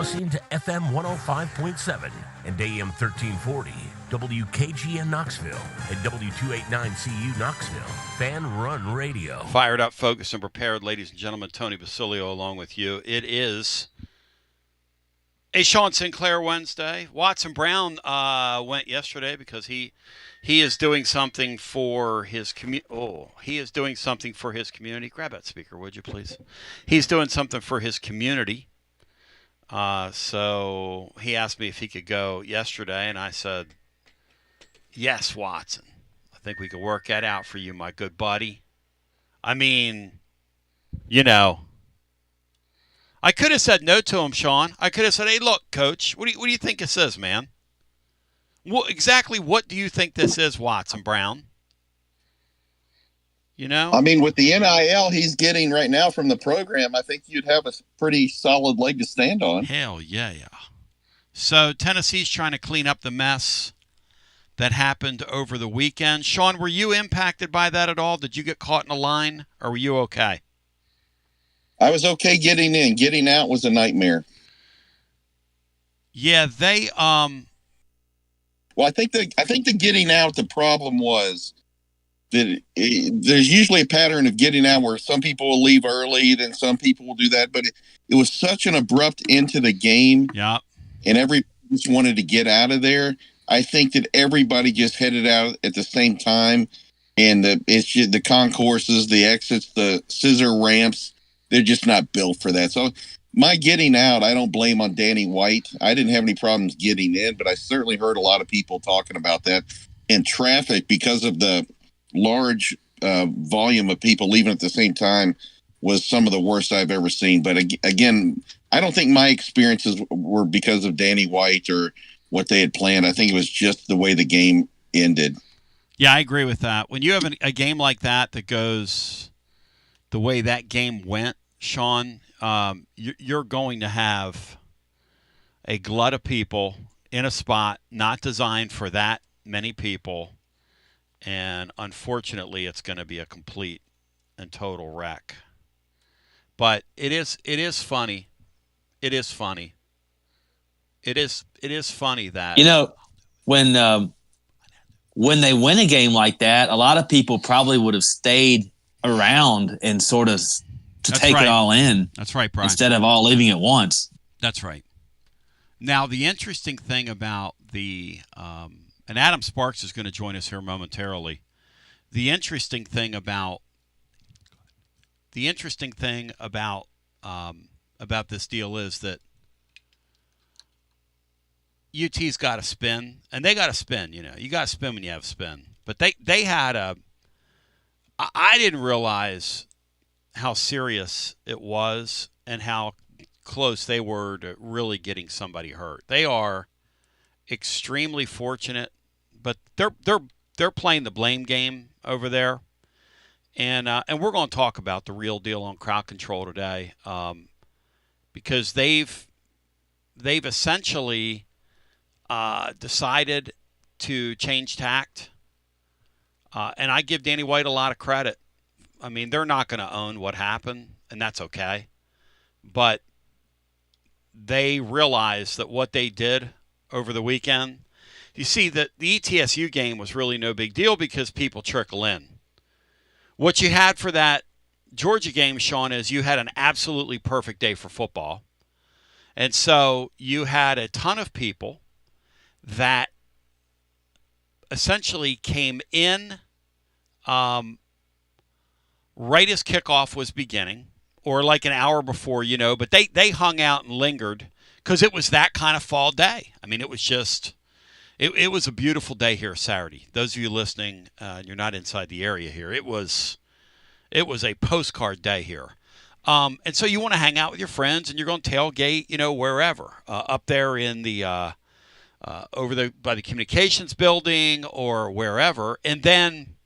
listening to FM 105.7 and AM 1340, WKGN Knoxville, and W289CU Knoxville, Fan Run Radio. Fired up, focused, and prepared, ladies and gentlemen. Tony Basilio along with you. It is a Sean Sinclair Wednesday. Watson Brown went yesterday because he is doing something for his community. Oh, he is doing something for his community. Grab that speaker, would you please? He's doing something for his community. So he asked me if he could go yesterday, and I said, yes, Watson. I think we could work that out for you, my good buddy. I mean, you know, I could have said no to him, Sean. I could have said, hey, look, coach, what do you think this is, man? Well, exactly what do you think this is, Watson Brown? You know? I mean, with the NIL he's getting right now from the program, I think you'd have a pretty solid leg to stand on. Hell yeah. So Tennessee's trying to clean up the mess that happened over the weekend. Sean, were you impacted by that at all? Did you get caught in a line, or were you okay? I was okay getting in. Getting out was a nightmare. Yeah, they Well, I think the getting out, the problem was that there's usually a pattern of getting out where some people will leave early, then some people will do that. But it was such an abrupt end to the game. Yeah. And everybody just wanted to get out of there. I think that everybody just headed out at the same time. And it's just the concourses, the exits, the scissor ramps, they're just not built for that. So my getting out, I don't blame on Danny White. I didn't have any problems getting in, but I certainly heard a lot of people talking about that. And traffic, because of the large volume of people leaving at the same time, was some of the worst I've ever seen. But again, I don't think my experiences were because of Danny White or what they had planned. I think it was just the way the game ended. Yeah, I agree with that. When you have a game like that goes the way that game went, Sean, you're going to have a glut of people in a spot not designed for that many people. And unfortunately, it's going to be a complete and total wreck. But it is funny. It is funny. It is funny that, you know, when they win a game like that, a lot of people probably would have stayed around and sort of take it all in. That's right, Brian. Instead of all leaving at once. That's right. Now, the interesting thing about and Adam Sparks is going to join us here momentarily. The interesting thing about this deal is that UT's got to spin, and they got to spin. You know, you got to spin when you have spin. But they had I didn't realize how serious it was and how close they were to really getting somebody hurt. They are extremely fortunate, but they're playing the blame game over there, and we're going to talk about the real deal on crowd control today, because they've essentially decided to change tact, and I give Danny White a lot of credit. I mean, they're not going to own what happened, and that's okay, but they realize that what they did over the weekend, you see that the ETSU game was really no big deal because people trickle in. What you had for that Georgia game, Sean, is you had an absolutely perfect day for football. And so you had a ton of people that essentially came in right as kickoff was beginning, or like an hour before, you know, but they hung out and lingered because it was that kind of fall day. I mean, it was just, it was a beautiful day here Saturday. Those of you listening, you're not inside the area here. It was a postcard day here. And so you want to hang out with your friends, and you're going to tailgate, you know, wherever, up there in the by the communications building or wherever. And then,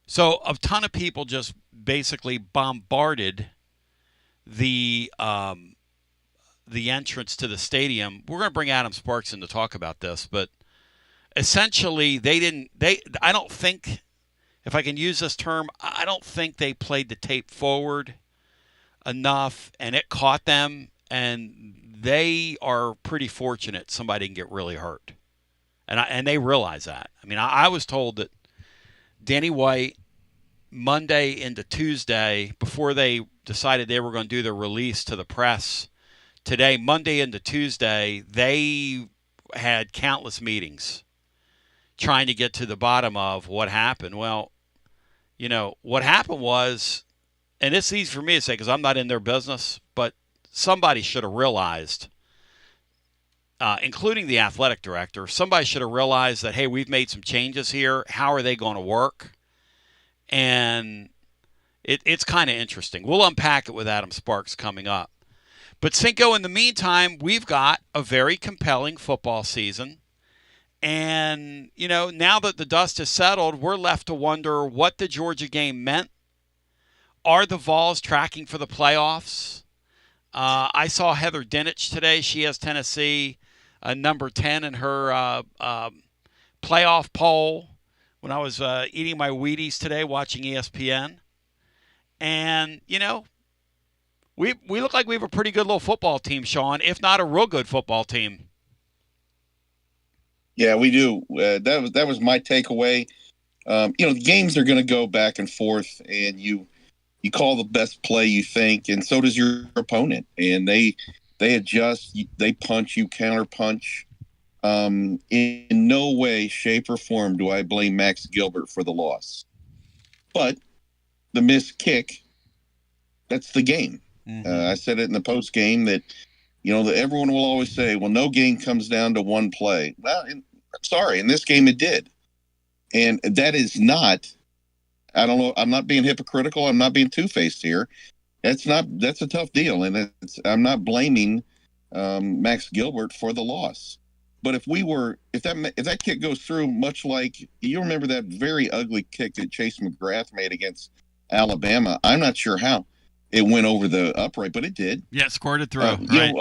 so a ton of people just basically bombarded the entrance to the stadium. We're going to bring Adam Sparks in to talk about this, but essentially I don't think, if I can use this term, I don't think they played the tape forward enough, and it caught them, and they are pretty fortunate somebody didn't get really hurt. And they realize that. I mean, I was told that Danny White, Monday into Tuesday, before they decided they were going to do the release to the press today, Monday into Tuesday, they had countless meetings trying to get to the bottom of what happened. Well, what happened was, and it's easy for me to say because I'm not in their business, but somebody should have realized, including the athletic director, somebody should have realized that, hey, we've made some changes here. How are they going to work? And it's kind of interesting. We'll unpack it with Adam Sparks coming up. But Cinco, in the meantime, we've got a very compelling football season. And, now that the dust has settled, we're left to wonder what the Georgia game meant. Are the Vols tracking for the playoffs? I saw Heather Dinich today. She has Tennessee number 10 in her playoff poll when I was eating my Wheaties today watching ESPN. And, we look like we have a pretty good little football team, Sean, if not a real good football team. Yeah, we do. That was my takeaway. Games are going to go back and forth, and you call the best play you think, and so does your opponent. And they adjust, they punch, you counter punch. In no way, shape, or form do I blame Max Gilbert for the loss. But the missed kick, that's the game. Mm-hmm. I said it in the post game that, that everyone will always say, well, no game comes down to one play. Well, I'm sorry, in this game it did. And that is not, I don't know, I'm not being hypocritical. I'm not being two-faced here. That's a tough deal. And I'm not blaming Max Gilbert for the loss. But if that kick goes through, much like you remember that very ugly kick that Chase McGrath made against Alabama, I'm not sure how it went over the upright, but it did. Yeah, scored it through. Right.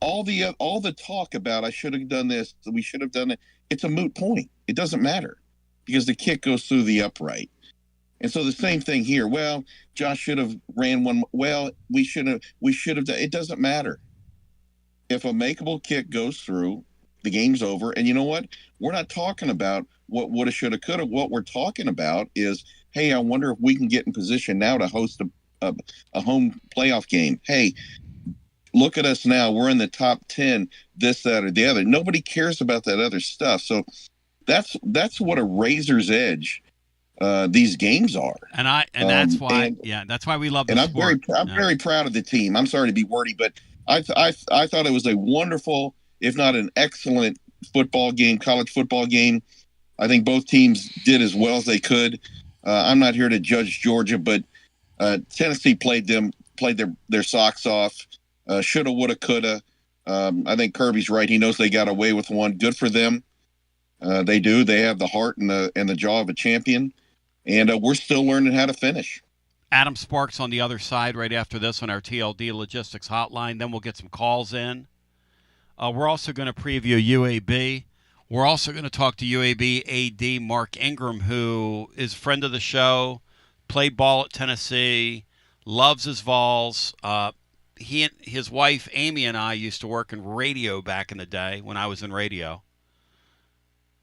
All the talk about I should have done this, we should have done it. It's a moot point. It doesn't matter because the kick goes through the upright. And so the same thing here. Well, Josh should have ran one. Well, we should have done. It doesn't matter. If a makeable kick goes through, the game's over. And you know what? We're not talking about what woulda, shoulda, coulda. What we're talking about is, hey, I wonder if we can get in position now to host a home playoff game. Hey, look at us now. We're in the top 10, this, that, or the other. Nobody cares about that other stuff. So that's what a razor's edge these games are. And that's why, that's why we love the sport. I'm very proud of the team. I'm sorry to be wordy, but I thought it was a wonderful, if not an excellent football game, college football game. I think both teams did as well as they could. I'm not here to judge Georgia, but Tennessee played their socks off. Shoulda, woulda, coulda. I think Kirby's right. He knows they got away with one. Good for them. They do. They have the heart and the jaw of a champion. And we're still learning how to finish. Adam Sparks on the other side right after this on our TLD Logistics Hotline. Then we'll get some calls in. We're also going to preview UAB. We're also going to talk to UAB AD Mark Ingram, who is a friend of the show, played ball at Tennessee, loves his Vols. He and his wife, Amy, and I used to work in radio back in the day when I was in radio.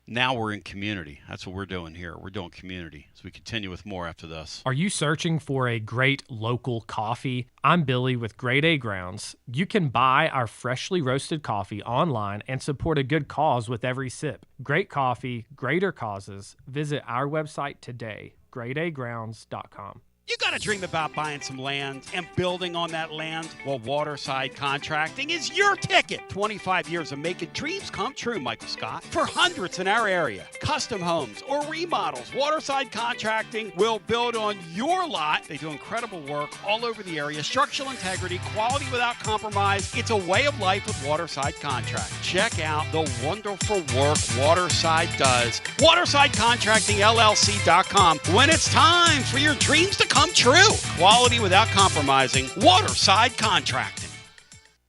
Now we're in community. That's what we're doing here. We're doing community. So we continue with more after this. Are you searching for a great local coffee? I'm Billy with Grade A Grounds. You can buy our freshly roasted coffee online and support a good cause with every sip. Great coffee, greater causes. Visit our website today, gradeagrounds.com. You got to dream about buying some land and building on that land? Well, Waterside Contracting is your ticket. 25 years of making dreams come true, Michael Scott. For hundreds in our area, custom homes or remodels, Waterside Contracting will build on your lot. They do incredible work all over the area. Structural integrity, quality without compromise. It's a way of life with Waterside Contracting. Check out the wonderful work Waterside does. WatersideContractingLLC.com. When it's time for your dreams to come true. Quality without compromising. Waterside Contracting.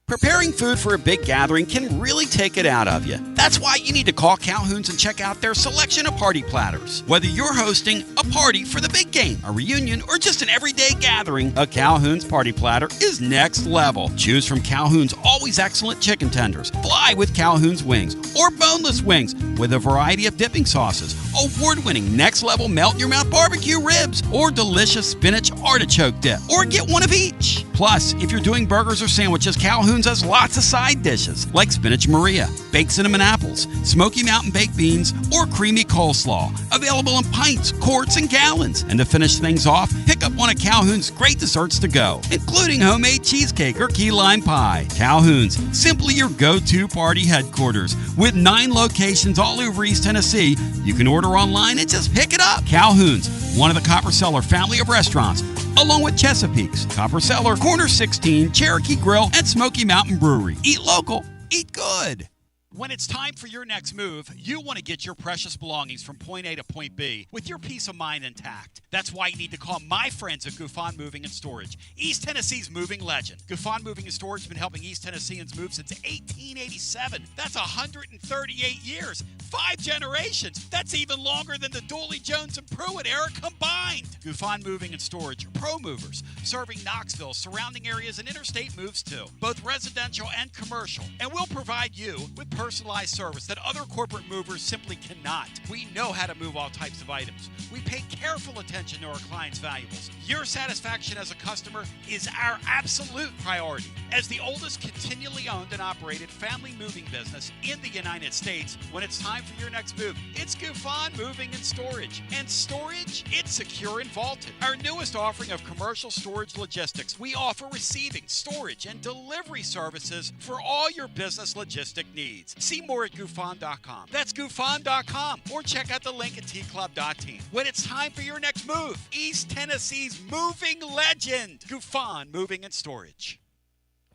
Preparing food for a big gathering can really take it out of you. That's why you need to call Calhoun's and check out their selection of party platters. Whether you're hosting a party for the big game, a reunion, or just an everyday gathering, a Calhoun's party platter is next level. Choose from Calhoun's always excellent chicken tenders, fly with Calhoun's wings, or boneless wings with a variety of dipping sauces, award-winning next-level melt-in-your-mouth barbecue ribs, or delicious spinach artichoke dip, or get one of each. Plus, if you're doing burgers or sandwiches, Calhoun's has lots of side dishes like spinach Maria, baked cinnamon apples, Smoky Mountain baked beans, or creamy coleslaw. Available in pints, quarts, and gallons. And to finish things off, pick up one of Calhoun's great desserts to go, including homemade cheesecake or key lime pie. Calhoun's, simply your go-to party headquarters. With 9 locations all over East Tennessee, you can order online and just pick it up. Calhoun's, one of the Copper Cellar family of restaurants, along with Chesapeake's, Copper Cellar, Corner 16, Cherokee Grill, and Smoky Mountain Brewery. Eat local, eat good. When it's time for your next move, you want to get your precious belongings from point A to point B with your peace of mind intact. That's why you need to call my friends at Gouffon Moving and Storage, East Tennessee's moving legend. Gouffon Moving and Storage has been helping East Tennesseans move since 1887. That's 138 years, 5 generations. That's even longer than the Dooley, Jones, and Pruitt era combined. Gouffon Moving and Storage, pro movers, serving Knoxville, surrounding areas, and interstate moves too, both residential and commercial. And we'll provide you with personalized service that other corporate movers simply cannot. We know how to move all types of items. We pay careful attention to our clients' valuables. Your satisfaction as a customer is our absolute priority. As the oldest continually owned and operated family moving business in the United States, when it's time for your next move, it's Gouffon Moving and Storage. And storage, it's secure and vaulted. Our newest offering of commercial storage logistics, we offer receiving, storage, and delivery services for all your business logistic needs. See more at Gouffon.com. That's Gouffon.com. Or check out the link at tclub.team. When it's time for your next move, East Tennessee's moving legend, Gouffon Moving and Storage.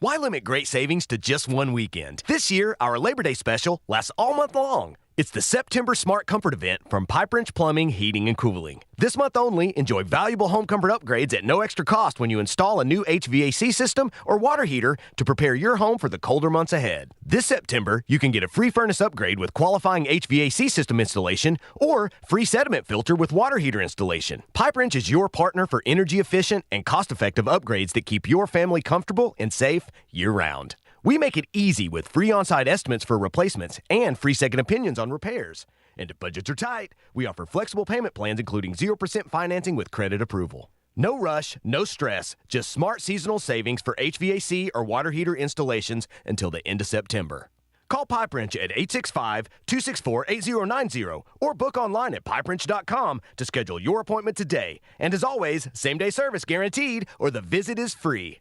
Why limit great savings to just one weekend? This year, our Labor Day special lasts all month long. It's the September Smart Comfort event from Pipe Wrench Plumbing, Heating, and Cooling. This month only, enjoy valuable home comfort upgrades at no extra cost when you install a new HVAC system or water heater to prepare your home for the colder months ahead. This September, you can get a free furnace upgrade with qualifying HVAC system installation or free sediment filter with water heater installation. Pipe Wrench is your partner for energy-efficient and cost-effective upgrades that keep your family comfortable and safe year-round. We make it easy with free on-site estimates for replacements and free second opinions on repairs. And if budgets are tight, we offer flexible payment plans including 0% financing with credit approval. No rush, no stress, just smart seasonal savings for HVAC or water heater installations until the end of September. Call Pipe Wrench at 865-264-8090 or book online at pipewrench.com to schedule your appointment today. And as always, same-day service guaranteed or the visit is free.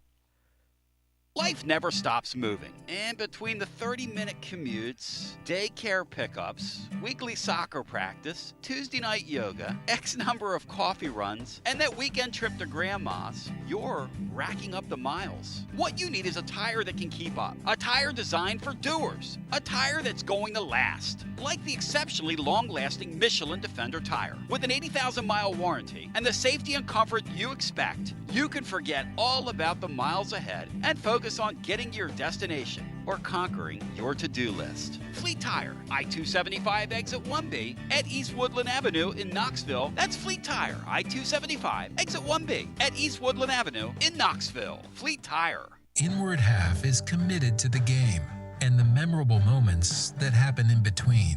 Life never stops moving. And between the 30-minute commutes, daycare pickups, weekly soccer practice, Tuesday night yoga, X number of coffee runs, and that weekend trip to Grandma's, you're racking up the miles. What you need is a tire that can keep up. A tire designed for doers. A tire that's going to last. Like the exceptionally long-lasting Michelin Defender tire. With an 80,000-mile warranty and the safety and comfort you expect, you can forget all about the miles ahead and focus on getting your destination or conquering your to-do list. Fleet Tire, I-275 exit 1B at East Woodland Avenue in Knoxville. That's Fleet Tire, I-275 exit 1B at East Woodland Avenue in Knoxville. Fleet Tire. Inward Half is committed to the game and the memorable moments that happen in between.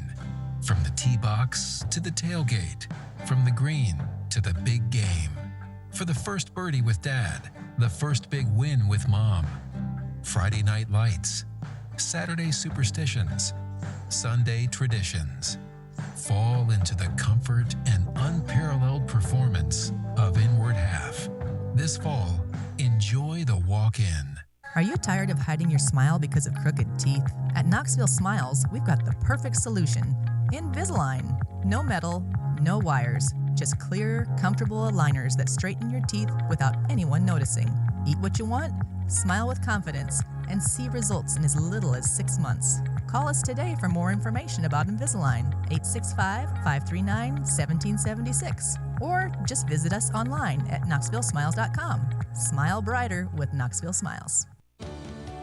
From the tee box to the tailgate, from the green to the big game. For the first birdie with Dad, the first big win with Mom. Friday night lights, Saturday superstitions, Sunday traditions. Fall into the comfort and unparalleled performance of Inward Half. This fall, enjoy the walk-in. Are you tired of hiding your smile because of crooked teeth? At Knoxville Smiles, we've got the perfect solution. Invisalign. No metal, no wires, just clear, comfortable aligners that straighten your teeth without anyone noticing. Eat what you want, smile with confidence, and see results in as little as 6 months. Call us today for more information about Invisalign, 865-539-1776, or just visit us online at knoxvillesmiles.com. Smile brighter with Knoxville Smiles.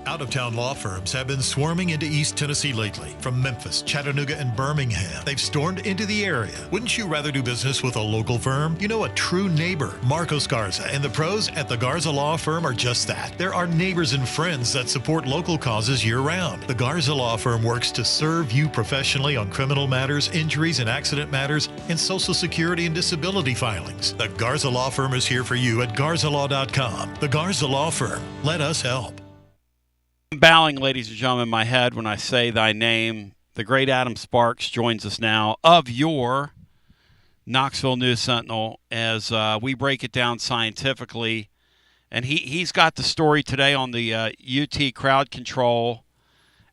Out-of-town law firms have been swarming into East Tennessee lately. From Memphis, Chattanooga, and Birmingham, they've stormed into the area. Wouldn't you rather do business with a local firm? You know, a true neighbor. Marcos Garza and the pros at the Garza Law Firm are just that. There are neighbors and friends that support local causes year-round. The Garza Law Firm works to serve you professionally on criminal matters, injuries and accident matters, and Social Security and disability filings. The Garza Law Firm is here for you at garzalaw.com. The Garza Law Firm. Let us help. I'm bowing, ladies and gentlemen, in my head when I say thy name. The great Adam Sparks joins us now of your Knoxville News Sentinel as we break it down scientifically. And he's got the story today on the UT crowd control.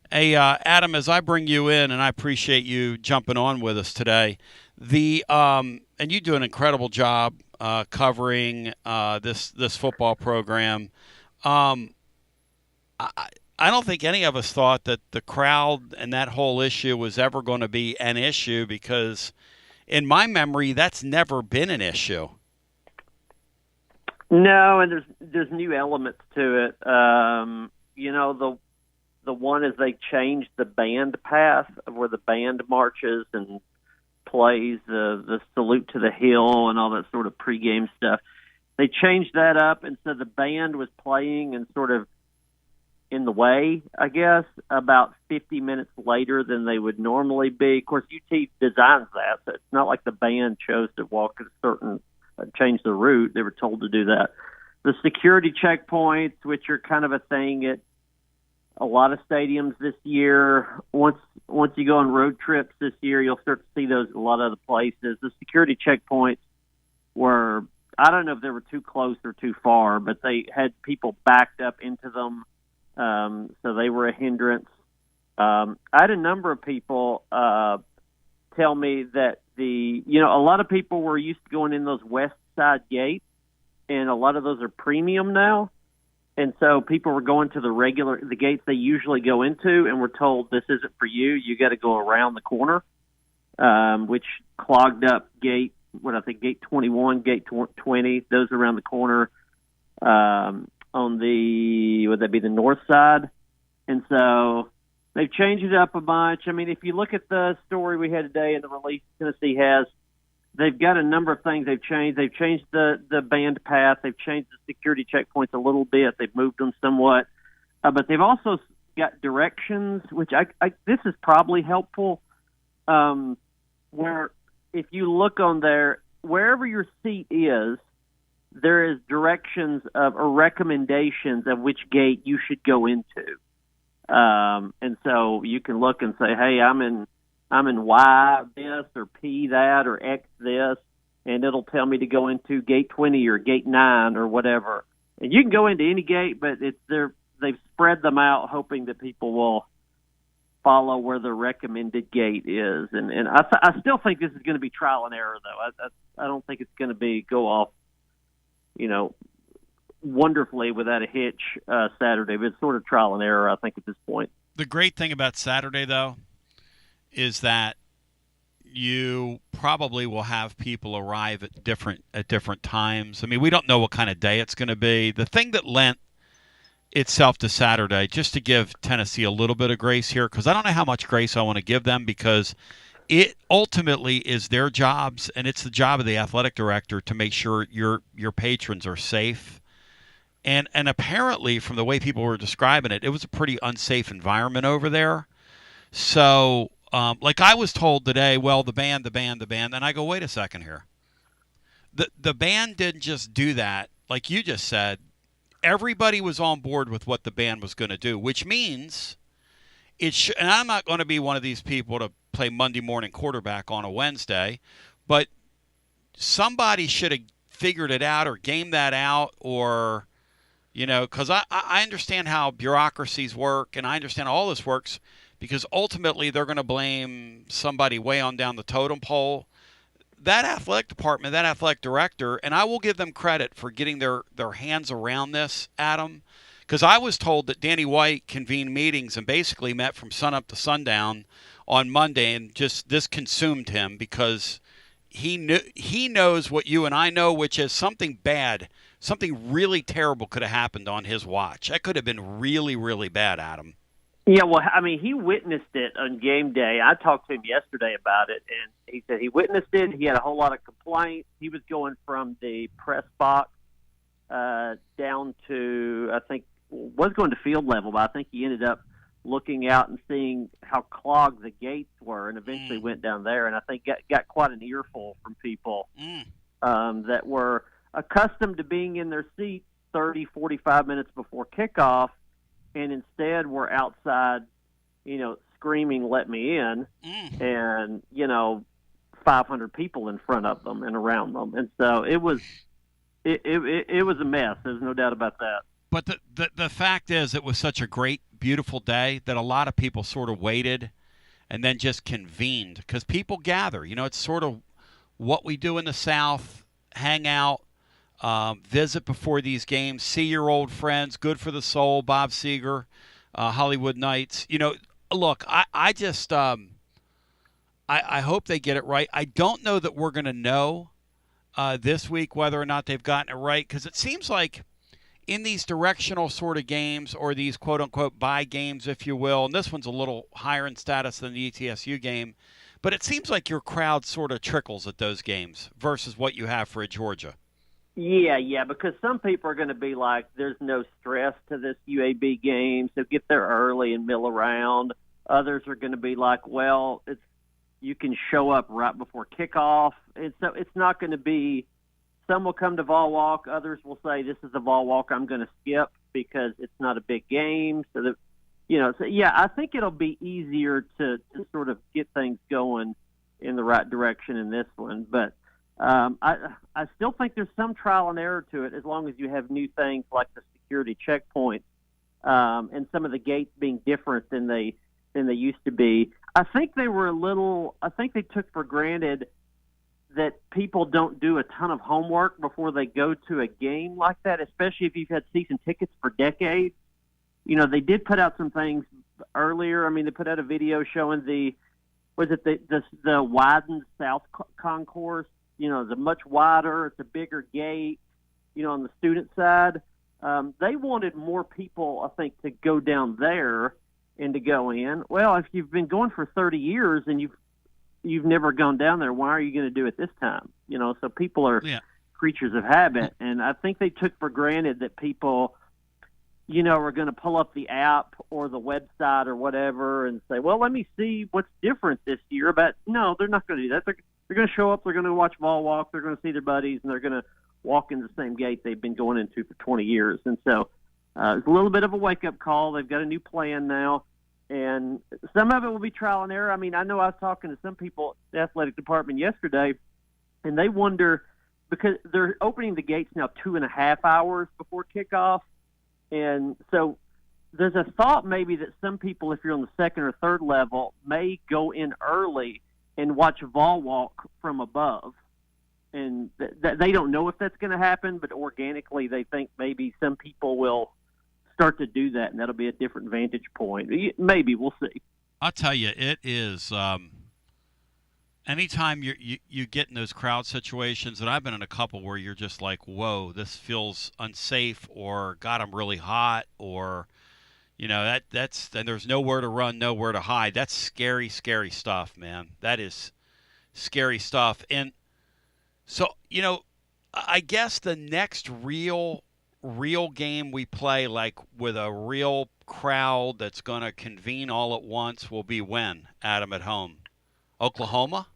Hey, Adam, as I bring you in, and I appreciate you jumping on with us today, and you do an incredible job covering this football program. I don't think any of us thought that the crowd and that whole issue was ever going to be an issue because, in my memory, that's never been an issue. No, and there's new elements to it. You know, the one is they changed the band path of where the band marches and plays the salute to the hill and all that sort of pregame stuff. They changed that up, and so the band was playing and sort of in the way, I guess, about 50 minutes later than they would normally be. Of course, UT designs that, so it's not like the band chose to walk change the route. They were told to do that. The security checkpoints, which are kind of a thing at a lot of stadiums this year. Once you go on road trips this year, you'll start to see those at a lot of other places. The security checkpoints were, I don't know if they were too close or too far, but they had people backed up into them. So they were a hindrance. I had a number of people tell me that a lot of people were used to going in those west side gates, and a lot of those are premium now. And so people were going to the gates they usually go into, and were told, this isn't for you. You got to go around the corner, which clogged up gate 21, gate 20, those around the corner. On would that be the north side? And so they've changed it up a bunch. I mean, if you look at the story we had today in the release Tennessee has, they've got a number of things they've changed. They've changed the band path. They've changed the security checkpoints a little bit. They've moved them somewhat. But they've also got directions, which this is probably helpful, where if you look on there, wherever your seat is, there is directions or recommendations of which gate you should go into. And so you can look and say, hey, I'm in Y this or P that or X this, and it'll tell me to go into gate 20 or gate 9 or whatever. And you can go into any gate, but they've spread them out hoping that people will follow where the recommended gate is. And I still think this is going to be trial and error, though. I don't think it's going to go off, wonderfully without a hitch Saturday, but it's sort of trial and error, I think, at this point. The great thing about Saturday, though, is that you probably will have people arrive at different times. I mean, we don't know what kind of day it's going to be. The thing that lent itself to Saturday, just to give Tennessee a little bit of grace here, because I don't know how much grace I want to give them, because it ultimately is their jobs, and it's the job of the athletic director to make sure your patrons are safe. And apparently, from the way people were describing it, it was a pretty unsafe environment over there. So, like I was told today, well, the band, and I go, wait a second here. The band didn't just do that, like you just said. Everybody was on board with what the band was going to do, which means and I'm not going to be one of these people to play Monday morning quarterback on a Wednesday, but somebody should have figured it out or gamed that out, or, because I understand how bureaucracies work, and I understand all this works, because ultimately they're going to blame somebody way on down the totem pole. That athletic department, that athletic director, and I will give them credit for getting their hands around this, Adam, because I was told that Danny White convened meetings and basically met from sunup to sundown on Monday, and just this consumed him because he knows what you and I know, which is something bad, something really terrible could have happened on his watch. That could have been really, really bad, Adam. Yeah, well, I mean, he witnessed it on game day. I talked to him yesterday about it, and he said he witnessed it. He had a whole lot of complaints. He was going from the press box down to, I think, was going to field level, but I think he ended up looking out and seeing how clogged the gates were, and eventually went down there. And I think got quite an earful from people that were accustomed to being in their seats 30, 45 minutes before kickoff, and instead were outside, screaming, "Let me in," and 500 people in front of them and around them, and so it was a mess. There's no doubt about that. But the fact is, it was such a great, beautiful day that a lot of people sort of waited and then just convened because people gather. It's sort of what we do in the South: hang out, visit before these games, see your old friends. Good for the soul. Bob Seger, Hollywood Nights. Look, I just I hope they get it right. I don't know that we're going to know this week whether or not they've gotten it right, because it seems like in these directional sort of games, or these quote-unquote bye games, if you will, and this one's a little higher in status than the ETSU game, but it seems like your crowd sort of trickles at those games versus what you have for a Georgia. Yeah, because some people are going to be like, there's no stress to this UAB game, so get there early and mill around. Others are going to be like, well, you can show up right before kickoff. And so it's not going to be, some will come to Vol Walk, others will say, this is a Vol Walk I'm going to skip because it's not a big game. So I think it'll be easier to sort of get things going in the right direction in this one. But I still think there's some trial and error to it, as long as you have new things like the security checkpoints and some of the gates being different than they used to be. I think they took for granted that people don't do a ton of homework before they go to a game like that, especially if you've had season tickets for decades. They did put out some things earlier. I mean, they put out a video showing the widened South Concourse. It's a much wider, it's a bigger gate, on the student side. They wanted more people, I think, to go down there and to go in. Well, if you've been going for 30 years and you've never gone down there, why are you going to do it this time? So people are creatures of habit, and I think they took for granted that people, are going to pull up the app or the website or whatever and say, well, let me see what's different this year. But no, they're not going to do that. They're going to show up, they're going to watch Vol Walk, they're going to see their buddies, and they're going to walk in the same gate they've been going into for 20 years. And so it's a little bit of a wake-up call. They've got a new plan now, and some of it will be trial and error. I mean, I know I was talking to some people at the athletic department yesterday, and they wonder, because they're opening the gates now 2.5 hours before kickoff, and so there's a thought maybe that some people, if you're on the second or third level, may go in early and watch Vol Walk from above. And they don't know if that's going to happen, but organically they think maybe some people will start to do that, and that'll be a different vantage point. Maybe, we'll see. I'll tell you, it is anytime you get in those crowd situations, and I've been in a couple where you're just like, whoa, this feels unsafe, or God, I'm really hot, or that's and there's nowhere to run, nowhere to hide. That's scary, scary stuff, man. That is scary stuff. And so, I guess the next real game we play, like with a real crowd that's going to convene all at once, will be when, Adam, at home? Oklahoma?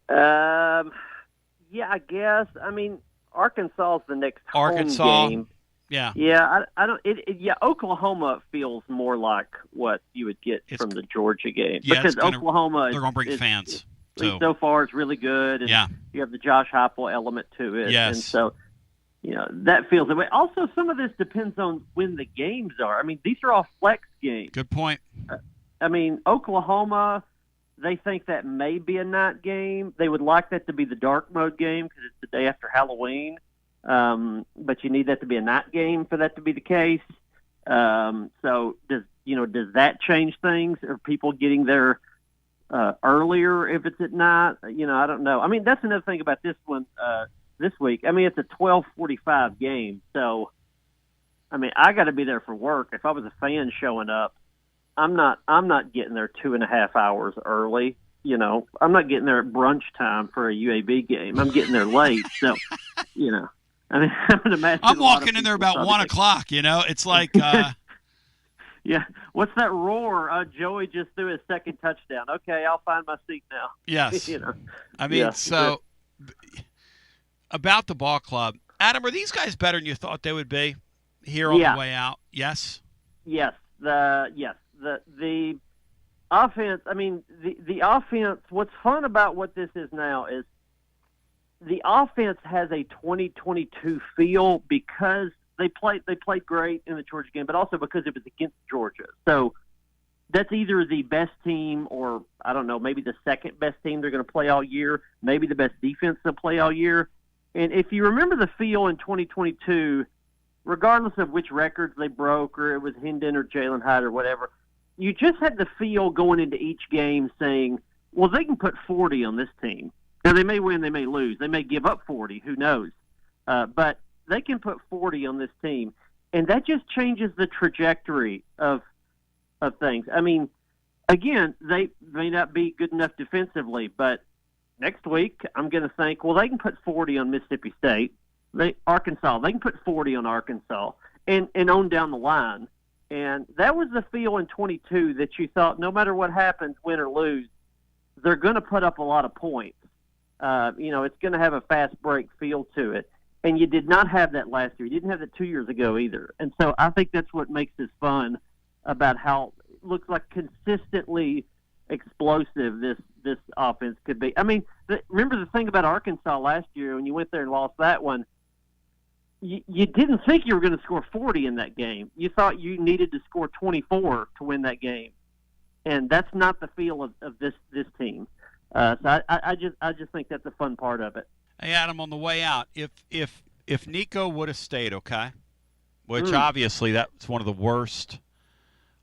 Yeah, I guess. I mean, Arkansas is the next home game. Yeah. Yeah, I don't. Oklahoma feels more like what you would get from the Georgia game, because Oklahoma they're going to bring fans. So far, it's really good. And you have the Josh Heupel element to it. Yes. And so, that feels that way. Also, some of this depends on when the games are. I mean, these are all flex games. Good point. I mean, Oklahoma, they think that may be a night game. They would like that to be the dark mode game because it's the day after Halloween. But you need that to be a night game for that to be the case. So does that change things? Are people getting their earlier if it's at night. I don't know. I mean, that's another thing about this one this week. I mean, it's a 12:45 game, so I mean, I got to be there for work. If I was a fan showing up, I'm not getting there 2.5 hours early. I'm not getting there at brunch time for a UAB game. I'm getting there late, so I mean, I would imagine I'm walking in there about 1 o'clock. It's like. Yeah. What's that roar? Joey just threw his second touchdown. Okay, I'll find my seat now. Yes. I mean, so about the ball club, Adam, are these guys better than you thought they would be here on the way out? Yes. Yes. The offense. I mean, the offense. What's fun about what this is now is the offense has a 2022 feel because they played great in the Georgia game, but also because it was against Georgia. So that's either the best team or, I don't know, maybe the second best team they're going to play all year, maybe the best defense they'll play all year. And if you remember the feel in 2022, regardless of which records they broke, or it was Hendon or Jalen Hyde or whatever, you just had the feel going into each game saying, well, they can put 40 on this team. Now, they may win, they may lose. They may give up 40, who knows. But they can put 40 on this team, and that just changes the trajectory of things. I mean, again, they may not be good enough defensively, but next week I'm going to think, well, they can put 40 on Mississippi State, Arkansas. They can put 40 on Arkansas, and on down the line. And that was the feel in 22 that you thought, no matter what happens, win or lose, they're going to put up a lot of points. It's going to have a fast break feel to it. And you did not have that last year. You didn't have that 2 years ago either. And so I think that's what makes this fun about how it looks like consistently explosive this offense could be. I mean, remember the thing about Arkansas last year when you went there and lost that one, you didn't think you were going to score 40 in that game. You thought you needed to score 24 to win that game. And that's not the feel of this team. So I just think that's a fun part of it. Hey, Adam, on the way out, if Nico would have stayed, okay, which obviously that's one of the worst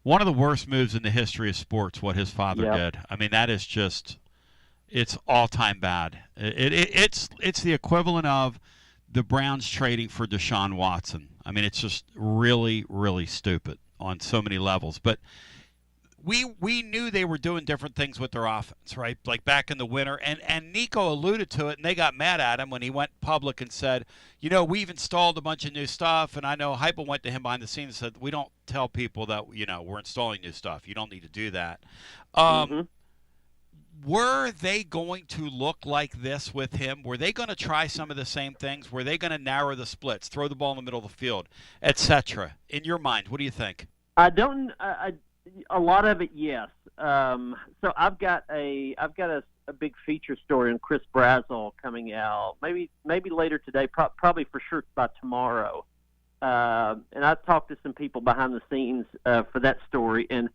moves in the history of sports, what his father did. I mean, that is just, it's all-time bad. It's the equivalent of the Browns trading for Deshaun Watson. I mean, it's just really, really stupid on so many levels. But we knew they were doing different things with their offense, right? Like back in the winter. And Nico alluded to it, and they got mad at him when he went public and said, we've installed a bunch of new stuff. And I know Heupel went to him behind the scenes and said, we don't tell people that, we're installing new stuff. You don't need to do that. Were they going to look like this with him? Were they going to try some of the same things? Were they going to narrow the splits, throw the ball in the middle of the field, etc.? In your mind, what do you think? A lot of it, yes. So I've got a big feature story on Chris Brazel coming out, maybe later today, probably for sure by tomorrow. And I talked to some people behind the scenes for that story, and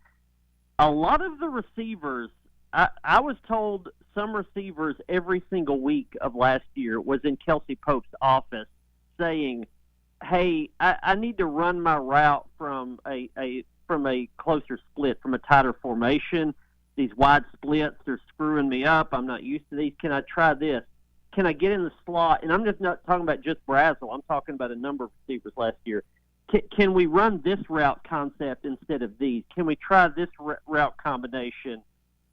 a lot of the receivers, I was told some receivers every single week of last year was in Kelsey Pope's office saying, hey, I need to run my route from a closer split, from a tighter formation. These wide splits, they're screwing me up. I'm not used to these. Can I try this? Can I get in the slot? And I'm just not talking about just Brazel. I'm talking about a number of receivers last year. Can we run this route concept instead of these? Can we try this route combination?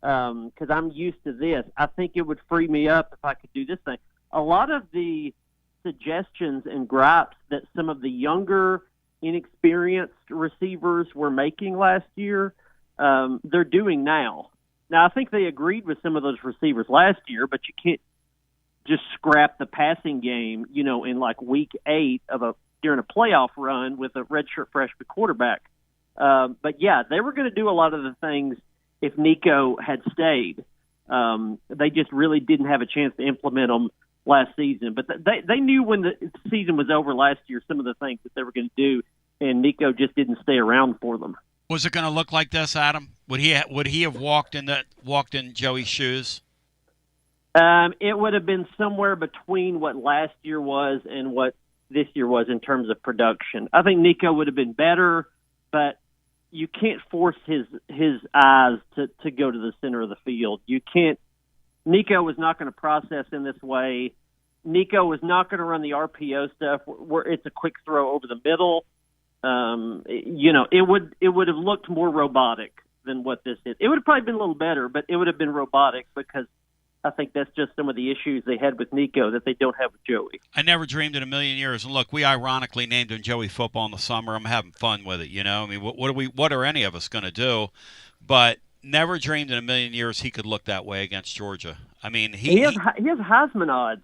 Because I'm used to this. I think it would free me up if I could do this thing. A lot of the suggestions and gripes that some of the younger, inexperienced receivers were making last year, they're doing now. Now, I think they agreed with some of those receivers last year, but you can't just scrap the passing game, in like week 8 during a playoff run with a redshirt freshman quarterback. But yeah, they were going to do a lot of the things if Nico had stayed. They just really didn't have a chance to implement them last season. But they knew when the season was over last year some of the things that they were going to do, and Nico just didn't stay around for them. Was it going to look like this, Adam? Would he have walked in Joey's shoes? It would have been somewhere between what last year was and what this year was in terms of production. I think Nico would have been better, but you can't force his eyes to go to the center of the field. You can't. Nico was not going to process in this way. Nico was not going to run the RPO stuff where it's a quick throw over the middle. It would have looked more robotic than what this is. It would have probably been a little better, but it would have been robotic because I think that's just some of the issues they had with Nico that they don't have with Joey. I never dreamed in a million years. And look, we ironically named him Joey Football in the summer. I'm having fun with it, I mean, what are any of us going to do? But never dreamed in a million years he could look that way against Georgia. I mean, he has Heisman odds.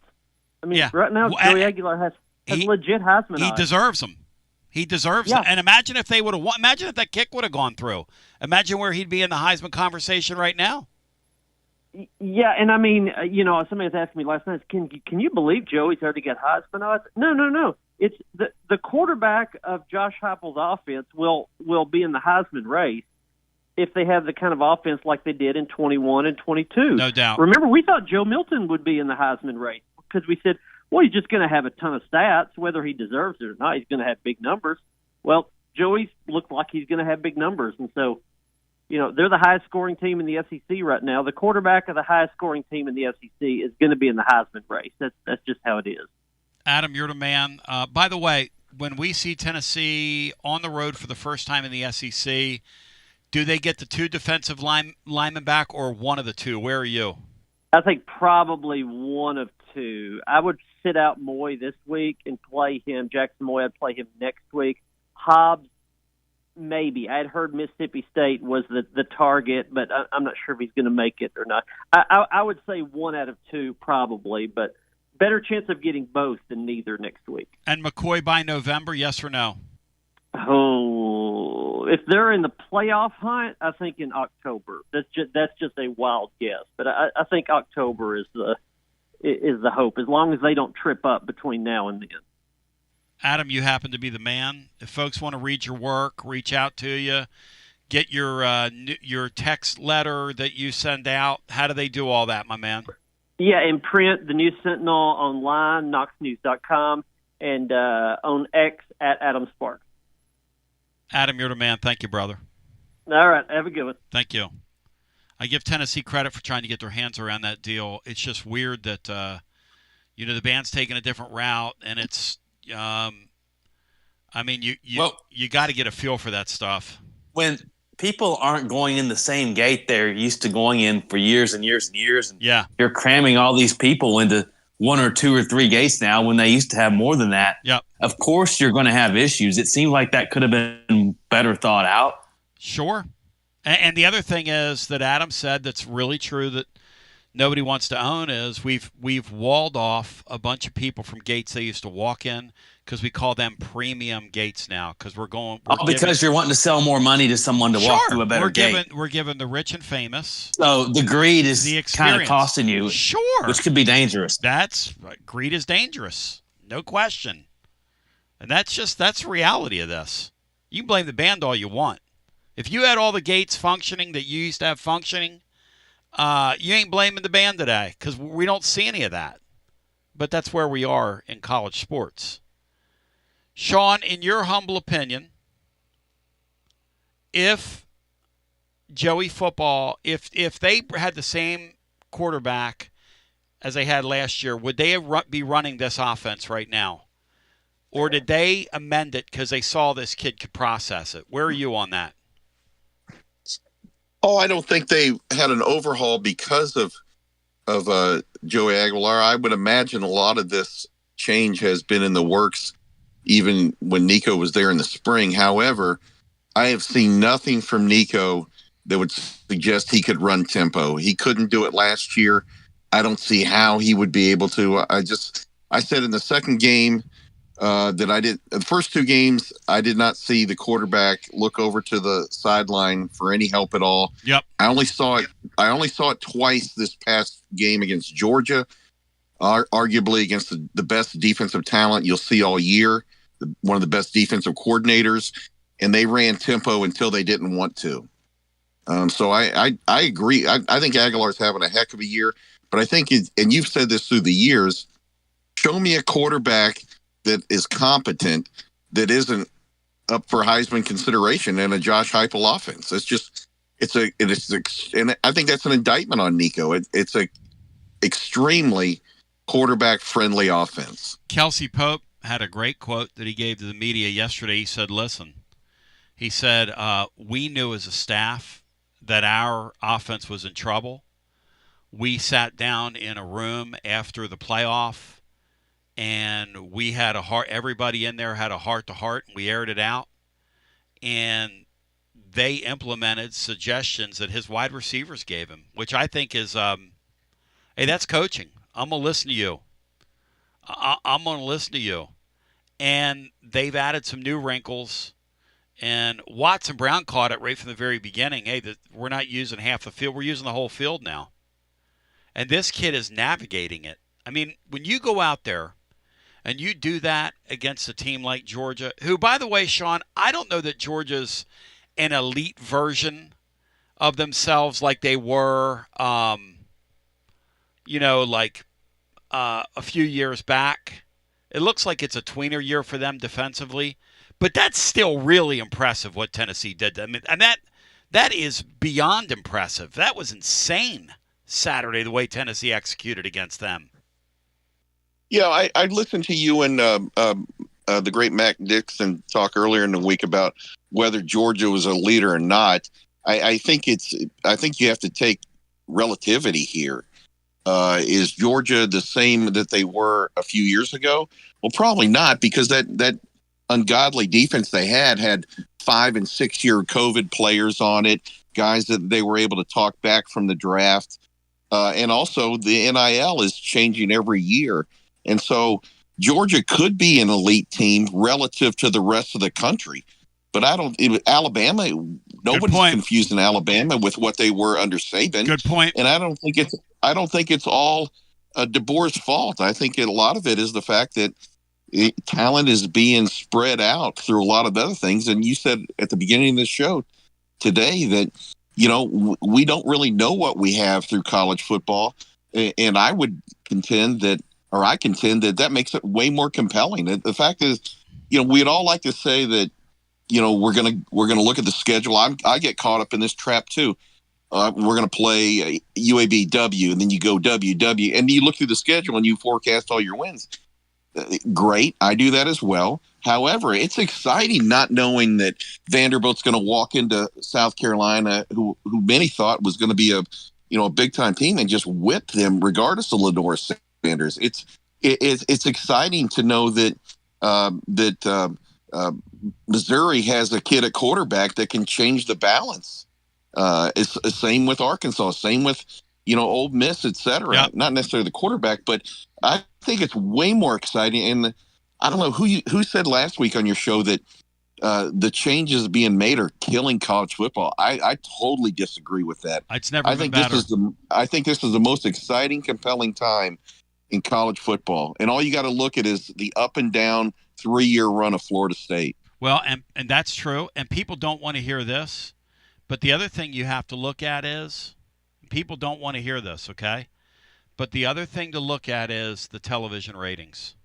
I mean, yeah. Right now Joey Aguilar has legit Heisman odds. He deserves them. He deserves it. And imagine if they would have won. Imagine if that kick would have gone through. Imagine where he'd be in the Heisman conversation right now. Yeah, and I mean, somebody was asking me last night, can you believe Joey's already got Heisman odds? No. It's the quarterback of Josh Heupel's offense will be in the Heisman race if they have the kind of offense like they did in 21 and 22. No doubt. Remember, we thought Joe Milton would be in the Heisman race because we said, well, he's just going to have a ton of stats, whether he deserves it or not. He's going to have big numbers. Well, Joey's looked like he's going to have big numbers, and so they're the highest scoring team in the SEC right now. The quarterback of the highest scoring team in the SEC is going to be in the Heisman race. That's just how it is. Adam, you're the man. By the way, when we see Tennessee on the road for the first time in the SEC, do they get the two defensive linemen back or one of the two? Where are you? I think probably one of two. I would sit out Moy this week and play him. Jackson Moy, I'd play him next week. Hobbs, maybe. I had heard Mississippi State was the target, but I'm not sure if he's going to make it or not. I would say one out of two probably, but better chance of getting both than neither next week. And McCoy by November, yes or no? Oh, if they're in the playoff hunt, I think in October. That's just a wild guess, but I think October is the hope, as long as they don't trip up between now and then. Adam, you happen to be the man. If folks want to read your work, reach out to you, get your text letter that you send out, how do they do all that, my man? Yeah, in print, the News Sentinel, online, knoxnews.com, and on X at Adam Sparks. Adam, you're the man. Thank you, brother. All right. Have a good one. Thank you. I give Tennessee credit for trying to get their hands around that deal. It's just weird that, the band's taking a different route, and it's you got to get a feel for that stuff. When people aren't going in the same gate they're used to going in for years and years and years, and you're cramming all these people into one or two or three gates now when they used to have more than that. Yep. Of course you're going to have issues. It seemed like that could have been better thought out. Sure. And the other thing is that Adam said that's really true that nobody wants to own is we've walled off a bunch of people from gates they used to walk in because we call them premium gates now because because you're wanting to sell more money to someone to walk through a better gate. We're giving the rich and famous. So the greed is kind of costing you. Sure. Which could be dangerous. That's right. Greed is dangerous. No question. And that's the reality of this. You can blame the band all you want. If you had all the gates functioning that you used to have functioning, you ain't blaming the band today because we don't see any of that. But that's where we are in college sports. Sean, in your humble opinion, if Joey Football, if they had the same quarterback as they had last year, would they be running this offense right now? Or did they amend it because they saw this kid could process it? Where are you on that? Oh, I don't think they had an overhaul because of Joey Aguilar. I would imagine a lot of this change has been in the works even when Nico was there in the spring. However, I have seen nothing from Nico that would suggest he could run tempo. He couldn't do it last year. I don't see how he would be able to. I said in the second game the first two games, I did not see the quarterback look over to the sideline for any help at all. Yep. I only saw it twice this past game against Georgia, arguably against the best defensive talent you'll see all year, one of the best defensive coordinators, and they ran tempo until they didn't want to. So I agree. I think Aguilar's having a heck of a year, but I think, and you've said this through the years, show me a quarterback that is competent, that isn't up for Heisman consideration in a Josh Heupel offense. And I think that's an indictment on Nico. It's a extremely quarterback friendly offense. Kelsey Pope had a great quote that he gave to the media yesterday. He said, listen, he said, we knew as a staff that our offense was in trouble. We sat down in a room after the playoff, and we had everybody in there had a heart-to-heart, and we aired it out. And they implemented suggestions that his wide receivers gave him, which I think is, hey, that's coaching. I'm going to listen to you. I'm going to listen to you. And they've added some new wrinkles. And Watts and Brown caught it right from the very beginning. Hey, we're not using half the field. We're using the whole field now. And this kid is navigating it. I mean, when you go out there and you do that against a team like Georgia, who, by the way, Sean, I don't know that Georgia's an elite version of themselves like they were, a few years back. It looks like it's a tweener year for them defensively, but that's still really impressive what Tennessee did. I mean, and that is beyond impressive. That was insane Saturday, the way Tennessee executed against them. Yeah, I listened to you and the great Mac Dixon talk earlier in the week about whether Georgia was a leader or not. I think you have to take relativity here. Is Georgia the same that they were a few years ago? Well, probably not, because that ungodly defense they had 5 and 6 year COVID players on it, guys that they were able to talk back from the draft. And also the NIL is changing every year. And so Georgia could be an elite team relative to the rest of the country. But Alabama, nobody's confusing Alabama with what they were under Saban. Good point. And I don't think it's all DeBoer's fault. I think a lot of it is the fact that talent is being spread out through a lot of other things. And you said at the beginning of the show today that, we don't really know what we have through college football. And I contend that makes it way more compelling. The fact is, we'd all like to say that, we're going to look at the schedule. I get caught up in this trap too. We're going to play UABW, and then you go WW, and you look through the schedule and you forecast all your wins. Great. I do that as well. However, it's exciting not knowing that Vanderbilt's going to walk into South Carolina, who many thought was going to be a big time team, and just whip them regardless of Lenore Sanders. It's exciting to know that Missouri has a kid at quarterback that can change the balance. It's the same with Arkansas, same with Ole Miss, etc. Yep. Not necessarily the quarterback, but I think it's way more exciting. And I don't know who said last week on your show that the changes being made are killing college football. I totally disagree with that. It's never been better. I think this is the most exciting, compelling time in college football. And all you got to look at is the up and down 3-year run of Florida State. Well, and that's true. And people don't want to hear this. But the other thing you have to look at is, people don't want to hear this, okay? But the other thing to look at is the television ratings.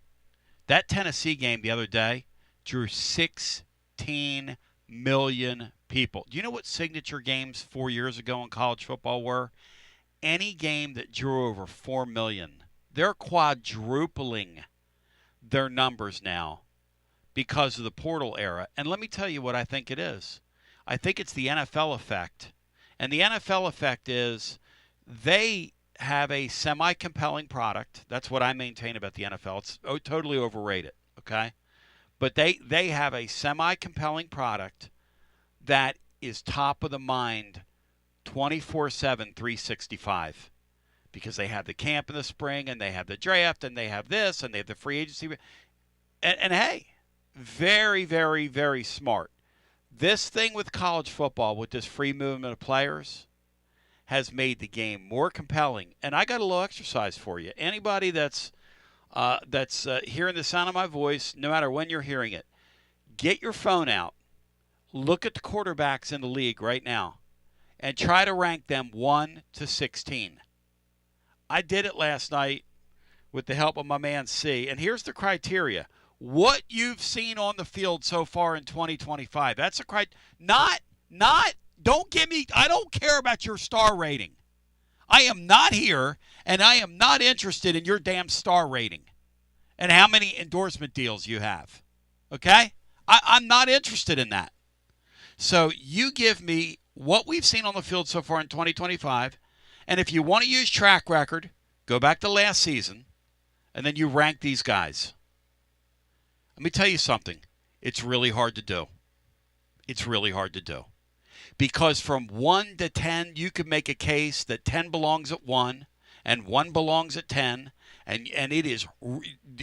That Tennessee game the other day drew 16 million people. Do you know what signature games 4 years ago in college football were? Any game that drew over 4 million. They're quadrupling their numbers now because of the portal era. And let me tell you what I think it is. I think it's the NFL effect. And the NFL effect is they have a semi-compelling product. That's what I maintain about the NFL. It's totally overrated, okay? But they have a semi-compelling product that is top of the mind 24/7, 365. Because they have the camp in the spring, and they have the draft, and they have this, and they have the free agency. And hey, very, very, very smart. This thing with college football, with this free movement of players, has made the game more compelling. And I got a little exercise for you. Anybody that's hearing the sound of my voice, no matter when you're hearing it, get your phone out, look at the quarterbacks in the league right now, and try to rank them 1 to 16. I did it last night with the help of my man C. And here's the criteria. what you've seen on the field so far in 2025. That's a criteria. Don't give me, I don't care about your star rating. I am not here, and I am not interested in your damn star rating and how many endorsement deals you have. Okay? I'm not interested in that. So you give me what we've seen on the field so far in 2025, and if you want to use track record, go back to last season, and then you rank these guys. Let me tell you something. It's really hard to do. It's really hard to do. Because from 1 to 10, you could make a case that 10 belongs at 1 and 1 belongs at 10. And it is,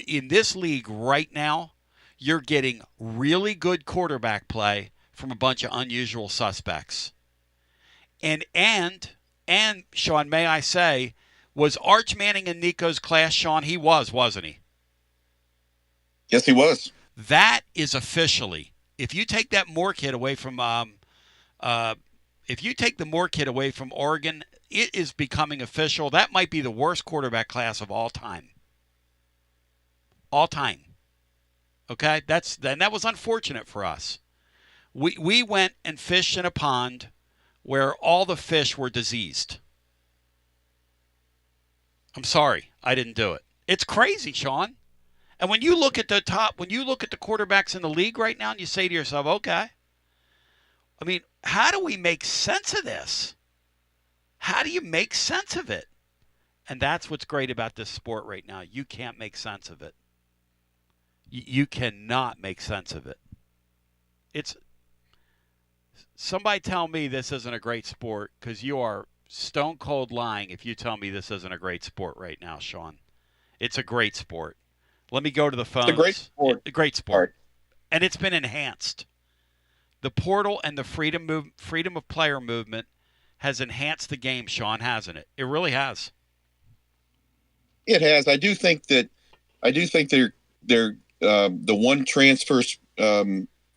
in this league right now, you're getting really good quarterback play from a bunch of unusual suspects. And Sean, may I say, was Arch Manning in Nico's class, Sean? He was, wasn't he? Yes, he was. That is officially, if you take that Moore kid away from Oregon, it is becoming official. That might be the worst quarterback class of all time. All time. Okay? That was unfortunate for us. We went and fished in a pond where all the fish were diseased. I'm sorry. I didn't do it. It's crazy, Sean. And when you look at the quarterbacks in the league right now and you say to yourself, okay, I mean, how do we make sense of this? How do you make sense of it? And that's what's great about this sport right now. You can't make sense of it. You cannot make sense of it. Somebody tell me this isn't a great sport, because you are stone cold lying if you tell me this isn't a great sport right now, Sean. It's a great sport. Let me go to the phones. It's a great sport. A great sport. And it's been enhanced. The portal and the freedom of player movement has enhanced the game, Sean, hasn't it? It really has. It has. I do think they're the one transfer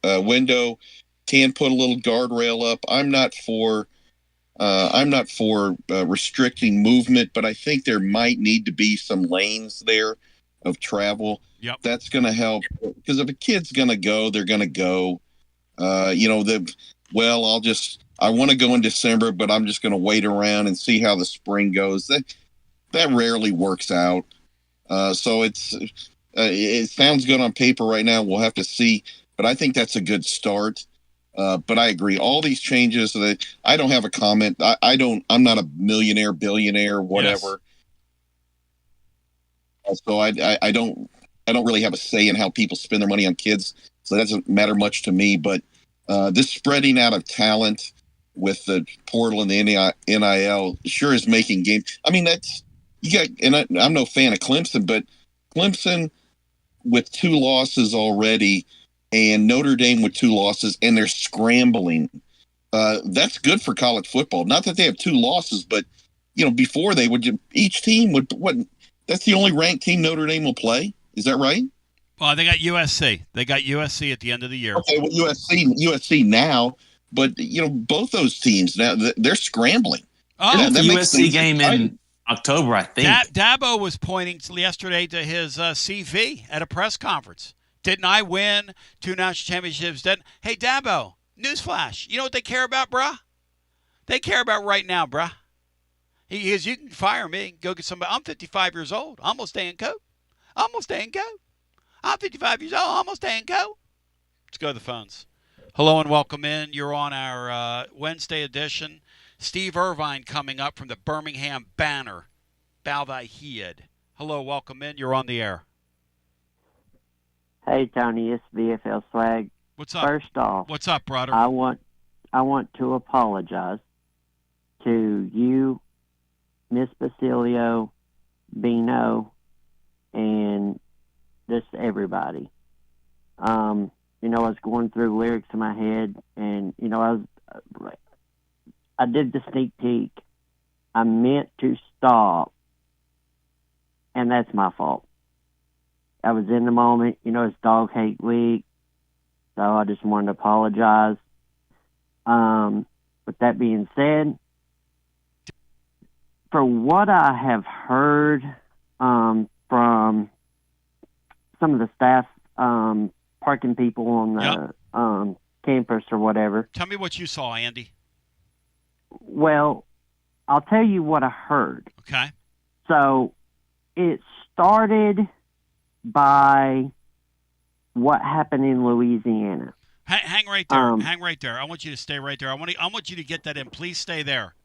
window can put a little guardrail up. I'm not for restricting movement, but I think there might need to be some lanes there of travel. Yep. That's going to help, because if a kid's going to go, they're going to go. I want to go in December, but I'm just going to wait around and see how the spring goes. That rarely works out. So it sounds good on paper right now. We'll have to see, but I think that's a good start. But I agree. All these changes, I don't have a comment. I'm not a millionaire, billionaire, whatever. Yes. So I don't really have a say in how people spend their money on kids. So that doesn't matter much to me. But this spreading out of talent with the portal and the NIL sure is making games. I mean, I'm no fan of Clemson, but Clemson with 2 losses already, and Notre Dame with 2 losses, and they're scrambling. That's good for college football. Not that they have 2 losses, but before each team would that's the only ranked team Notre Dame will play. Is that right? Well, they got USC. They got USC at the end of the year. Okay, well, USC now, but both those teams now they're scrambling. Oh, the USC game in October, I think. Dabo was pointing yesterday to his CV at a press conference. Didn't I win 2 national championships? Hey, Dabo, newsflash. You know what they care about, bruh? They care about right now, bruh. He goes, you can fire me, go get somebody. I'm 55 years old. I'm going to stay and go. I'm 55 years old. I'm going to stay and go. Let's go to the phones. Hello and welcome in. You're on our Wednesday edition. Steve Irvine coming up from the Birmingham Banner. Bow thy head. Hello, welcome in. You're on the air. Hey, Tony, it's VFL Swag. What's up? First off, what's up, brother? I want to apologize to you, Miss Basilio, Bino, and just everybody. I was going through lyrics in my head, and I did the sneak peek. I meant to stop, and that's my fault. I was in the moment. It's Dog Hate Week, so I just wanted to apologize. With that being said, for what I have heard from some of the staff parking people on the campus or whatever. Tell me what you saw, Andy. Well, I'll tell you what I heard. Okay. So it started by what happened in Louisiana. Hang right there. Hang right there. I want you to stay right there. I want you to get that in. Please stay there.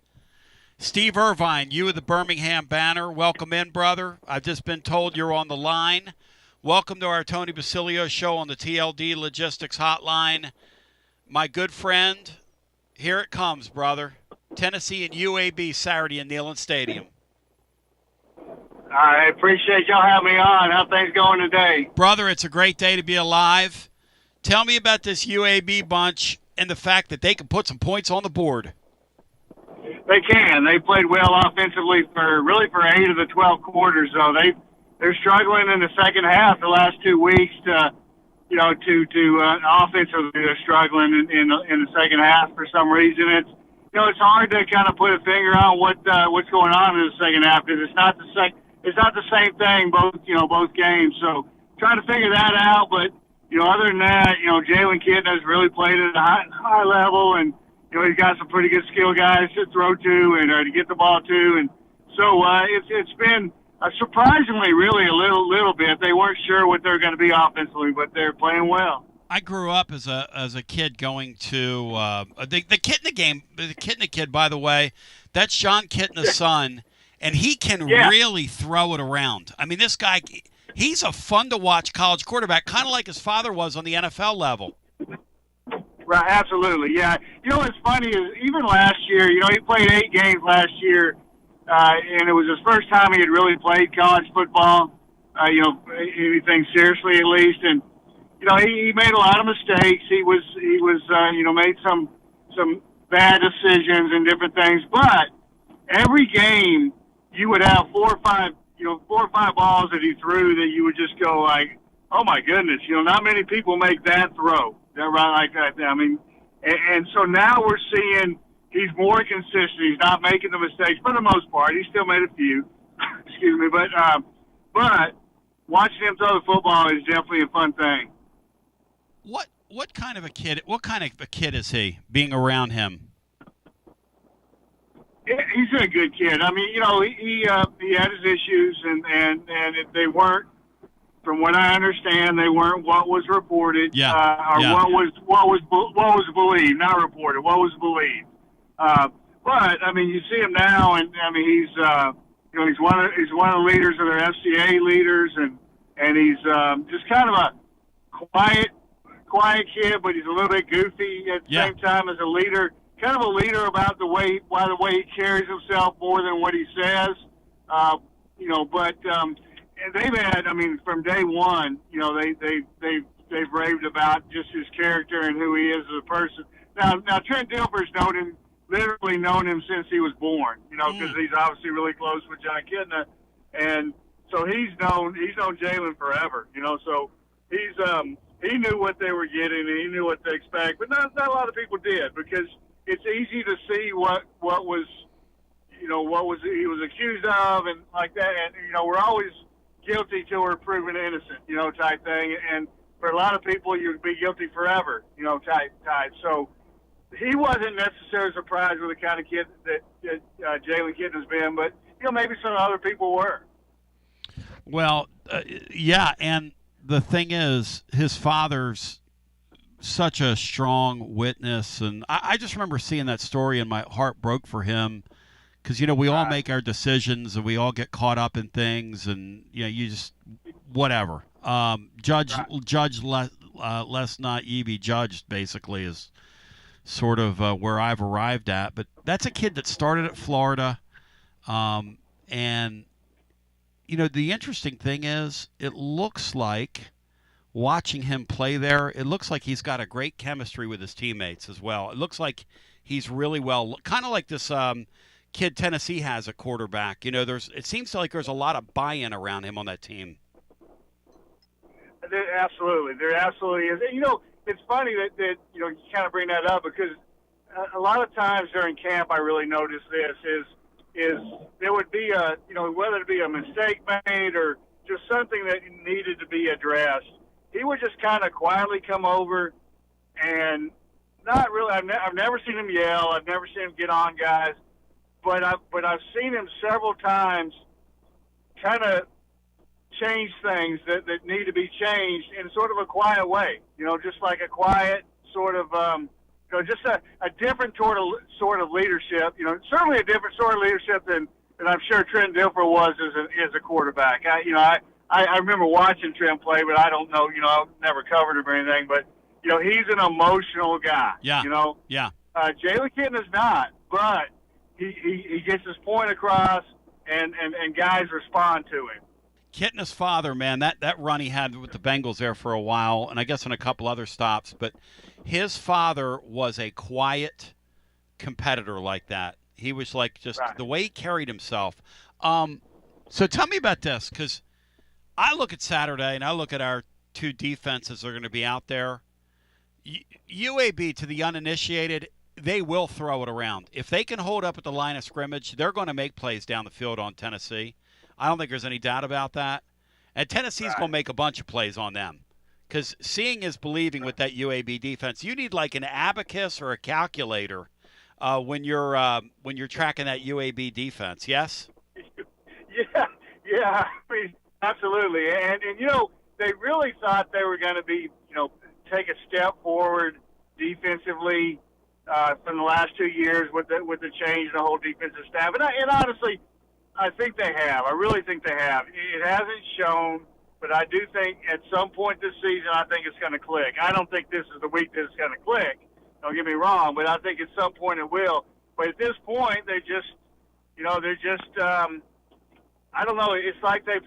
Steve Irvine, you of the Birmingham Banner. Welcome in, brother. I've just been told you're on the line. Welcome to our Tony Basilio show on the TLD Logistics Hotline. My good friend, here it comes, brother. Tennessee and UAB Saturday in Neyland Stadium. I appreciate y'all having me on. How things going today? Brother, it's a great day to be alive. Tell me about this UAB bunch and the fact that they can put some points on the board. They can. They played well offensively for 8 of the 12 quarters, though. They're struggling in the second half the last 2 weeks offensively they're struggling in the second half for some reason. It's hard to kind of put a finger on what's going on in the second half because it's not the same thing both games. So trying to figure that out, but other than that, Jalen Kitten has really played at a high level, and he's got some pretty good skill guys to throw to and to get the ball to, and so it's been surprisingly really a little bit. They weren't sure what they're going to be offensively, but they're playing well. I grew up as a kid going to the Kitna game. The Kitna kid, by the way, that's Sean Kitna's son, and he can really throw it around. I mean, this guy, he's a fun-to-watch college quarterback, kind of like his father was on the NFL level. Right, absolutely, yeah. What's funny is even last year, he played 8 games last year, and it was his first time he had really played college football, anything seriously at least, and he made a lot of mistakes. He was made some bad decisions and different things. But every game, you would have 4 or 5 balls that he threw that you would just go like, oh my goodness, not many people make that throw, like that. I mean, and so now we're seeing he's more consistent. He's not making the mistakes for the most part. He still made a few, excuse me, but watching him throw the football is definitely a fun thing. What kind of a kid is he, being around him? He's a good kid. I mean, he had his issues, and they weren't, from what I understand, they weren't what was reported, what was believed, not reported, what was believed. But I mean, you see him now, and I mean, he's one of the leaders of their FCA leaders, and he's just kind of a quiet kid, but he's a little bit goofy at the same time as a leader. Kind of a leader about the way he carries himself more than what he says. But and they've had, I mean, from day one, they've raved about just his character and who he is as a person. Now Trent Dilfer's literally known him since he was born, because he's obviously really close with John Kitna, and so he's known Jalen forever, so he knew what they were getting and he knew what to expect, but not a lot of people did, because it's easy to see what he was accused of and like that, and we're always guilty till we're proven innocent, type thing, and for a lot of people you'd be guilty forever, type. So he wasn't necessarily surprised with the kind of kid that Jalen Kitten has been, but maybe some other people were. Well, and the thing is, his father's such a strong witness, and I just remember seeing that story and my heart broke for him, because we all make our decisions and we all get caught up in things, and you just whatever. Judge lest not ye be judged, basically, is sort of where I've arrived at. But that's a kid that started at Florida, and the interesting thing is, it looks like, watching him play there, it looks like he's got a great chemistry with his teammates as well. It looks like he's really well, kind of like this kid Tennessee has at quarterback. It seems like there's a lot of buy-in around him on that team. There absolutely is. It's funny that you kind of bring that up, because a lot of times during camp, I really noticed this is there would be whether it be a mistake made or just something that needed to be addressed, he would just kind of quietly come over and not really. I've never seen him yell. I've never seen him get on guys, but I've seen him several times kind of change things that need to be changed in sort of a quiet way. Just like a quiet sort of, just a different sort of leadership. Certainly a different sort of leadership than I'm sure Trent Dilfer was as a quarterback. I remember watching Trent play, but I don't know. I've never covered him or anything, but he's an emotional guy. Yeah. Yeah. Jalen Kitten is not, but he gets his point across, and guys respond to him. Kitna's father, man, that run he had with the Bengals there for a while, and I guess on a couple other stops, but his father was a quiet competitor like that. He was like just the way he carried himself. So tell me about this, because I look at Saturday and I look at our two defenses that are going to be out there. UAB, to the uninitiated, they will throw it around. If they can hold up at the line of scrimmage, they're going to make plays down the field on Tennessee. I don't think there's any doubt about that. And Tennessee's going to make a bunch of plays on them. Because seeing is believing with that UAB defense. You need like an abacus or a calculator when you're tracking that UAB defense. Yes? Yeah. I mean, absolutely. And they really thought they were going to be, take a step forward defensively from the last 2 years with the change in the whole defensive staff. And honestly, I think they have. I really think they have. It hasn't shown, but I do think at some point this season, I think it's going to click. I don't think this is the week that it's going to click. Don't get me wrong, but I think at some point it will. But at this point, they're just, I don't know. It's like they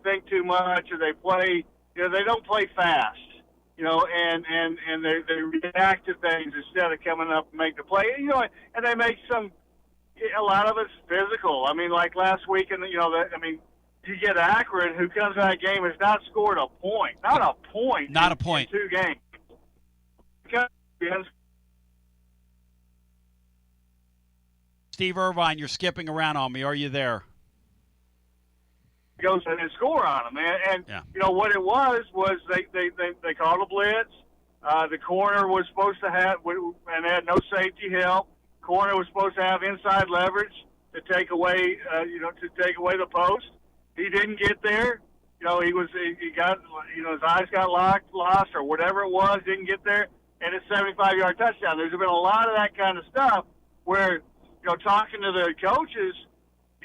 think too much, or they play, they don't play fast, and they react to things instead of coming up and make the play, and they make a lot of it's physical. I mean, like last week, and you get Akron, who comes out of the game, has not scored a point. Not a point. In 2 games. Steve Irvine, you're skipping around on me. Are you there? Goes in and score on them, and what it was they called a blitz. The corner was supposed to have, and they had no safety help. Corner was supposed to have inside leverage to take away, the post. He didn't get there. He got, his eyes got lost or whatever it was. Didn't get there, and it's 75-yard touchdown. There's been a lot of that kind of stuff where, talking to the coaches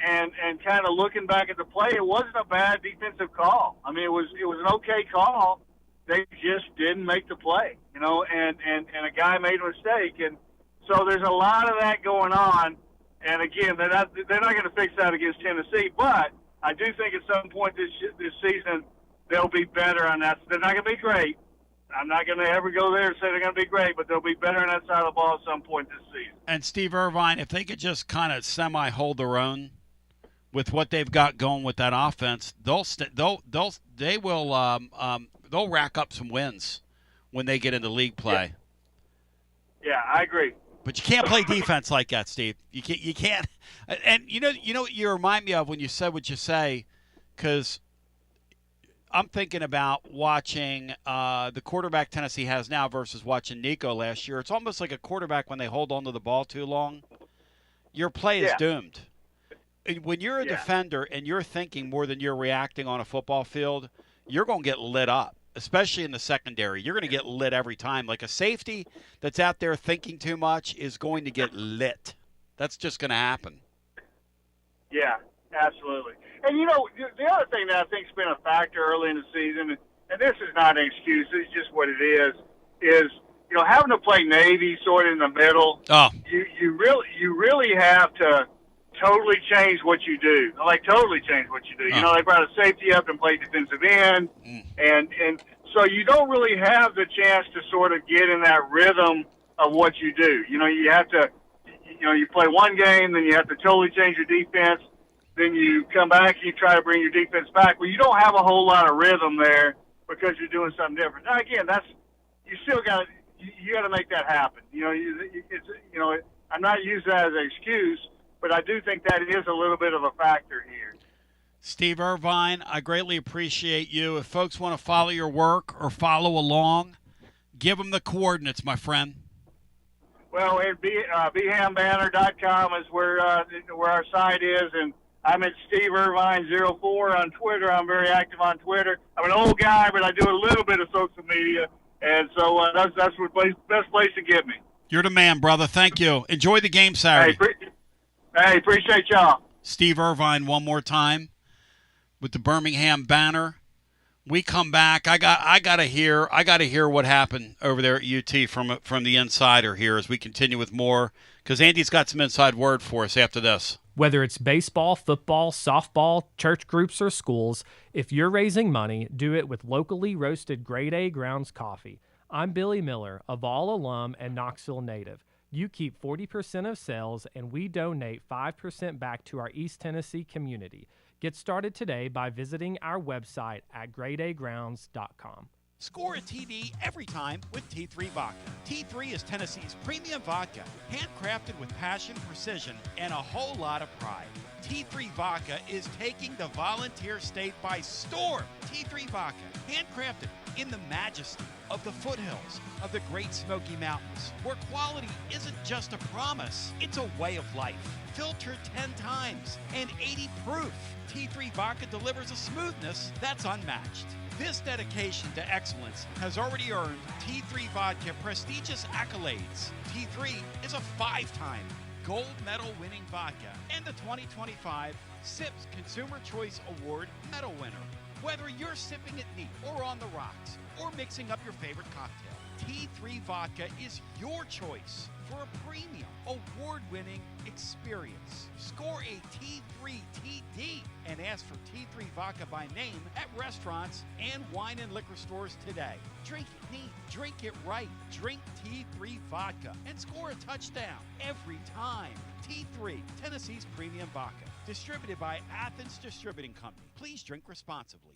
and kind of looking back at the play, it wasn't a bad defensive call. I mean, it was an okay call. They just didn't make the play, and a guy made a mistake, and so there's a lot of that going on, and again, they're not going to fix that against Tennessee. But I do think at some point this season they'll be better on that. They're not going to be great. I'm not going to ever go there and say they're going to be great, but they'll be better on that side of the ball at some point this season. And Steve Irvine, if they could just kind of semi-hold their own with what they've got going with that offense, they'll rack up some wins when they get into league play. Yeah, I agree. But you can't play defense like that, Steve. You can't. And you know what you remind me of when you said what you say, because I'm thinking about watching the quarterback Tennessee has now versus watching Nico last year. It's almost like a quarterback when they hold on to the ball too long. Your play is doomed. When you're a defender and you're thinking more than you're reacting on a football field, you're going to get lit up. Especially in the secondary, you're going to get lit every time. Like a safety that's out there thinking too much is going to get lit. That's just going to happen. Yeah, absolutely. And, the other thing that I think has been a factor early in the season, and this is not an excuse, it's just what it is having to play Navy sort of in the middle. Oh. You really have to totally change what you do. Totally change what you do. They brought a safety up and played defensive end, and so you don't really have the chance to sort of get in that rhythm of what you do. You have to, you play one game, then you have to totally change your defense, then you come back and you try to bring your defense back. Well, you don't have a whole lot of rhythm there because you're doing something different. Now, again, you got to make that happen. I'm not using that as an excuse, but I do think that is a little bit of a factor here. Steve Irvine, I greatly appreciate you. If folks want to follow your work or follow along, give them the coordinates, my friend. Well, bhambanner.com is where our site is, and I'm at Steve Irvine04 on Twitter. I'm very active on Twitter. I'm an old guy, but I do a little bit of social media, and so that's the best place to get me. You're the man, brother. Thank you. Enjoy the game Saturday. Hey, appreciate y'all. Steve Irvine one more time with the Birmingham Banner. We come back. I gotta hear what happened over there at UT from the insider here as we continue with more, because Andy's got some inside word for us after this. Whether it's baseball, football, softball, church groups, or schools, if you're raising money, do it with locally roasted Grade A Grounds coffee. I'm Billy Miller, a Vol alum and Knoxville native. You keep 40% of sales, and we donate 5% back to our East Tennessee community. Get started today by visiting our website at gradeagrounds.com. Score a TD every time with T3 Vodka. T3 is Tennessee's premium vodka, handcrafted with passion, precision, and a whole lot of pride. T3 Vodka is taking the Volunteer State by storm. T3 Vodka, handcrafted in the majesty of the foothills of the Great Smoky Mountains, where quality isn't just a promise, it's a way of life. Filtered 10 times and 80 proof, T3 Vodka delivers a smoothness that's unmatched. This dedication to excellence has already earned T3 Vodka prestigious accolades. T3 is a 5-time gold medal winning vodka and the 2025 SIPS Consumer Choice Award medal winner. Whether you're sipping it neat or on the rocks or mixing up your favorite cocktail, T3 Vodka is your choice for a premium, award-winning experience. Score a T3 TD and ask for T3 Vodka by name at restaurants and wine and liquor stores today. Drink it neat, drink it right, drink T3 Vodka and score a touchdown every time. T3, Tennessee's premium vodka. Distributed by Athens Distributing Company. Please drink responsibly.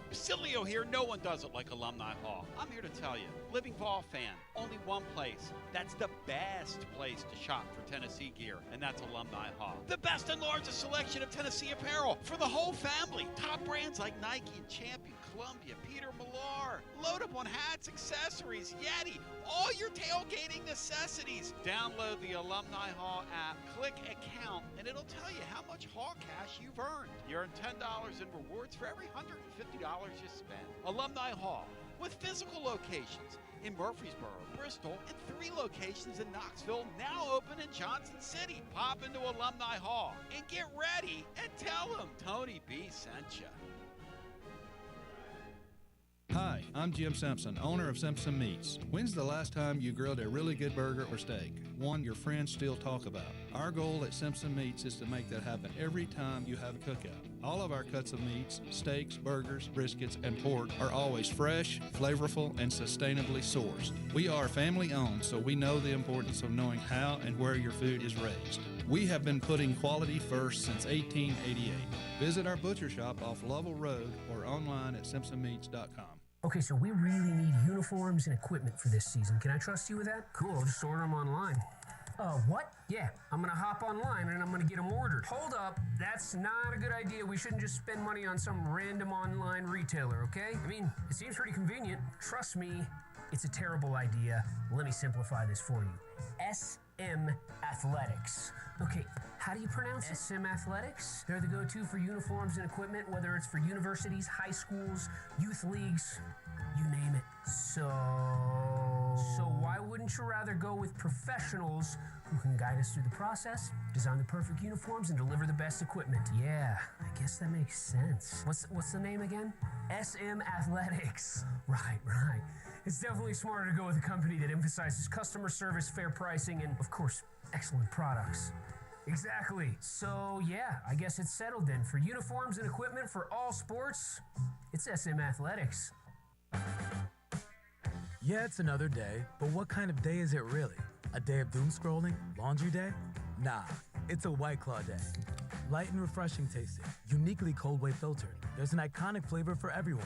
Basilio here. No one does it like Alumni Hall. I'm here to tell you, living Vol fan, only one place. That's the best place to shop for Tennessee gear, and that's Alumni Hall. The best and largest selection of Tennessee apparel for the whole family. Top brands like Nike and Champion, Columbia, Peter Millar. Load up on hats, accessories, Yeti, all your tailgating necessities. Download the Alumni Hall app, click account, and it'll tell you how much Hall cash you've earned. You earn $10 in rewards for every $150 you spend. Alumni Hall, with physical locations in Murfreesboro, Bristol, and 3 locations in Knoxville, now open in Johnson City. Pop into Alumni Hall and get ready and tell them Tony B sent you. Hi, I'm Jim Simpson, owner of Simpson Meats. When's the last time you grilled a really good burger or steak? One your friends still talk about. Our goal at Simpson Meats is to make that happen every time you have a cookout. All of our cuts of meats, steaks, burgers, briskets, and pork are always fresh, flavorful, and sustainably sourced. We are family owned, so we know the importance of knowing how and where your food is raised. We have been putting quality first since 1888. Visit our butcher shop off Lovell Road or online at simpsonmeats.com. Okay, so we really need uniforms and equipment for this season. Can I trust you with that? Cool, I'll just order them online. What? Yeah, I'm gonna hop online and I'm gonna get them ordered. Hold up, that's not a good idea. We shouldn't just spend money on some random online retailer, okay? I mean, it seems pretty convenient. Trust me, it's a terrible idea. Let me simplify this for you. SM Athletics. Okay, how do you pronounce it? SM Athletics? They're the go-to for uniforms and equipment, whether it's for universities, high schools, youth leagues, you name it. So why wouldn't you rather go with professionals who can guide us through the process, design the perfect uniforms, and deliver the best equipment? Yeah, I guess that makes sense. What's the name again? SM Athletics. Right. It's definitely smarter to go with a company that emphasizes customer service, fair pricing, and, of course, excellent products. Exactly. So, yeah, I guess it's settled then. For uniforms and equipment for all sports, it's SM Athletics. Yeah, it's another day, but what kind of day is it really? A day of doom scrolling? Laundry day? Nah, it's a White Claw day. Light and refreshing tasting, uniquely cold way filtered. There's an iconic flavor for everyone.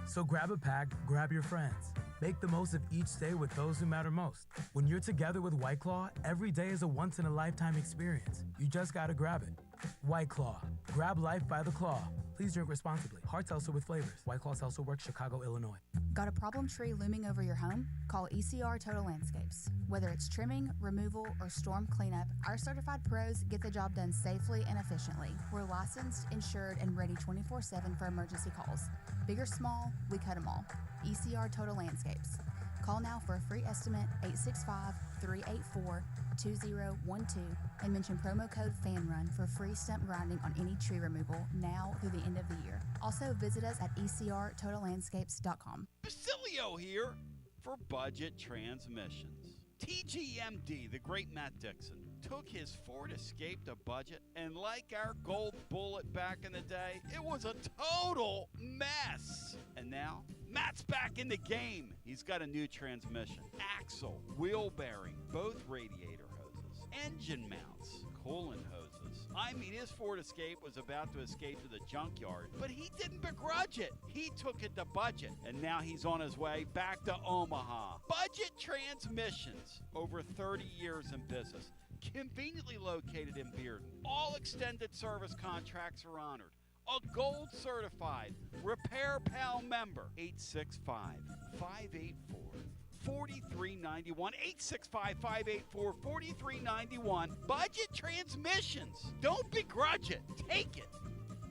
So grab a pack, grab your friends. Make the most of each day with those who matter most. When you're together with White Claw, every day is a once-in-a-lifetime experience. You just gotta grab it. White Claw. Grab life by the claw. Please drink responsibly. Hard seltzer with flavors. White Claw Seltzer Works, Chicago, Illinois. Got a problem tree looming over your home? Call ECR Total Landscapes. Whether it's trimming, removal, or storm cleanup, our certified pros get the job done safely and efficiently. We're licensed, insured, and ready 24/7 for emergency calls. Big or small, we cut them all. ECR Total Landscapes. Call now for a free estimate, 865-384-2012, and mention promo code FANRUN for free stump grinding on any tree removal now through the end of the year. Also, visit us at ecrtotallandscapes.com. Basilio here for Budget Transmissions. TGMD, the great Matt Dixon, took his Ford Escape to budget, and like our Gold Bullet back in the day, it was a total mess. And now, Matt's back in the game. He's got a new transmission, axle, wheel bearing, both radiator hoses, engine mounts, coolant hoses. I mean, his Ford Escape was about to escape to the junkyard, but he didn't begrudge it. He took it to budget, and now he's on his way back to Omaha. Budget Transmissions, over 30 years in business, conveniently located in Bearden. All extended service contracts are honored. A gold certified Repair Pal member. 865-584-4391. 865-584-4391. Budget Transmissions. Don't begrudge it. Take it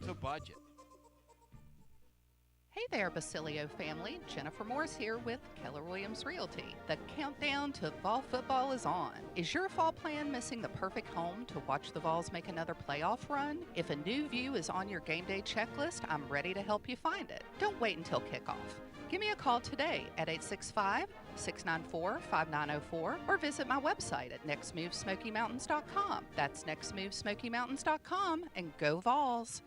to budget. Hey there, Basilio family. Jennifer Morse here with Keller Williams Realty. The countdown to fall football is on. Is your fall plan missing the perfect home to watch the Vols make another playoff run? If a new view is on your game day checklist, I'm ready to help you find it. Don't wait until kickoff. Give me a call today at 865-694-5904 or visit my website at nextmovesmokymountains.com. That's nextmovesmokymountains.com, and go Vols.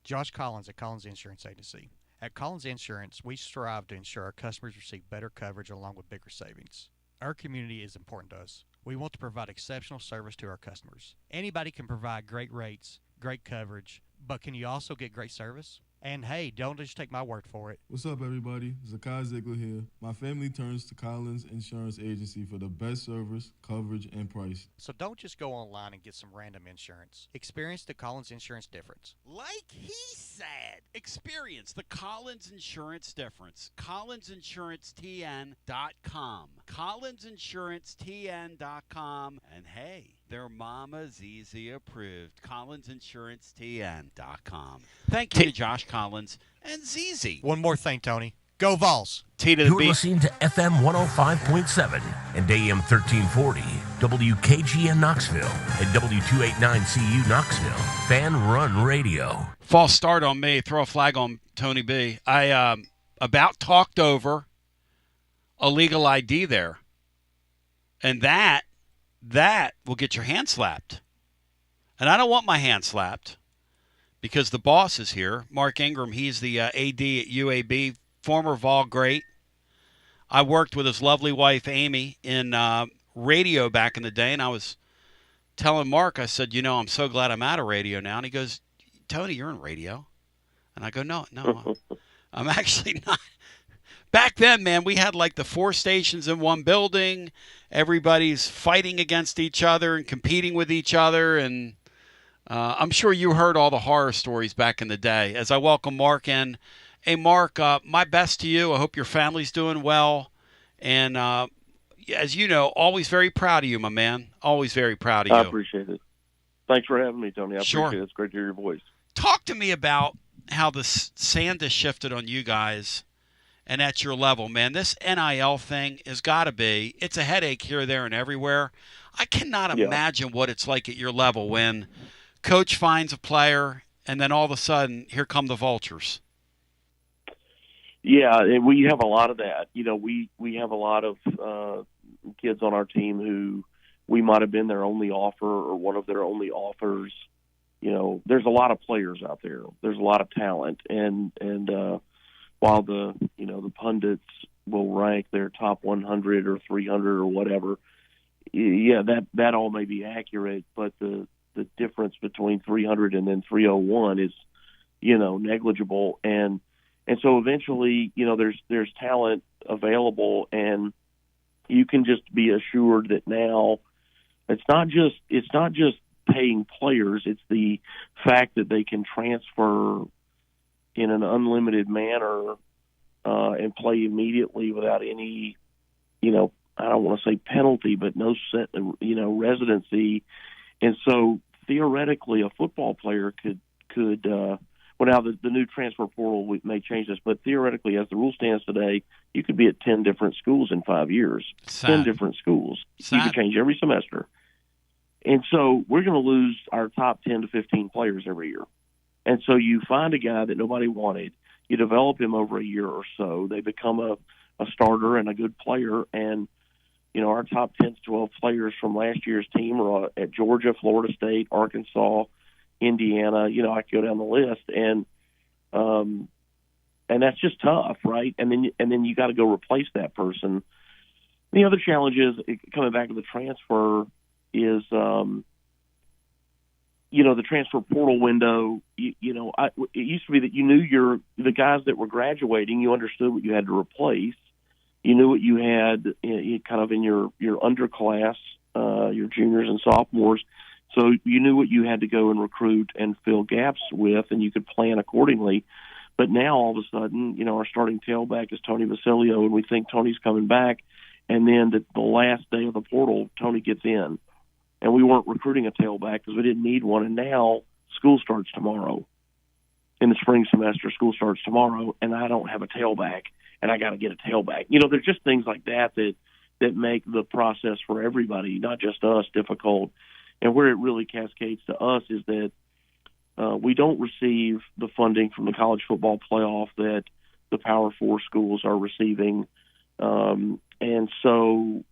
Josh Collins at Collins Insurance Agency. At Collins Insurance, we strive to ensure our customers receive better coverage along with bigger savings. Our community is important to us. We want to provide exceptional service to our customers. Anybody can provide great rates, great coverage, but can you also get great service? And hey, don't just take my word for it. What's up, everybody? Zakai Ziegler here. My family turns to Collins Insurance Agency for the best service, coverage, and price. So don't just go online and get some random insurance. Experience the Collins Insurance difference. Like he said, experience the Collins Insurance difference. CollinsInsuranceTN.com. CollinsInsuranceTN.com. And hey, their Mama ZZ approved. CollinsInsuranceTN.com. Thank you to Josh Collins and ZZ. One more thing, Tony. Go Vols. T to the B. You're listening to FM 105.7 and AM 1340, WKGN Knoxville, and W289CU Knoxville. Fan Run Radio. False start on me. Throw a flag on Tony B. I about talked over a legal ID there. And that will get your hand slapped. And I don't want my hand slapped because the boss is here. Mark Ingram, he's the AD at UAB, former Vol great. I worked with his lovely wife, Amy, in radio back in the day, and I was telling Mark, I said, I'm so glad I'm out of radio now. And he goes, Tony, you're in radio. And I go, no, I'm actually not. Back then, man, we had like the 4 stations in one building. Everybody's fighting against each other and competing with each other. And I'm sure you heard all the horror stories back in the day. As I welcome Mark in. Hey, Mark, my best to you. I hope your family's doing well. And as you know, always very proud of you, my man. Always very proud of you. I appreciate it. Thanks for having me, Tony. I appreciate it. It's great to hear your voice. Talk to me about how the sand has shifted on you guys. And at your level, man, this NIL thing has got to be, it's a headache here, there, and everywhere. I cannot imagine what it's like at your level when coach finds a player and then all of a sudden, here come the vultures. Yeah, and we have a lot of that. We have a lot of kids on our team who we might have been their only offer or one of their only offers. There's a lot of players out there. There's a lot of talent. And while the pundits will rank their top 100 or 300 or whatever, that all may be accurate, but the difference between 300 and then 301 is, negligible. And so eventually, there's talent available, and you can just be assured that now it's not just paying players. It's the fact that they can transfer in an unlimited manner and play immediately without any, I don't want to say penalty, but no set, residency. And so theoretically, a football player could well, now the new transfer portal may change this, but theoretically, as the rule stands today, you could be at 10 different schools in 5 years. Sad. 10 different schools. Sad. You could change every semester. And so we're going to lose our top 10 to 15 players every year. And so you find a guy that nobody wanted, you develop him over a year or so, they become a starter and a good player, and our top 10 to 12 players from last year's team are at Georgia, Florida State, Arkansas, Indiana. I could go down the list, and that's just tough, right? And then you got to go replace that person. The other challenge is coming back to the transfer is the transfer portal window. It used to be that you knew the guys that were graduating, you understood what you had to replace. You knew what you had kind of in your underclass, your juniors and sophomores. So you knew what you had to go and recruit and fill gaps with, and you could plan accordingly. But now all of a sudden, our starting tailback is Tony Basilio, and we think Tony's coming back. And then the last day of the portal, Tony gets in. And we weren't recruiting a tailback because we didn't need one. And now school starts tomorrow. In the spring semester, school starts tomorrow, and I don't have a tailback, and I got to get a tailback. There's just things like that make the process for everybody, not just us, difficult. And where it really cascades to us is that we don't receive the funding from the college football playoff that the Power 4 schools are receiving. And so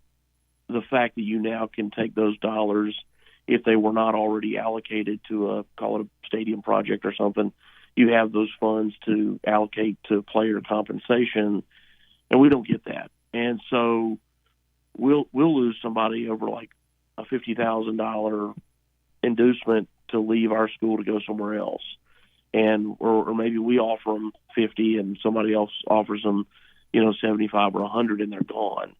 the fact that you now can take those dollars, if they were not already allocated to call it a stadium project or something, you have those funds to allocate to player compensation, and we don't get that. And so we'll lose somebody over like a $50,000 inducement to leave our school to go somewhere else, and or maybe we offer them 50 and somebody else offers them 75 or 100, and they're gone.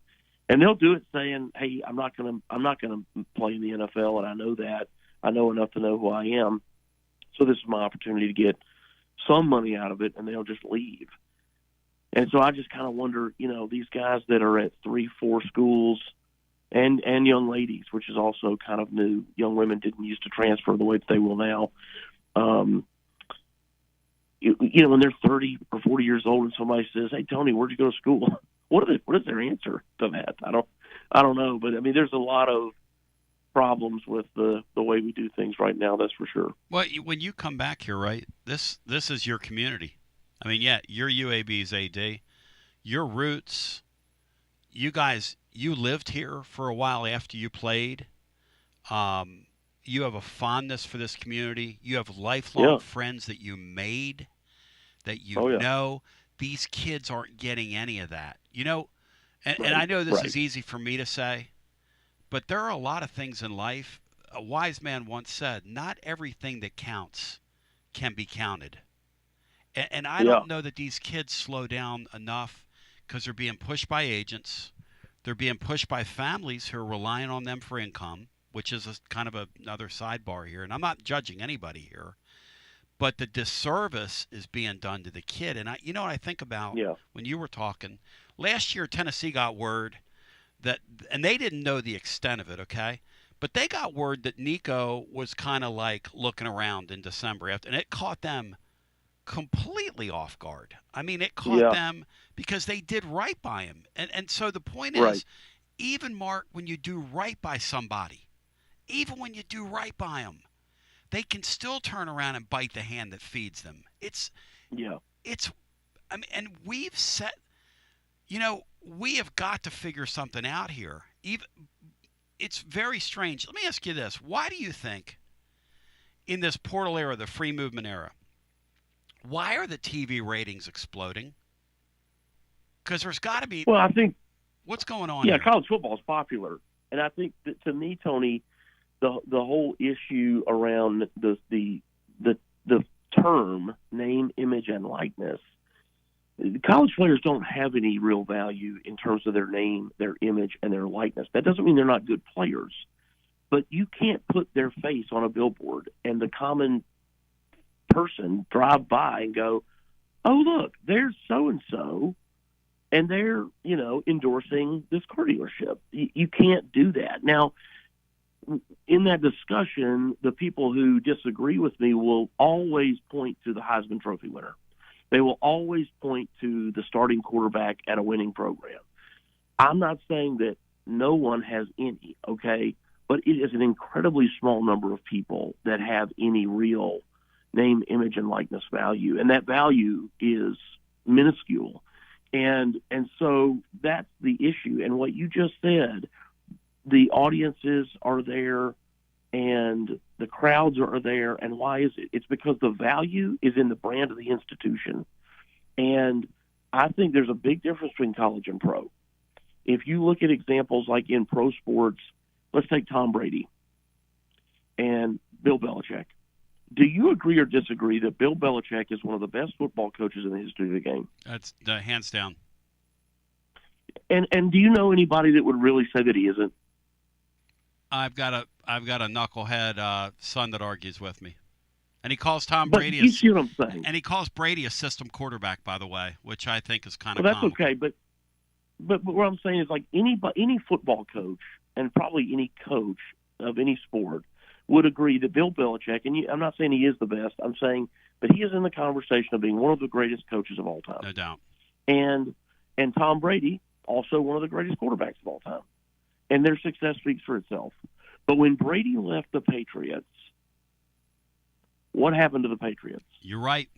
And they'll do it saying, "Hey, I'm not gonna play in the NFL, and I know that. I know enough to know who I am. So this is my opportunity to get some money out of it," and they'll just leave. And so I just kind of wonder, these guys that are at 3-4 schools, and young ladies, which is also kind of new. Young women didn't used to transfer the way that they will now. When they're 30 or 40 years old and somebody says, "Hey, Tony, where'd you go to school?" What is their answer to that? I don't know. But I mean, there's a lot of problems with the way we do things right now. That's for sure. Well, when you come back here, right? This is your community. I mean, yeah, you're UAB's AD. Your roots, you guys, you lived here for a while after you played. You have a fondness for this community. You have lifelong friends that you made, that you know. These kids aren't getting any of that. And I know this is easy for me to say, but there are a lot of things in life. A wise man once said, not everything that counts can be counted. And I don't know that these kids slow down enough because they're being pushed by agents. They're being pushed by families who are relying on them for income, which is kind of another sidebar here. And I'm not judging anybody here. But the disservice is being done to the kid. And what I think about when you were talking, last year Tennessee got word that, and they didn't know the extent of it, okay? But they got word that Nico was kind of like looking around in December, and it caught them completely off guard. I mean, it caught them because they did right by him. And so the point is, even, Mark, when you do right by somebody, even when you do right by them, they can still turn around and bite the hand that feeds them. And we've set, we have got to figure something out here. It's very strange. Let me ask you this. Why do you think in this portal era, the free movement era, why are the TV ratings exploding? Because there's got to be. Well, I think. What's going on here? College football is popular. And I think that, to me, Tony, the whole issue around the term name, image, and likeness, college players don't have any real value in terms of their name, their image, and their likeness. That doesn't mean they're not good players. but you can't put their face on a billboard and the common person drive by and go, oh, look, there's so-and-so, and they're, endorsing this car dealership. You can't do that. Now, in that discussion, the people who disagree with me will always point to the Heisman Trophy winner. They will always point to the starting quarterback at a winning program. I'm not saying that no one has any, okay? But it is an incredibly small number of people that have any real name, image, and likeness value. And that value is minuscule. And so that's the issue. And what you just said, the audiences are there and the crowds are there. And why is it? It's because the value is in the brand of the institution. And I think there's a big difference between college and pro. If you look at examples like in pro sports, let's take Tom Brady and Bill Belichick. Do you agree or disagree that Bill Belichick is one of the best football coaches in the history of the game? That's hands down. And do you know anybody that would really say that he isn't? I've got a knucklehead son that argues with me, and he calls Tom But Brady. you see what I'm saying? And he calls Brady a system quarterback, by the way, which I think is kind of. Well, that's okay, but what I'm saying is like any football coach and probably any coach of any sport would agree that Bill Belichick, and I'm not saying he is the best, I'm saying that he is in the conversation of being one of the greatest coaches of all time. No doubt. And Tom Brady, also one of the greatest quarterbacks of all time. And their success speaks for itself. But when Brady left the Patriots, what happened to the Patriots? You're right.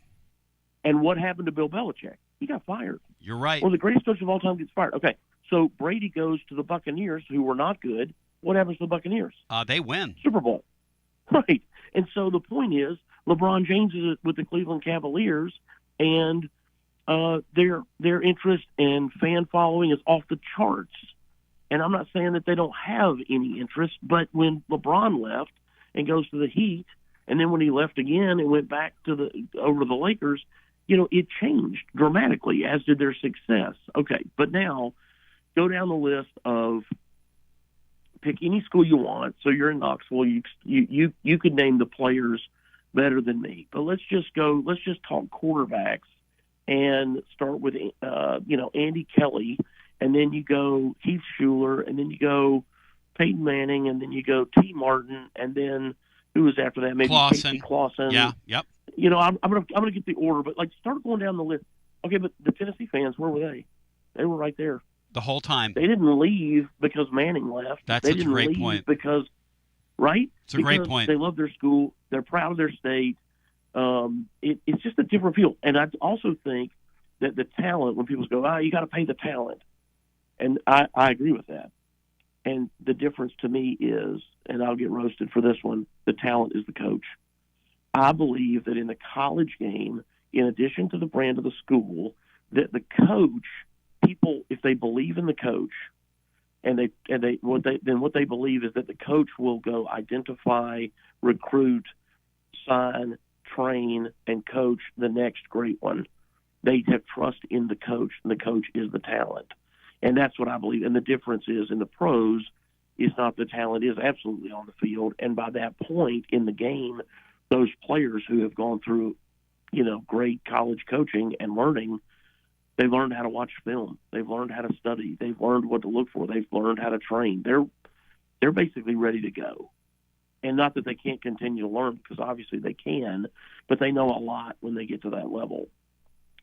And what happened to Bill Belichick? He got fired. You're right. Well, the greatest coach of all time gets fired. Okay, so Brady goes to the Buccaneers, who were not good. What happens to the Buccaneers? They win. Super Bowl. Right. And so the point is, LeBron James is with the Cleveland Cavaliers, and their interest and fan following is off the charts. And I'm not saying that they don't have any interest, but when LeBron left and goes to the Heat, and then when he left again and went back to over to the Lakers, it changed dramatically, as did their success. Okay, but now go down the list of pick any school you want. So you're in Knoxville. You could name the players better than me. But let's just talk quarterbacks and start with Andy Kelly, and then you go Heath Schuler, and then you go Peyton Manning, and then you go T. Martin, and then who was after that? Maybe Casey Clausen. Yeah, yep. I'm gonna get the order, but start going down the list. Okay, but the Tennessee fans, where were they? They were right there the whole time. They didn't leave because Manning left. That's such a great point. Because, right? It's a great point. They love their school. They're proud of their state. It's just a different feel. And I also think that the talent, when people go, you got to pay the talent. And I agree with that. And the difference to me is, and I'll get roasted for this one, the talent is the coach. I believe that in the college game, in addition to the brand of the school, that the coach, people, if they believe in the coach, and what they believe is that the coach will go identify, recruit, sign, train, and coach the next great one. They have trust in the coach, and the coach is the talent. And that's what I believe. And the difference is in the pros, it's not the talent is absolutely on the field. And by that point in the game, those players who have gone through, great college coaching and learning, they've learned how to watch film. They've learned how to study. They've learned what to look for. They've learned how to train. They're basically ready to go. And not that they can't continue to learn, because obviously they can, but they know a lot when they get to that level.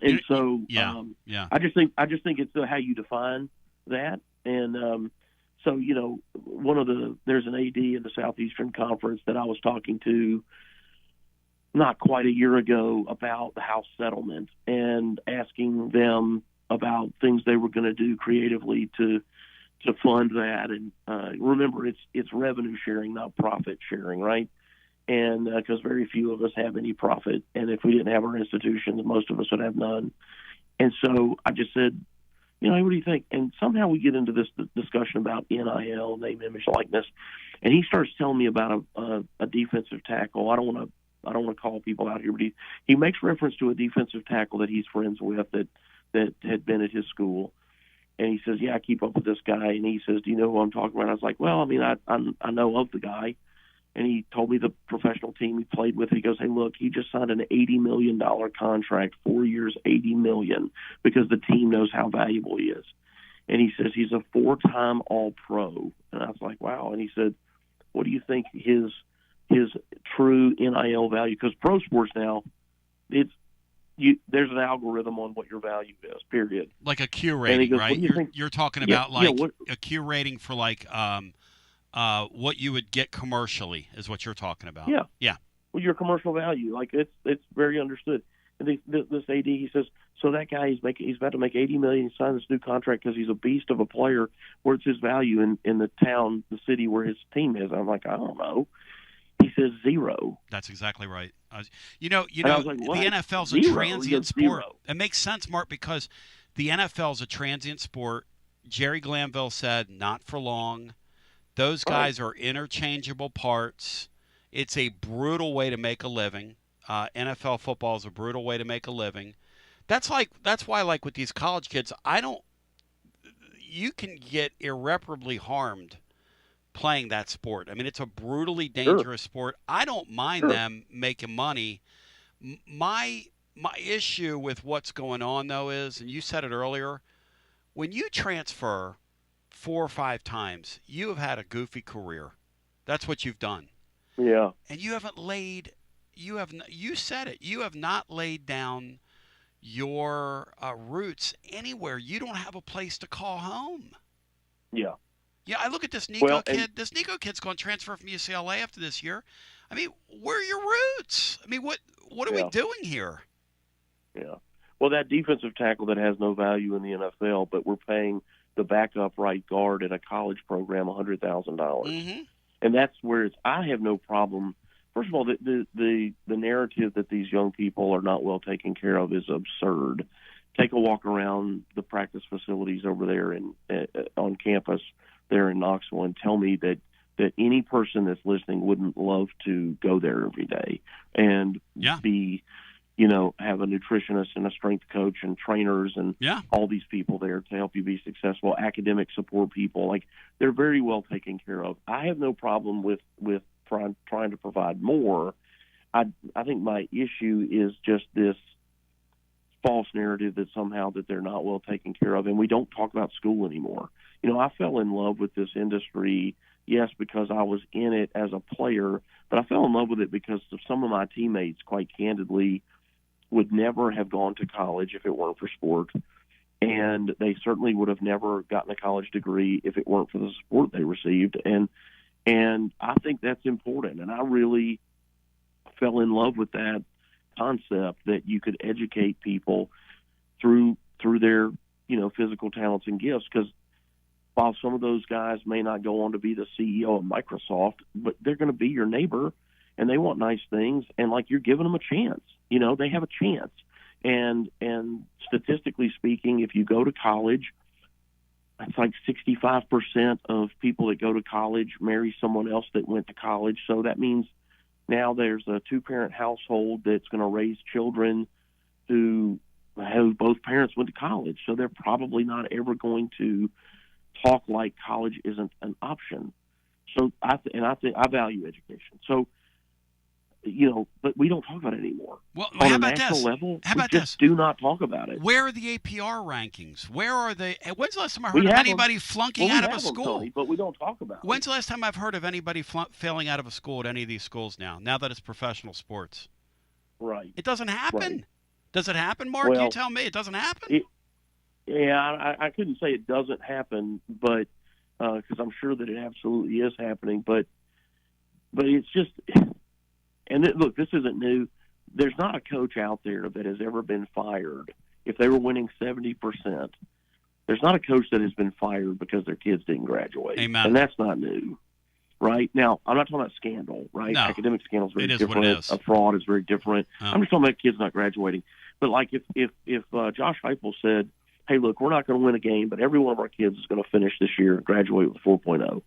And so, I just think it's how you define that. And so, there's an AD in the Southeastern Conference that I was talking to not quite a year ago about the house settlement and asking them about things they were going to do creatively to fund that. And remember, it's revenue sharing, not profit sharing, right? And because very few of us have any profit, and if we didn't have our institutions, most of us would have none. And so I just said, hey, what do you think? And somehow we get into this discussion about NIL, name, image, likeness, and he starts telling me about a defensive tackle. I don't want to call people out here, but he makes reference to a defensive tackle that he's friends with that had been at his school. And he says, yeah, I keep up with this guy. And he says, do you know who I'm talking about? I was like, well, I mean, I know of the guy. And he told me the professional team he played with. He goes, hey, look, he just signed an $80 million contract, 4 years, $80 million, because the team knows how valuable he is. And he says he's a 4-time All-Pro. And I was like, wow. And he said, what do you think his true NIL value? Because pro sports now, there's an algorithm on what your value is, period. Like a Q rating, goes, right? You're talking about a Q rating for like what you would get commercially is what you're talking about. Yeah. Yeah. Well, your commercial value, like it's very understood. And this AD, he says, so that guy he's about to make $80 million, sign this new contract because he's a beast of a player. Where's his value in the town, the city where his team is? I'm like, I don't know. He says 0. That's exactly right. You know, I was like, the what? NFL's a 0? transient He goes, sport. 0. It makes sense, Mark, because the NFL's a transient sport. Jerry Glanville said, not for long. Those guys are interchangeable parts. It's a brutal way to make a living. NFL football is a brutal way to make a living. That's why, like with these college kids, you can get irreparably harmed playing that sport. I mean, it's a brutally dangerous sport. I don't mind them making money. My issue with what's going on, though, is, and you said it earlier, when you transfer 4 or 5 times, you have had a goofy career. That's what you've done. Yeah. And you said it. You have not laid down your roots anywhere. You don't have a place to call home. Yeah. Yeah, I look at this Nico kid. This Nico kid's going to transfer from UCLA after this year. I mean, where are your roots? I mean, what are we doing here? Yeah. Well, that defensive tackle that has no value in the NFL, but we're paying the backup right guard at a college program $100,000. Mm-hmm. And that's where I have no problem. First of all, the narrative that these young people are not well taken care of is absurd. Take a walk around the practice facilities over there on campus there in Knoxville and tell me that any person that's listening wouldn't love to go there every day and be, have a nutritionist and a strength coach and trainers and all these people there to help you be successful, academic support people. Like, they're very well taken care of. I have no problem with trying to provide more. I think my issue is just this false narrative that somehow that they're not well taken care of, and we don't talk about school anymore. I fell in love with this industry, yes, because I was in it as a player, but I fell in love with it because of some of my teammates, quite candidly, would never have gone to college if it weren't for sport, and they certainly would have never gotten a college degree if it weren't for the support they received, and I think that's important, and I really fell in love with that concept that you could educate people through their physical talents and gifts, because while some of those guys may not go on to be the CEO of Microsoft, but they're going to be your neighbor and they want nice things, and like, you're giving them a chance. They have a chance, and statistically speaking, if you go to college, it's like 65% of people that go to college marry someone else that went to college. So that means now there's a 2-parent household that's going to raise children who both parents went to college. So they're probably not ever going to talk like college isn't an option. So I think I value education. So, but we don't talk about it anymore. Well, on how a about national this? level, how about we just do not talk about it. Where are the APR rankings? Where are they? When's the last time I heard of anybody flunking out of a school? Tony, but we don't talk about it. When's the last time I've heard of anybody failing out of a school at any of these schools now that it's professional sports? Right. It doesn't happen. Right. Does it happen, Mark? Well, you tell me. It doesn't happen? I couldn't say it doesn't happen, but because I'm sure that it absolutely is happening. But it's just, and look, this isn't new. There's not a coach out there that has ever been fired if they were winning 70%. There's not a coach that has been fired because their kids didn't graduate. Amen. And that's not new. Right? Now, I'm not talking about scandal, right? No. Academic scandal is very different. What it is. A fraud is very different. Oh. I'm just talking about kids not graduating. But like if Josh Heupel said, hey, look, we're not going to win a game, but every one of our kids is going to finish this year and graduate with 4.0,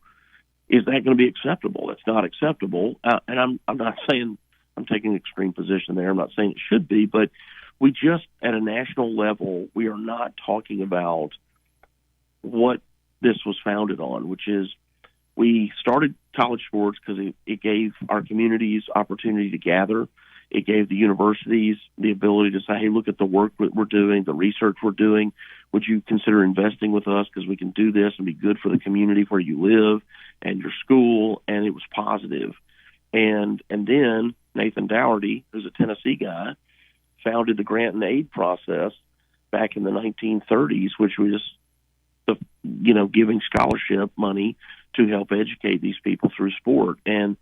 is that going to be acceptable? It's not acceptable. And I'm not saying I'm taking an extreme position there. I'm not saying it should be, but we just, at a national level, we are not talking about what this was founded on, which is we started college sports because it gave our communities opportunity to gather. It gave the universities the ability to say, hey, look at the work that we're doing, the research we're doing. Would you consider investing with us because we can do this and be good for the community where you live and your school? And it was positive. And then Nathan Dougherty, who's a Tennessee guy, founded the grant and aid process back in the 1930s, which was giving scholarship money to help educate these people through sport. And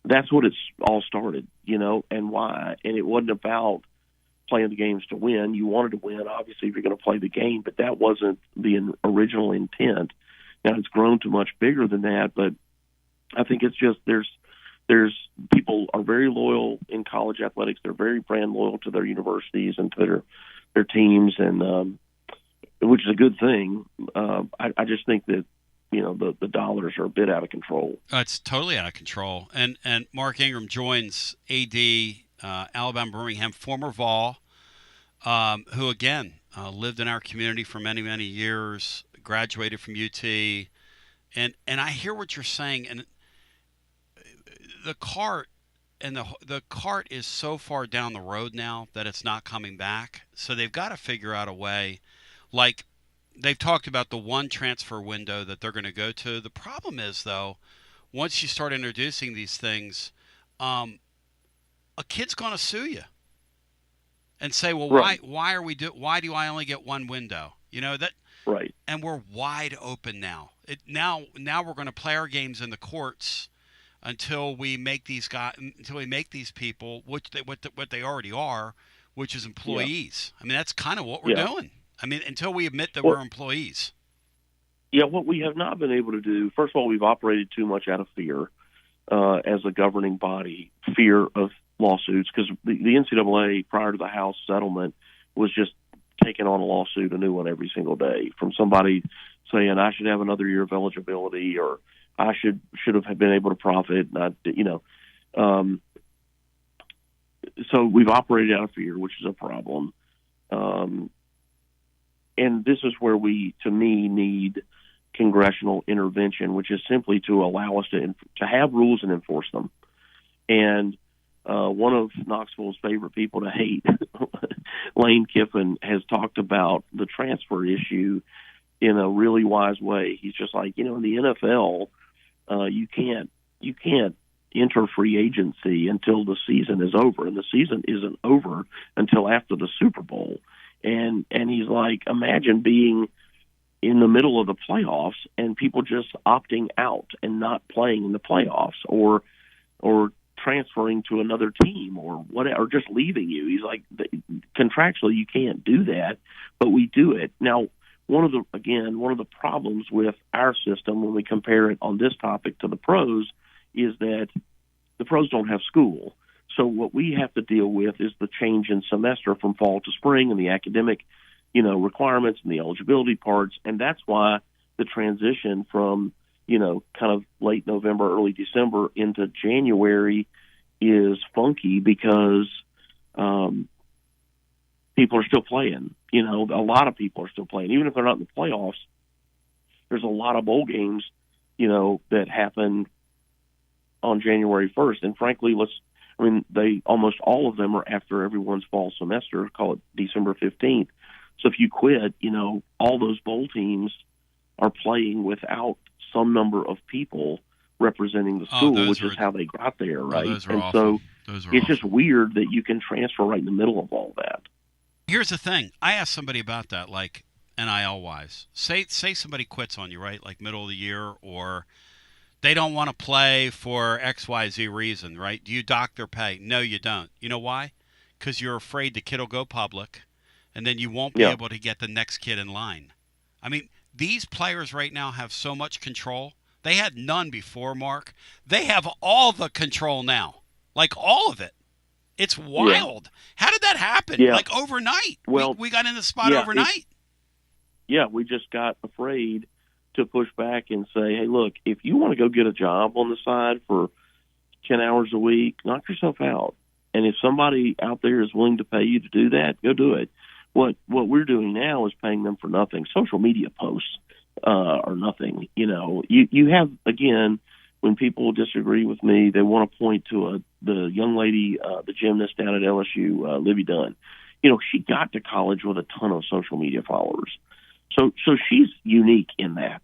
that's what it's all started, and why. And it wasn't about playing the games to win. You wanted to win, obviously, if you're going to play the game, but that wasn't the original intent. Now, it's grown to much bigger than that, but I think it's just there's people are very loyal in college athletics. They're very brand loyal to their universities and to their teams, and which is a good thing. I just think that the dollars are a bit out of control. It's totally out of control. And Mark Ingram joins AD Alabama Birmingham, former Vol, who again lived in our community for many, many years, graduated from UT, and I hear what you're saying, and the cart is so far down the road now that it's not coming back. So they've got to figure out a way, like they've talked about the one transfer window that they're going to go to. The problem is, though, once you start introducing these things, a kid's going to sue you and say, well, right. why do I only get one window? That right. And we're wide open now. Now we're going to play our games in the courts until we make these people what they already are, which is employees. Yeah. I mean, that's kind of what we're doing. I mean, until we admit that we're employees. Yeah, what we have not been able to do, first of all, we've operated too much out of fear as a governing body, fear of lawsuits, because the NCAA, prior to the House settlement, was just taking on a lawsuit, a new one every single day, from somebody saying, I should have another year of eligibility, or I should have been able to profit. So we've operated out of fear, which is a problem. And this is where we, to me, need congressional intervention, which is simply to allow us to have rules and enforce them. And one of Knoxville's favorite people to hate, Lane Kiffin, has talked about the transfer issue in a really wise way. He's just like, in the NFL, you can't enter free agency until the season is over, and the season isn't over until after the Super Bowl. And he's like, imagine being in the middle of the playoffs and people just opting out and not playing in the playoffs, or transferring to another team, or whatever, or just leaving you. He's like, contractually, you can't do that, but we do it. Now, one of the problems with our system when we compare it on this topic to the pros is that the pros don't have school. So what we have to deal with is the change in semester from fall to spring, and the academic, requirements and the eligibility parts. And that's why the transition from, kind of late November, early December into January is funky, because people are still playing. A lot of people are still playing. Even if they're not in the playoffs, there's a lot of bowl games, that happen on January 1st. And frankly, almost all of them are after everyone's fall semester, call it December 15th. So if you quit, all those bowl teams are playing without some number of people representing the school, which is how they got there, right? And awful. So it's just weird that you can transfer right in the middle of all that. Here's the thing. I asked somebody about that, like NIL-wise. Say somebody quits on you, right, like middle of the year, or they don't want to play for XYZ reason, right? Do you dock their pay? No, you don't. You know why? Because you're afraid the kid will go public, and then you won't be able to get the next kid in line. I mean, these players right now have so much control. They had none before, Mark. They have all the control now, like all of it. It's wild. Yeah. How did that happen? Yeah. Like overnight. Well, we got in the spot overnight. We just got afraid to push back and say, hey, look, if you want to go get a job on the side for 10 hours a week, knock yourself out. And if somebody out there is willing to pay you to do that, go do it. What we're doing now is paying them for nothing. Social media posts are nothing. You have, again, when people disagree with me, they want to point to the young lady, the gymnast down at LSU, Livy Dunn. She got to college with a ton of social media followers. So she's unique in that.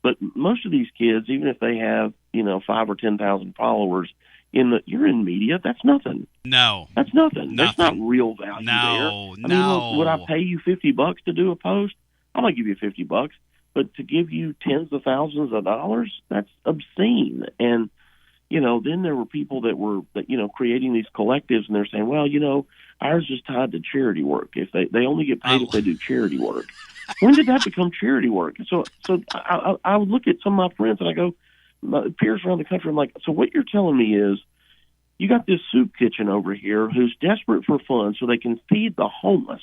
But most of these kids, even if they have, 5,000 or 10,000 followers, you're in media, that's nothing. No. That's nothing. There's not real value there. I mean, would I pay you $50 to do a post? I might give you $50, but to give you tens of thousands of dollars, that's obscene. And, then there were people that were, creating these collectives, and they're saying, well, ours is tied to charity work. If they only get paid if they do charity work. When did that become charity work? So I would look at some of my friends and I go, my peers around the country, I'm like, so what you're telling me is you got this soup kitchen over here who's desperate for funds so they can feed the homeless.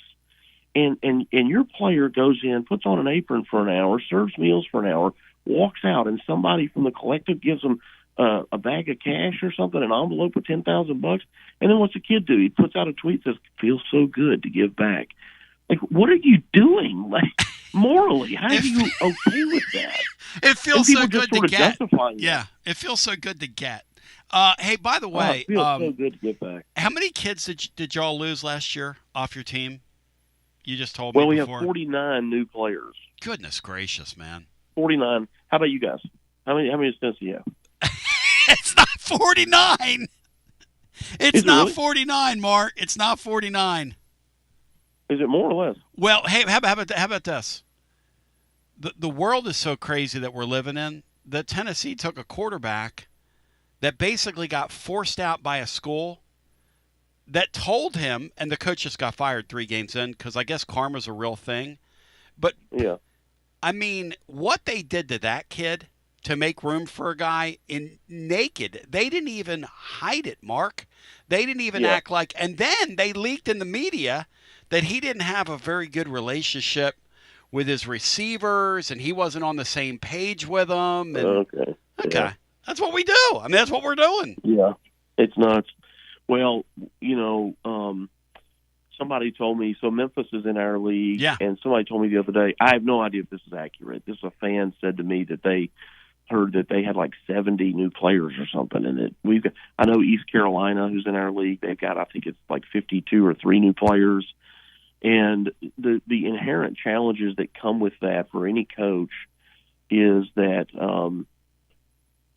And your player goes in, puts on an apron for an hour, serves meals for an hour, walks out, and somebody from the collective gives them a bag of cash or something, an envelope with $10,000. And then what's the kid do? He puts out a tweet that says, feels so good to give back. Like, what are you doing? Like, morally, how are you okay with that? It feels so good to get. Yeah, it feels so good to get. Hey, by the way, it feels so good to get back. How many kids did y'all lose last year off your team? You just told me Well, we before. have 49 new players. Goodness gracious, man. 49. How about you guys? How many does Tennessee have? It's not 49. It's not really? 49, Mark. It's not 49. Is it more or less? Well, hey, how about this? The world is so crazy that we're living in that Tennessee took a quarterback that basically got forced out by a school that told him, and the coach just got fired 3 games in because I guess karma's a real thing. But, yeah, I mean, what they did to that kid to make room for a guy in naked, they didn't even hide it, Mark. They didn't even act like, and then they leaked in the media that he didn't have a very good relationship with his receivers and he wasn't on the same page with them. And, okay. Yeah. That's what we do. I mean, that's what we're doing. Yeah, it's nuts. Well, somebody told me, so Memphis is in our league, and somebody told me the other day, I have no idea if this is accurate. This is a fan said to me that they heard that they had like 70 new players or something, and I know East Carolina, who's in our league, they've got, I think it's like 52 or 3 new players. And the inherent challenges that come with that for any coach is that,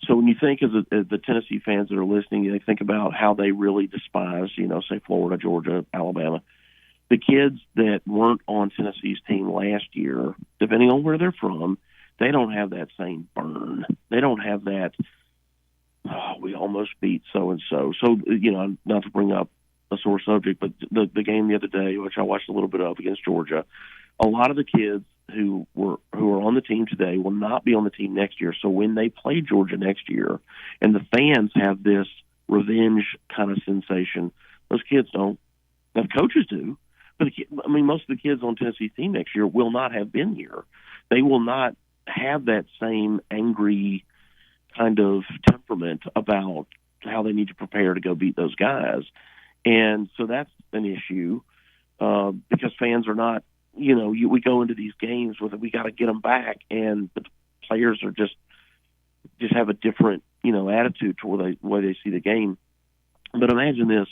so when you think of the Tennessee fans that are listening, they think about how they really despise, say Florida, Georgia, Alabama. The kids that weren't on Tennessee's team last year, depending on where they're from, they don't have that same burn. They don't have that, we almost beat so-and-so. So, not to bring up a sore subject, but the game the other day, which I watched a little bit of against Georgia, a lot of the kids who are on the team today will not be on the team next year. So when they play Georgia next year, and the fans have this revenge kind of sensation, those kids don't. The coaches do, but most of the kids on Tennessee's team next year will not have been here. They will not have that same angry kind of temperament about how they need to prepare to go beat those guys. And so that's an issue because fans are not, we go into these games with it. We got to get them back, and the players are just have a different, attitude toward the way they see the game. But imagine this: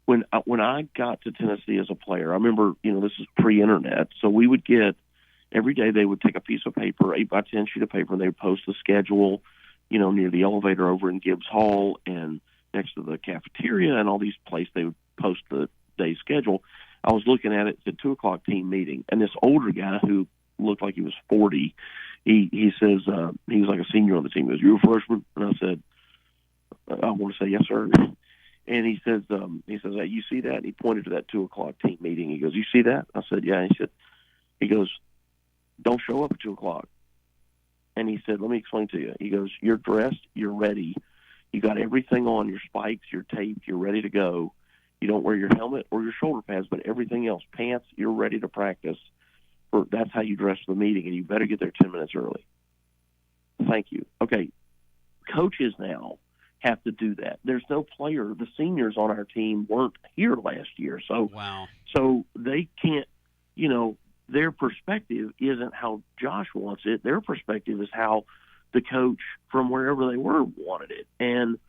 when I got to Tennessee as a player, I remember, this is pre-internet, so we would get every day they would take a piece of paper, 8x10 sheet of paper, and they would post the schedule, near the elevator over in Gibbs Hall and next to the cafeteria and all these places. They would post the day's schedule. I was looking at it, it's a 2:00 team meeting, and this older guy who looked like he was 40, he says, he was like a senior on the team. He goes, "You're a freshman?" And I said, "I want to say yes, sir." And he says, "Hey, you see that?" And he pointed to that 2:00 team meeting. He goes, "You see that?" I said, "Yeah." He goes, "Don't show up at 2:00. And he said, "Let me explain to you." He goes, "You're dressed, you're ready. You got everything on, your spikes, your tape, you're ready to go. You don't wear your helmet or your shoulder pads, but everything else, pants, you're ready to practice. That's how you dress for the meeting, and you better get there 10 minutes early." Thank you. Okay, coaches now have to do that. There's no player. The seniors on our team weren't here last year, so wow. So they can't their perspective isn't how Josh wants it. Their perspective is how the coach from wherever they were wanted it. And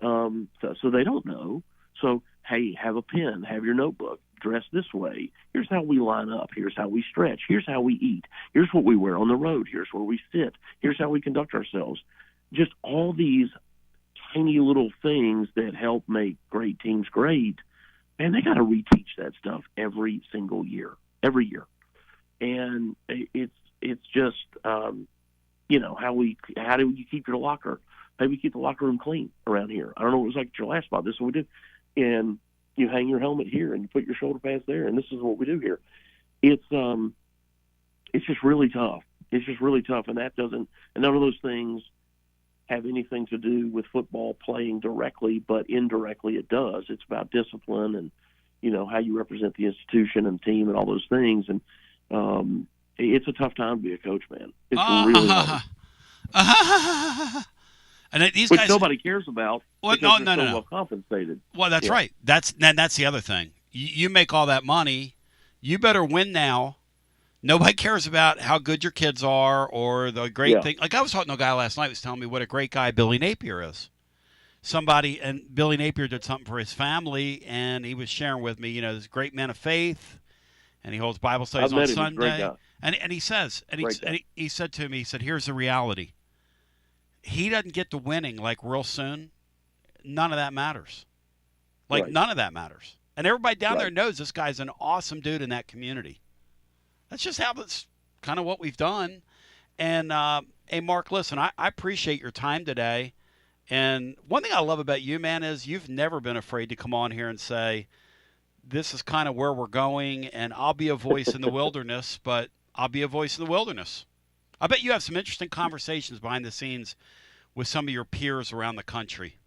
so they don't know. So, hey, have a pen, have your notebook, dress this way. Here's how we line up. Here's how we stretch. Here's how we eat. Here's what we wear on the road. Here's where we sit. Here's how we conduct ourselves. Just all these tiny little things that help make great teams great. And they got to reteach that stuff every single year, every year. And it's just how do you keep your locker? How do you keep the locker room clean around here? I don't know what it was like at your last spot. This is what we do. And you hang your helmet here and you put your shoulder pads there, and this is what we do here. It's just really tough. It's just really tough, and none of those things have anything to do with football playing directly, but indirectly it does. It's about discipline and how you represent the institution and the team and all those things. And it's a tough time to be a coach, man. It's really hard. And these Which guys, nobody cares about. Well, because no. they're so well compensated. Well, that's right. That's the other thing. You make all that money, you better win now. Nobody cares about how good your kids are or the great thing. Like I was talking to a guy last night who was telling me what a great guy Billy Napier is. And Billy Napier did something for his family, and he was sharing with me, this great man of faith, and he holds Bible studies on Sunday. And he says, he said to me, here's the reality. He doesn't get to winning like real soon. None of that matters. None of that matters. And everybody down there knows this guy's an awesome dude in that community. That's just how that's kind of what we've done. And, hey, Mark, listen, I appreciate your time today. And one thing I love about you, man, is you've never been afraid to come on here and say, this is kind of where we're going, and I'll be a voice in the wilderness, but I'll be a voice in the wilderness. I bet you have some interesting conversations behind the scenes with some of your peers around the country.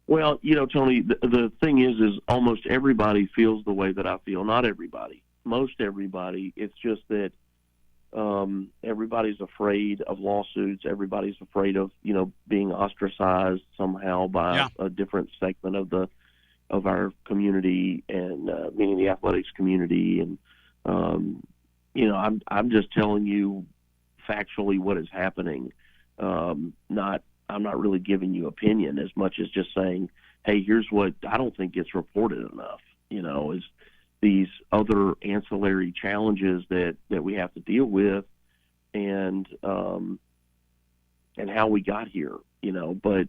Well, Tony, the thing is almost everybody feels the way that I feel. Not everybody. Most everybody. It's just that everybody's afraid of lawsuits. Everybody's afraid of, being ostracized somehow by a different segment of our community, and meaning the athletics community. And I'm just telling you factually what is happening. I'm not really giving you opinion as much as just saying, hey, here's what I don't think gets reported enough, is these other ancillary challenges that we have to deal with, and how we got here, but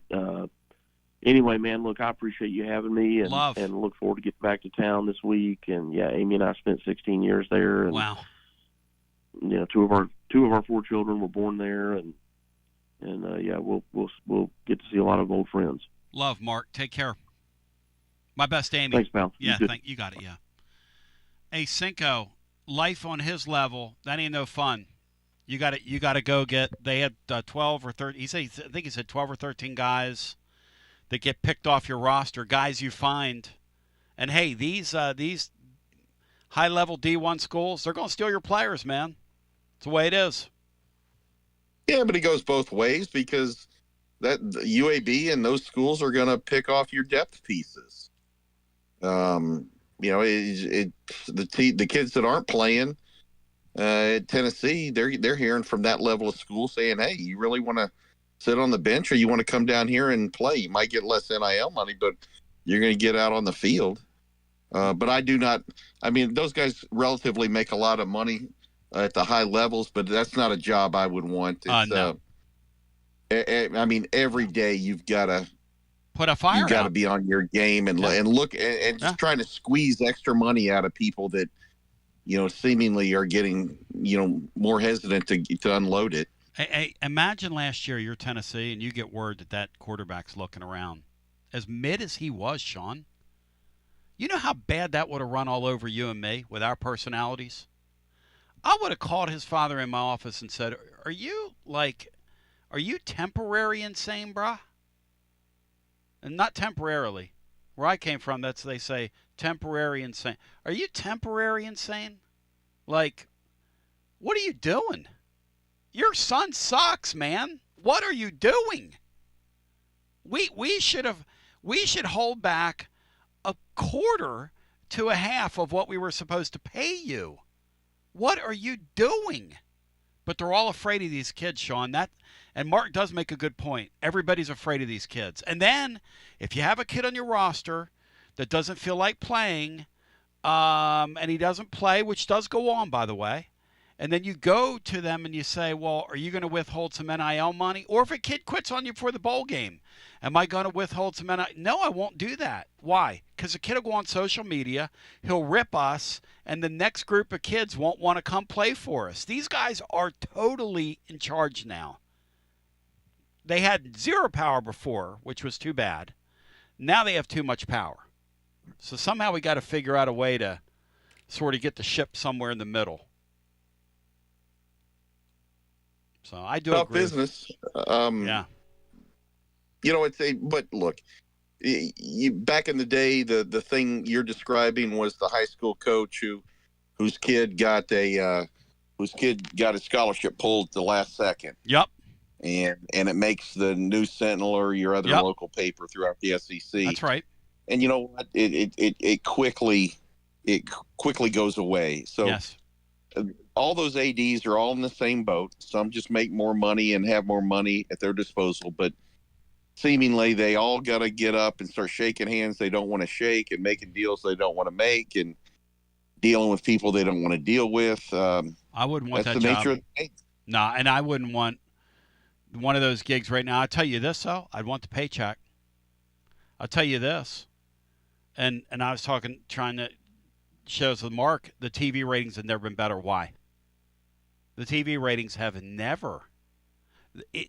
anyway, man, look, I appreciate you having me, and look forward to getting back to town this week. And Amy and I spent 16 years there, and wow. Two of our 4 children were born there, and we'll get to see a lot of old friends. Love, Mark. Take care. My best, Amy. Thanks, pal. Yeah, you got it. Yeah. Hey, Cinco, life on his level, that ain't no fun. You got to go get. They had 12 or 13. I think he said 12 or 13 guys that get picked off your roster, guys you find. And hey, these high-level D1 schools, they're going to steal your players, man. It's the way it is. Yeah, but it goes both ways, because that UAB and those schools are going to pick off your depth pieces. The kids that aren't playing at Tennessee, they're hearing from that level of school saying, hey, you really want to sit on the bench, or you want to come down here and play? You might get less NIL money, but you're going to get out on the field. But I do not. I mean, those guys relatively make a lot of money at the high levels, but that's not a job I would want. No. I mean, every day you've got to put a fire. You got to be on your game and look and just trying to squeeze extra money out of people that seemingly are getting more hesitant to unload it. Hey, imagine last year you're Tennessee and you get word that quarterback's looking around. As mid as he was, Sean, you know how bad that would have run all over you and me with our personalities? I would have called his father in my office and said, are you temporary insane, brah? And not temporarily. Where I came from, they say temporary insane. Are you temporary insane? Like, what are you doing? Your son sucks, man. What are you doing? We should hold back a quarter to a half of what we were supposed to pay you. What are you doing? But they're all afraid of these kids, Sean. And Mark does make a good point. Everybody's afraid of these kids. And then if you have a kid on your roster that doesn't feel like playing, and he doesn't play, which does go on, by the way, and then you go to them and you say, well, are you going to withhold some NIL money? Or if a kid quits on you for the bowl game, am I going to withhold some NIL? No, I won't do that. Why? Because the kid will go on social media, he'll rip us, and the next group of kids won't want to come play for us. These guys are totally in charge now. They had zero power before, which was too bad. Now they have too much power. So somehow we got to figure out a way to sort of get the ship somewhere in the middle. So I do tough agree. Business. Yeah. But look, back in the day, the thing you're describing was the high school coach whose kid got a scholarship pulled at the last second. Yep. And it makes the News Sentinel or your other local paper throughout the SEC. That's right. And you know what? It quickly goes away. So yes. All those ADs are all in the same boat. Some just make more money and have more money at their disposal, but seemingly they all got to get up and start shaking hands they don't want to shake and making deals they don't want to make and dealing with people they don't want to deal with. I wouldn't want that the job. nature of the game. Nah, and I wouldn't want one of those gigs right now. I'll tell you this, though. I'd want the paycheck. I'll tell you this. And I was trying to show with Mark, the TV ratings have never been better. Why? The TV ratings have never.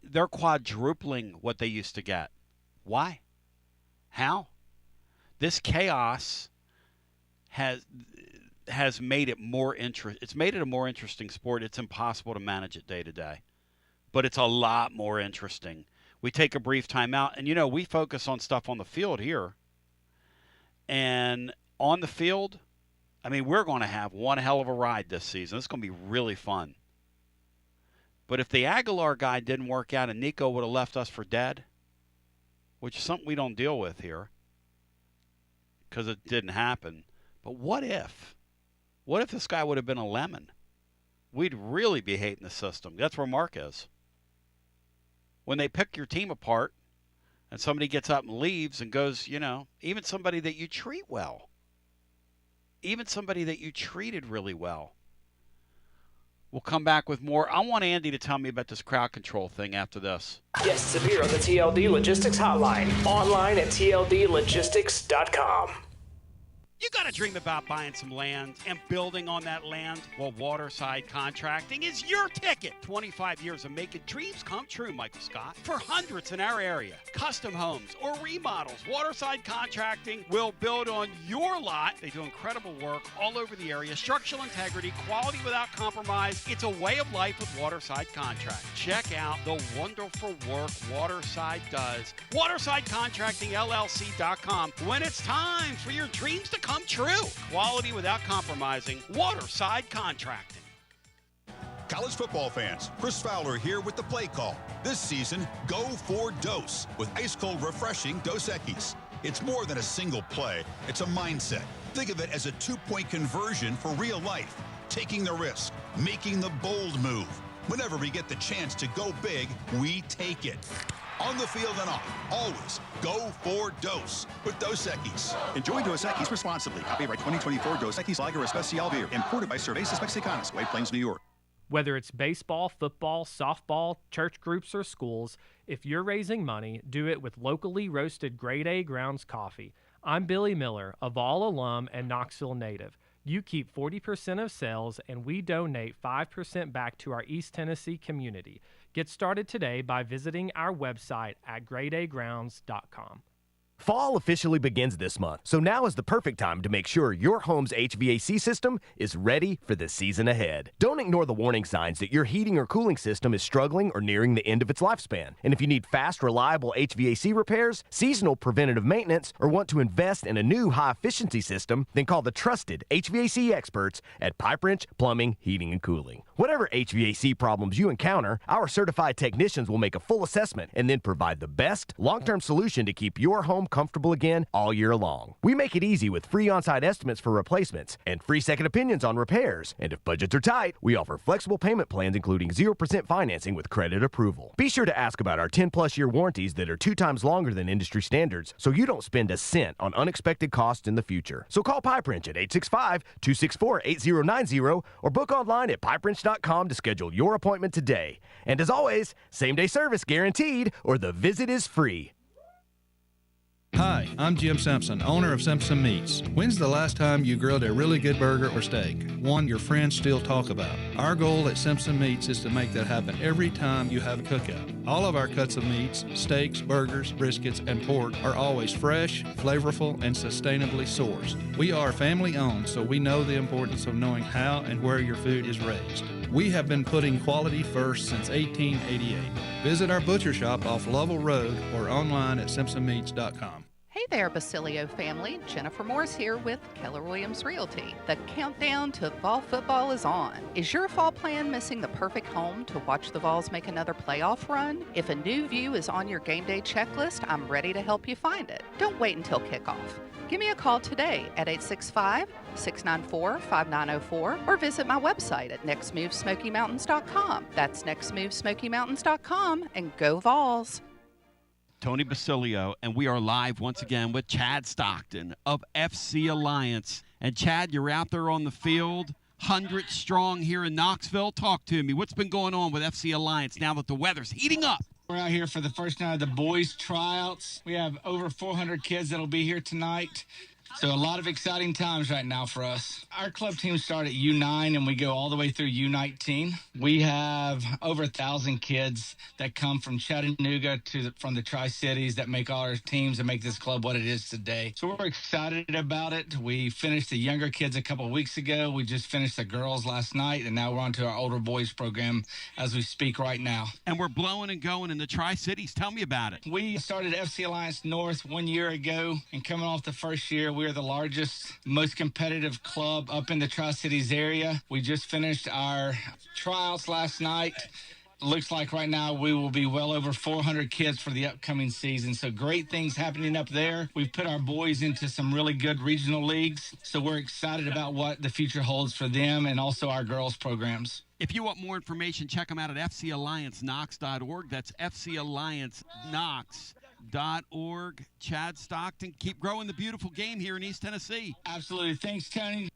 They're quadrupling what they used to get. Why? How? This chaos has made it more It's made it a more interesting sport. It's impossible to manage it day to day, but it's a lot more interesting. We take a brief time out, and we focus on stuff on the field here. And on the field, I mean, we're going to have one hell of a ride this season. It's going to be really fun. But if the Aguilar guy didn't work out and Nico would have left us for dead, which is something we don't deal with here because it didn't happen. But what if? What if this guy would have been a lemon? We'd really be hating the system. That's where Mark is. When they pick your team apart and somebody gets up and leaves and goes, even somebody that you treat well, even somebody that you treated really well. We'll come back with more. I want Andy to tell me about this crowd control thing after this. Guests appear on the TLD Logistics Hotline. Online at tldlogistics.com. You got to dream about buying some land and building on that land? Well, Waterside Contracting is your ticket. 25 years of making dreams come true, Michael Scott. For hundreds in our area, custom homes or remodels, Waterside Contracting will build on your lot. They do incredible work all over the area. Structural integrity, quality without compromise. It's a way of life with Waterside Contract. Check out the wonderful work Waterside does. WatersideContractingLLC.com. When it's time for your dreams to come true. Quality without compromising. Waterside Contracting. College football fans, Chris Fowler here with the play call. This season, go for Dose with ice-cold, refreshing Dos Equis. It's more than a single play. It's a mindset. Think of it as a two-point conversion for real life. Taking the risk, making the bold move. Whenever we get the chance to go big, we take it. On the field and off, always go for Dose with Dos Equis. Enjoy Dos Equis responsibly. Copyright 2024 Dos Equis Lager Especial Beer. Imported by Cervezas Mexicanas, White Plains, New York. Whether it's baseball, football, softball, church groups, or schools, if you're raising money, do it with locally roasted Grade A Grounds coffee. I'm Billy Miller, a Vol alum and Knoxville native. You keep 40% of sales, and we donate 5% back to our East Tennessee community. Get started today by visiting our website at gradeagrounds.com. Fall officially begins this month, so now is the perfect time to make sure your home's HVAC system is ready for the season ahead. Don't ignore the warning signs that your heating or cooling system is struggling or nearing the end of its lifespan. And if you need fast, reliable HVAC repairs, seasonal preventative maintenance, or want to invest in a new high-efficiency system, then call the trusted HVAC experts at Pipe Wrench Plumbing, Heating, and Cooling. Whatever HVAC problems you encounter, our certified technicians will make a full assessment and then provide the best long-term solution to keep your home home comfortable again all year long. We make it easy with free on-site estimates for replacements and free second opinions on repairs. And if budgets are tight, we offer flexible payment plans including 0% financing with credit approval. Be sure to ask about our 10-plus year warranties that are 2 times longer than industry standards, so you don't spend a cent on unexpected costs in the future. So call Pipe Wrench at 865-264-8090 or book online at pipewrench.com to schedule your appointment today. And as always, same-day service guaranteed or the visit is free. Hi, I'm Jim Simpson, owner of Simpson Meats. When's the last time you grilled a really good burger or steak? One your friends still talk about. Our goal at Simpson Meats is to make that happen every time you have a cookout. All of our cuts of meats, steaks, burgers, briskets, and pork are always fresh, flavorful, and sustainably sourced. We are family owned, so we know the importance of knowing how and where your food is raised. We have been putting quality first since 1888. Visit our butcher shop off Lovell Road or online at simpsonmeats.com. Hey there, Basilio family. Jennifer Morse here with Keller Williams Realty. The countdown to fall football is on. Is your fall plan missing the perfect home to watch the Vols make another playoff run? If a new view is on your game day checklist, I'm ready to help you find it. Don't wait until kickoff. Give me a call today at 865-694-5904 or visit my website at nextmovesmokymountains.com. That's nextmovesmokymountains.com, and go Vols. Tony Basilio, and we are live once again with Chad Stockton of FC Alliance. And Chad, you're out there on the field, 100 strong here in Knoxville. Talk to me. What's been going on with FC Alliance now that the weather's heating up? We're out here for the first night of the boys' tryouts. We have over 400 kids that'll be here tonight. So a lot of exciting times right now for us. Our club team start at U9 and we go all the way through U19. We have over 1,000 kids that come from Chattanooga from the Tri-Cities that make all our teams and make this club what it is today. So we're excited about it. We finished the younger kids a couple of weeks ago. We just finished the girls last night, and now we're on to our older boys program as we speak right now. And we're blowing and going in the Tri-Cities. Tell me about it. We started FC Alliance North 1 year ago, and coming off the first year, we are the largest, most competitive club up in the Tri-Cities area. We just finished our tryouts last night. Looks like right now we will be well over 400 kids for the upcoming season. So great things happening up there. We've put our boys into some really good regional leagues. So we're excited about what the future holds for them and also our girls programs. If you want more information, check them out at fcallianceknox.org. That's fcallianceknox.org. Chad Stockton, keep growing the beautiful game here in East Tennessee. Absolutely. Thanks, Tony.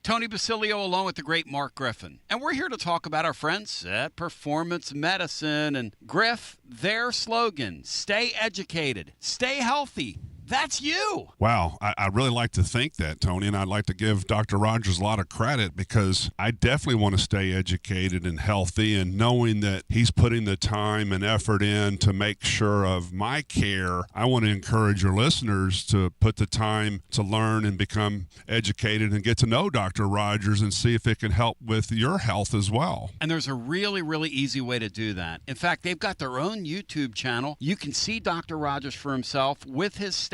Tony Basilio along with the great Mark Griffin. And we're here to talk about our friends at Performance Medicine. And Griff, their slogan, stay educated, stay healthy. That's you. Wow. I really like to think that, Tony, and I'd like to give Dr. Rogers a lot of credit because I definitely want to stay educated and healthy, and knowing that he's putting the time and effort in to make sure of my care, I want to encourage your listeners to put the time to learn and become educated and get to know Dr. Rogers and see if it can help with your health as well. And there's a really, really easy way to do that. In fact, they've got their own YouTube channel. You can see Dr. Rogers for himself with his staff.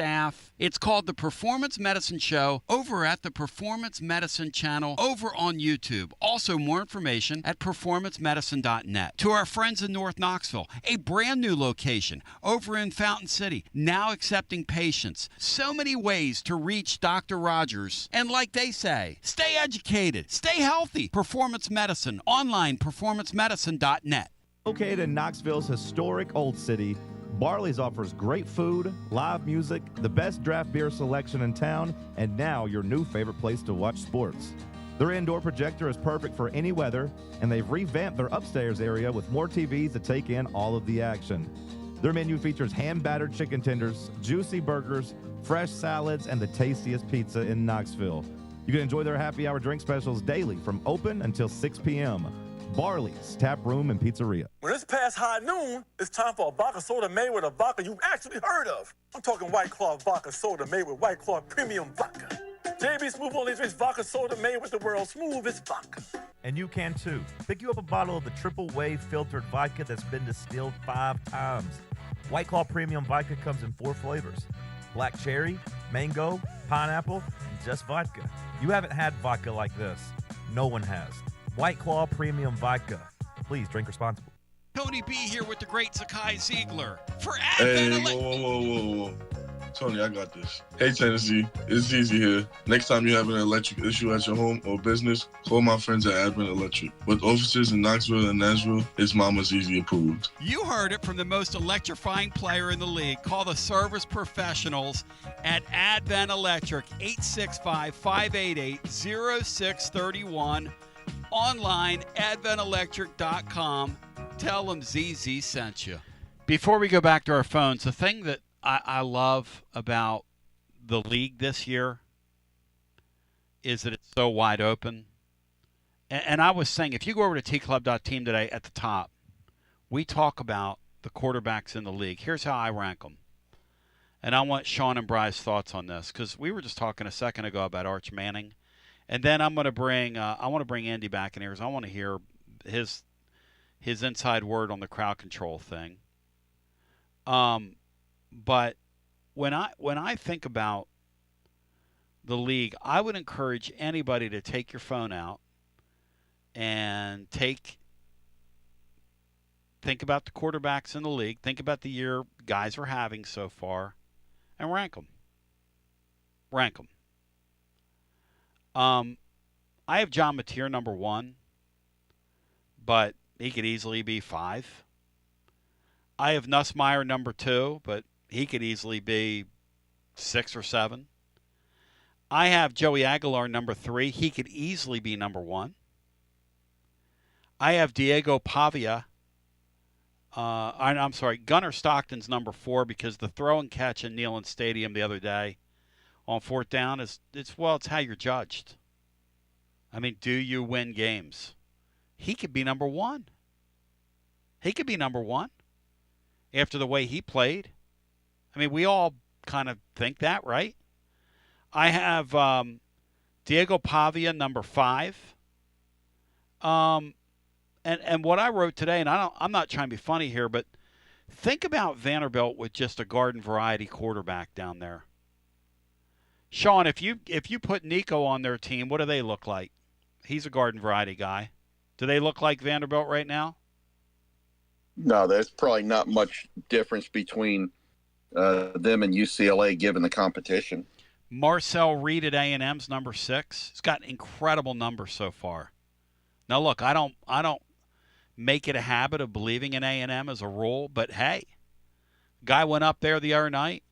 It's called The Performance Medicine Show over at the Performance Medicine channel over on YouTube. Also, more information at performancemedicine.net. To our friends in North Knoxville, a brand new location over in Fountain City, now accepting patients. So many ways to reach Dr. Rogers. And like they say, stay educated, stay healthy. Performance Medicine, online, performancemedicine.net. Located in Knoxville's historic Old City, Barley's offers great food, live music, the best draft beer selection in town, and now your new favorite place to watch sports. Their indoor projector is perfect for any weather, and they've revamped their upstairs area with more TVs to take in all of the action. Their menu features hand-battered chicken tenders, juicy burgers, fresh salads, and the tastiest pizza in Knoxville. You can enjoy their happy hour drink specials daily from open until 6 p.m. Barley's Tap Room and Pizzeria. When it's past high noon, it's time for a vodka soda made with a vodka you've actually heard of. I'm talking White Claw vodka soda made with White Claw premium vodka. JB Smooth only drinks vodka soda made with the world's smoothest vodka. And you can too. Pick you up a bottle of the triple wave filtered vodka that's been distilled 5 times. White Claw premium vodka comes in 4 flavors: black cherry, mango, pineapple, and just vodka. You haven't had vodka like this. No one has. White Claw Premium Vodka. Please drink responsibly. Tony B here with the great Zakai Ziegler for Hey, Advent. whoa. Tony, I got this. Hey, Tennessee, it's easy here. Next time you have an electric issue at your home or business, call my friends at Advent Electric. With offices in Knoxville and Nashville, it's Mama's Easy approved. You heard it from the most electrifying player in the league. Call the service professionals at Advent Electric, 865-588-0631. Online, adventelectric.com. Tell them ZZ sent you. Before we go back to our phones, the thing that I love about the league this year is that it's so wide open. And I was saying, if you go over to tclub.team today at the top, we talk about the quarterbacks in the league. Here's how I rank them. And I want Sean and Bry's thoughts on this, because we were just talking a second ago about Arch Manning. And then I'm going to bring I want to bring Andy back in here because I want to hear his inside word on the crowd control thing. But when I think about the league, I would encourage anybody to take your phone out and think about the quarterbacks in the league, think about the year guys are having so far, and rank them. Rank them. I have John Mateer number 1, but he could easily be 5. I have Nussmeier number 2, but he could easily be 6 or 7. I have Joey Aguilar number 3. He could easily be number 1. I have Diego Pavia. I'm sorry, Gunnar Stockton's number 4 because the throw and catch in Neyland Stadium the other day on 4th down it's how you're judged. I mean, do you win games? He could be number 1. He could be number 1 after the way he played. I mean, we all kind of think that, right? I have Diego Pavia number 5. And what I wrote today, and I'm not trying to be funny here, but think about Vanderbilt with just a garden variety quarterback down there. Sean, if you put Nico on their team, what do they look like? He's a garden variety guy. Do they look like Vanderbilt right now? No, there's probably not much difference between them and UCLA given the competition. Marcel Reed at A&M's number 6. He's got incredible numbers so far. Now look, I don't make it a habit of believing in A&M as a rule, but hey, guy went up there the other night.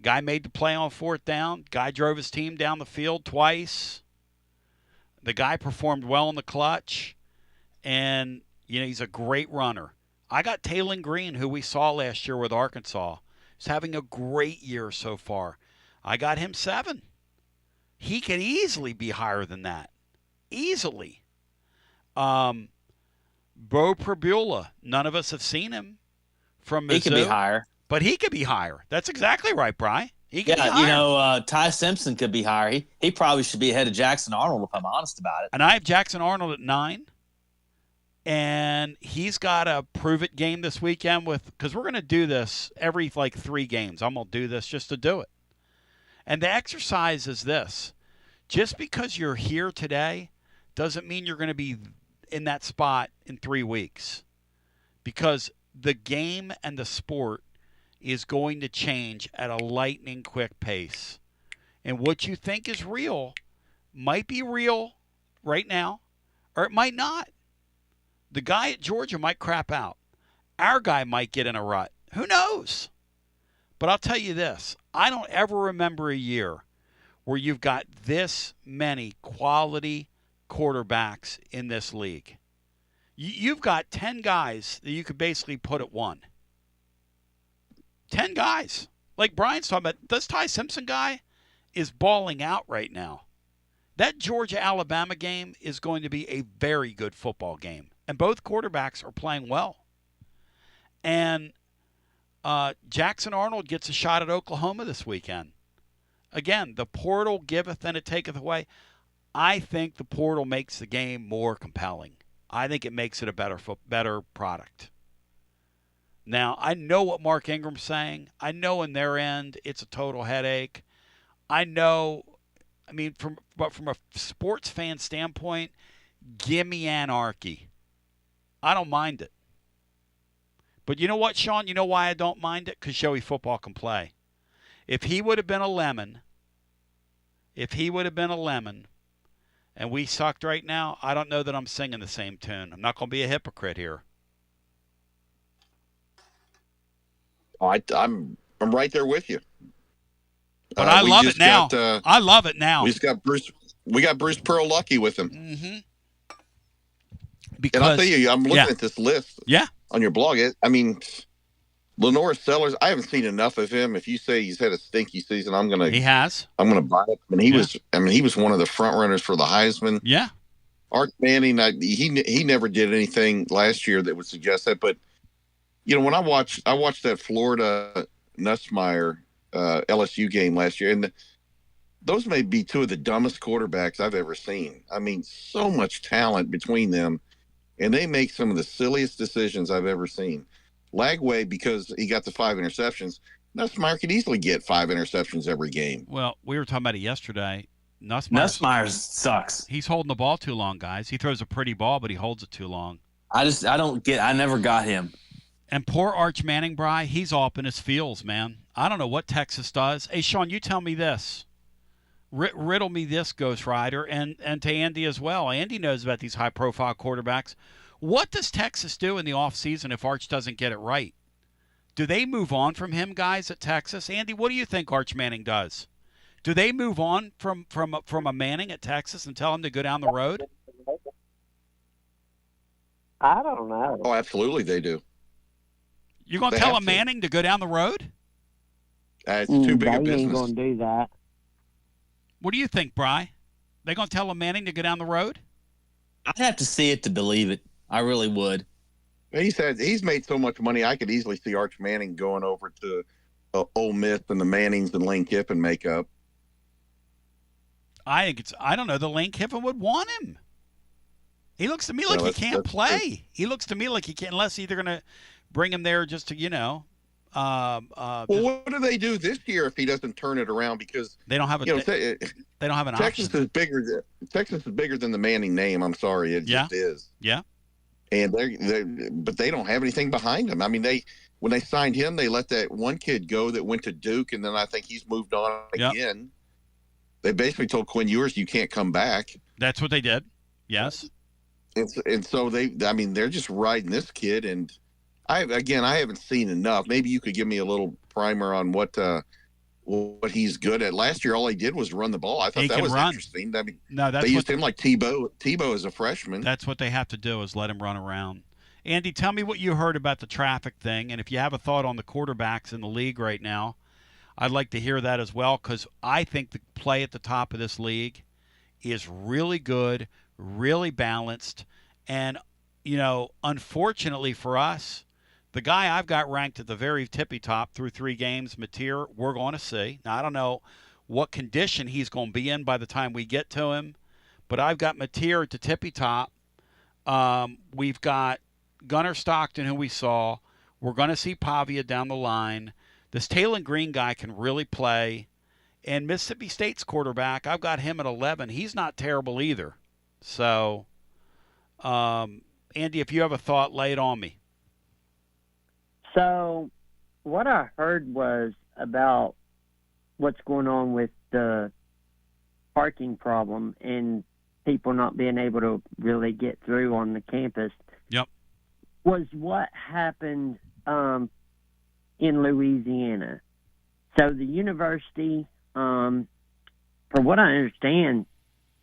Guy made the play on 4th down. Guy drove his team down the field twice. The guy performed well in the clutch, and he's a great runner. I got Taylon Green, who we saw last year with Arkansas. He's having a great year so far. I got him 7. He could easily be higher than that. Easily. Bo Prabula, none of us have seen him from Mizzou. He could be higher. But he could be higher. That's exactly right, Bri. He could be higher. Ty Simpson could be higher. He probably should be ahead of Jackson Arnold, if I'm honest about it. And I have Jackson Arnold at 9. And he's got a prove-it game this weekend because we're going to do this every 3 games. I'm going to do this just to do it. And the exercise is this. Just because you're here today doesn't mean you're going to be in that spot in 3 weeks. Because the game and the sport is going to change at a lightning quick pace. And what you think is real might be real right now, or it might not. The guy at Georgia might crap out. Our guy might get in a rut. Who knows? But I'll tell you this. I don't ever remember a year where you've got this many quality quarterbacks in this league. You've got 10 guys that you could basically put at 1. 10 guys. Like Brian's talking about, this Ty Simpson guy is balling out right now. That Georgia-Alabama game is going to be a very good football game. And both quarterbacks are playing well. And Jackson Arnold gets a shot at Oklahoma this weekend. Again, the portal giveth and it taketh away. I think the portal makes the game more compelling. I think it makes it a better product. Now, I know what Mark Ingram's saying. I know in their end it's a total headache. I know, from a sports fan standpoint, give me anarchy. I don't mind it. But you know what, Sean? You know why I don't mind it? Because Joey football can play. If he would have been a lemon, and we sucked right now, I don't know that I'm singing the same tune. I'm not going to be a hypocrite here. I'm right there with you. But I love it now. I love it now. We got Bruce Pearl lucky with him. Mm-hmm. And I'll tell you, I'm looking at this list. Yeah. On your blog, Lenore Sellers. I haven't seen enough of him. If you say he's had a stinky season, He has. I'm gonna buy it. And he was one of the front runners for the Heisman. Yeah. Arch Manning, he never did anything last year that would suggest that. But when I watched that Florida Nussmeier LSU game last year, and those may be two of the dumbest quarterbacks I've ever seen. I mean, so much talent between them, and they make some of the silliest decisions I've ever seen. Lagway, because he got the 5 interceptions, Nussmeier could easily get 5 interceptions every game. Well, we were talking about it yesterday. Nussmeier sucks. He's holding the ball too long, guys. He throws a pretty ball, but he holds it too long. I never got him. And poor Arch Manning, Bry, he's all up in his feels, man. I don't know what Texas does. Hey, Sean, you tell me this. Riddle me this, Ghost Rider, and to Andy as well. Andy knows about these high-profile quarterbacks. What does Texas do in the offseason if Arch doesn't get it right? Do they move on from him, guys, at Texas? Andy, what do you think Arch Manning does? Do they move on from a Manning at Texas and tell him to go down the road? I don't know. Oh, absolutely they do. You're going to tell a Manning to go down the road? It's too big a business. They ain't going to do that. What do you think, Bry? They going to tell a Manning to go down the road? I'd have to see it to believe it. I really would. He said he's made so much money. I could easily see Arch Manning going over to Ole Miss and the Mannings and Lane Kiffin makeup. I don't know. The Lane Kiffin would want him. He looks to me like he can't play. He looks to me like he can't, unless either going to bring him there just to, well, what do they do this year if he doesn't turn it around? Because they don't have they don't have an Texas option. Texas is bigger than the Manning name. I'm sorry, it just is. Yeah. And but they don't have anything behind them. I mean, when they signed him, they let that one kid go that went to Duke, and then I think he's moved on again. They basically told Quinn Ewers, "You can't come back." That's what they did. Yes. And so they're just riding this kid, and I haven't seen enough. Maybe you could give me a little primer on what he's good at. Last year, all he did was run the ball. I thought that was interesting. I mean, they used him like Tebow as a freshman. That's what they have to do, is let him run around. Andy, tell me what you heard about the traffic thing, and if you have a thought on the quarterbacks in the league right now, I'd like to hear that as well, because I think the play at the top of this league is really good, really balanced, and, unfortunately for us, the guy I've got ranked at the very tippy top through 3 games, Mateer, we're going to see. Now, I don't know what condition he's going to be in by the time we get to him, but I've got Mateer at the tippy top. We've got Gunnar Stockton, who we saw. We're going to see Pavia down the line. This Taylor Green guy can really play. And Mississippi State's quarterback, I've got him at 11. He's not terrible either. So, Andy, if you have a thought, lay it on me. So what I heard was about what's going on with the parking problem and people not being able to really get through on the campus. Yep. Was what happened in Louisiana. So the university, from what I understand,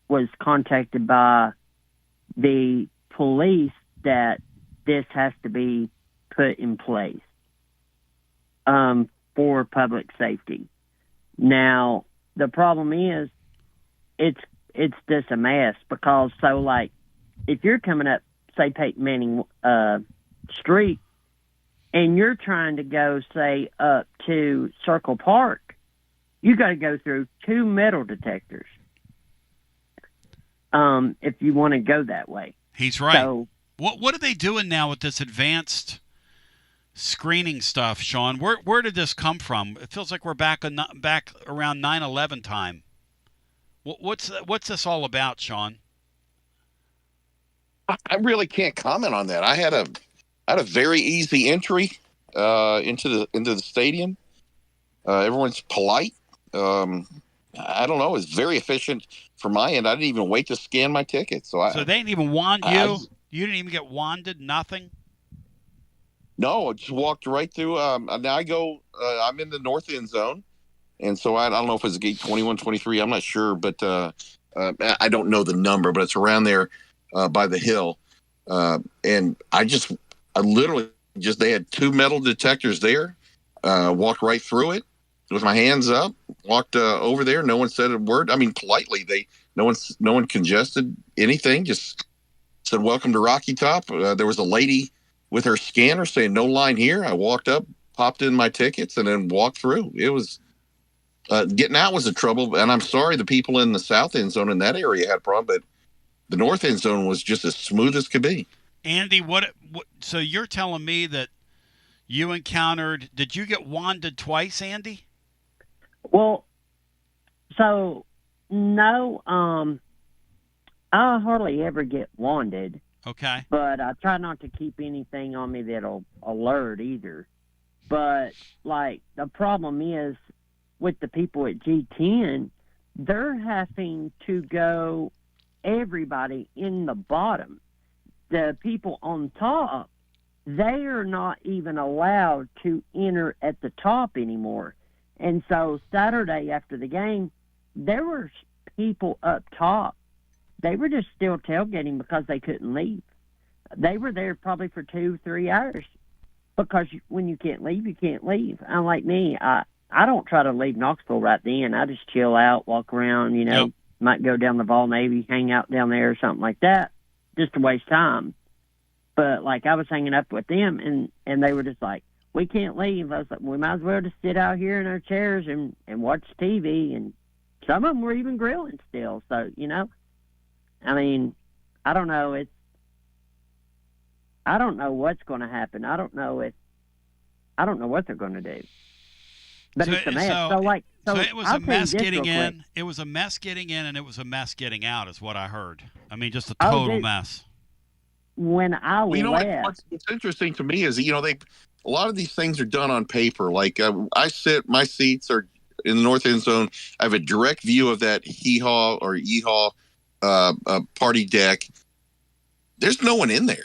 was contacted by the police that this has to be put in place for public safety. Now, the problem is it's just a mess because, if you're coming up, say, Peyton Manning Street, and you're trying to go, say, up to Circle Park, you got to go through 2 metal detectors if you want to go that way. He's right. So, what are they doing now with this advanced screening stuff, Sean? Where did this come from? It feels like we're back around 9/11 time. What's this all about, Sean? I really can't comment on that. I had a very easy entry into the stadium, Everyone's polite. I don't know. It's very efficient from my end. I didn't even wait to scan my ticket. So they didn't even wand you? You didn't even get wanded? Nothing? No, I just walked right through. Now I go, I'm in the north end zone. And so I don't know if it's gate 21, 23. I'm not sure, but I don't know the number, but it's around there by the hill. And I literally they had two metal detectors there, walked right through it with my hands up, walked over there. No one said a word. I mean, politely, no one congested anything, just said, "Welcome to Rocky Top." There was a lady with her scanner saying "No line here." I walked up, popped in my tickets, and then walked through. It was getting out was a trouble, and I'm sorry the people in the south end zone in that area had a problem, but the north end zone was just as smooth as could be. Andy, what so you're telling me that you encountered, did you get wanded twice, Andy? Well, so no, I hardly ever get wanded. Okay. But I try not to keep anything on me that'll alert either. But, like, the problem is with the people at G10, they're having to go everybody in the bottom. The people on top, they are not even allowed to enter at the top anymore. And so Saturday after the game, there were people up top. They were just still tailgating because they couldn't leave. They were there probably for 2-3 hours because when you can't leave, you can't leave. Unlike me, I don't try to leave Knoxville right then. I just chill out, walk around, might go down the Vol Navy, hang out down there or something like that, just to waste time. But, like, I was hanging up with them, and they were just like, we can't leave. I was like, we might as well just sit out here in our chairs and watch TV. And some of them were even grilling still. So, I mean, I don't know. I don't know what's going to happen. I don't know what they're going to do. But it's a mess. So it was a mess getting in. It was a mess getting in, and it was a mess getting out, is what I heard. I mean, just a total mess. When I left, what's interesting to me is a lot of these things are done on paper. Like my seats are in the north end zone. I have a direct view of that hee-haw or yee-haw party deck. There's no one in there.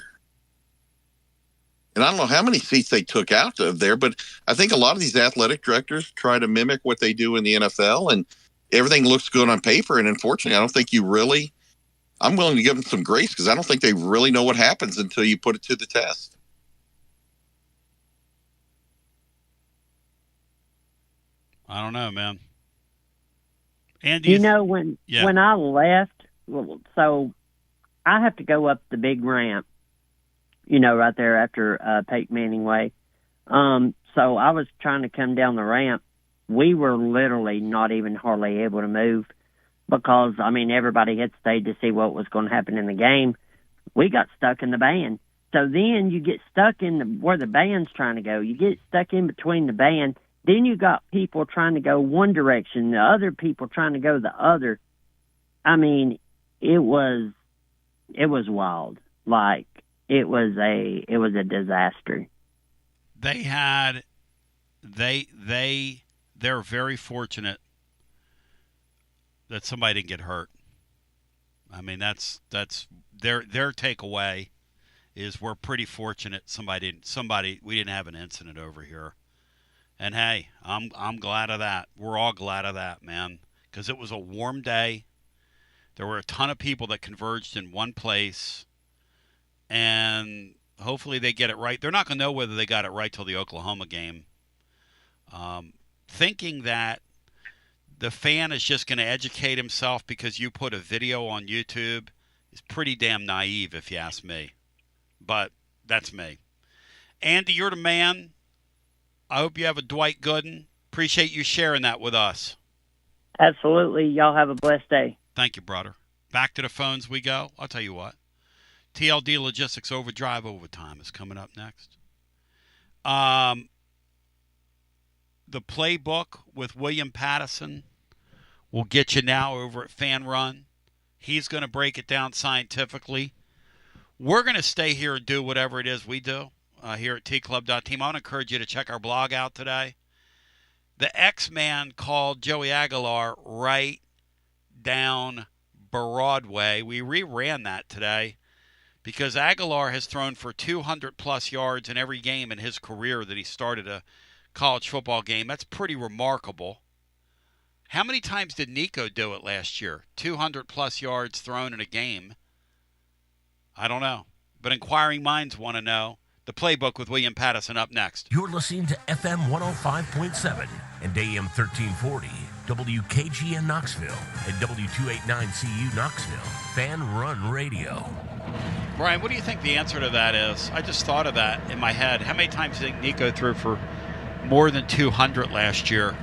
And I don't know how many seats they took out of there, but I think a lot of these athletic directors try to mimic what they do in the NFL, and everything looks good on paper. And unfortunately, I don't think I'm willing to give them some grace because I don't think they really know what happens until you put it to the test. I don't know, man. Andy, when I left, so I have to go up the big ramp, right there after Peyton Manning Way. So I was trying to come down the ramp. We were literally not even hardly able to move because, everybody had stayed to see what was going to happen in the game. We got stuck in the band. So then you get stuck in where the band's trying to go. You get stuck in between the band. Then you got people trying to go one direction, the other people trying to go the other. It was wild. Like, it was a disaster. They're very fortunate that somebody didn't get hurt. I mean, that's their takeaway is we're pretty fortunate we didn't have an incident over here. And hey, I'm glad of that. We're all glad of that, man, because it was a warm day. There were a ton of people that converged in one place, and hopefully they get it right. They're not going to know whether they got it right till the Oklahoma game. Thinking that the fan is just going to educate himself because you put a video on YouTube is pretty damn naive, if you ask me. But that's me. Andy, you're the man. I hope you have a Dwight Gooden. Appreciate you sharing that with us. Absolutely. Y'all have a blessed day. Thank you, brother. Back to the phones we go. I'll tell you what. TLD Logistics Overdrive Overtime is coming up next. The playbook with William Pattison will get you now over at Fan Run. He's going to break it down scientifically. We're going to stay here and do whatever it is we do here at tclub.team. I want to encourage you to check our blog out today. The X-Man called Joey Aguilar right down Broadway. We reran that today because Aguilar has thrown for 200-plus yards in every game in his career that he started a college football game. That's pretty remarkable. How many times did Nico do it last year? 200-plus yards thrown in a game. I don't know. But inquiring minds want to know. The Playbook with William Pattison up next. You're listening to FM 105.7 and AM 1340, WKGN Knoxville, and W289CU Knoxville. Fan Run Radio. Brian, what do you think the answer to that is? I just thought of that in my head. How many times do you think Nico threw for more than 200 last year?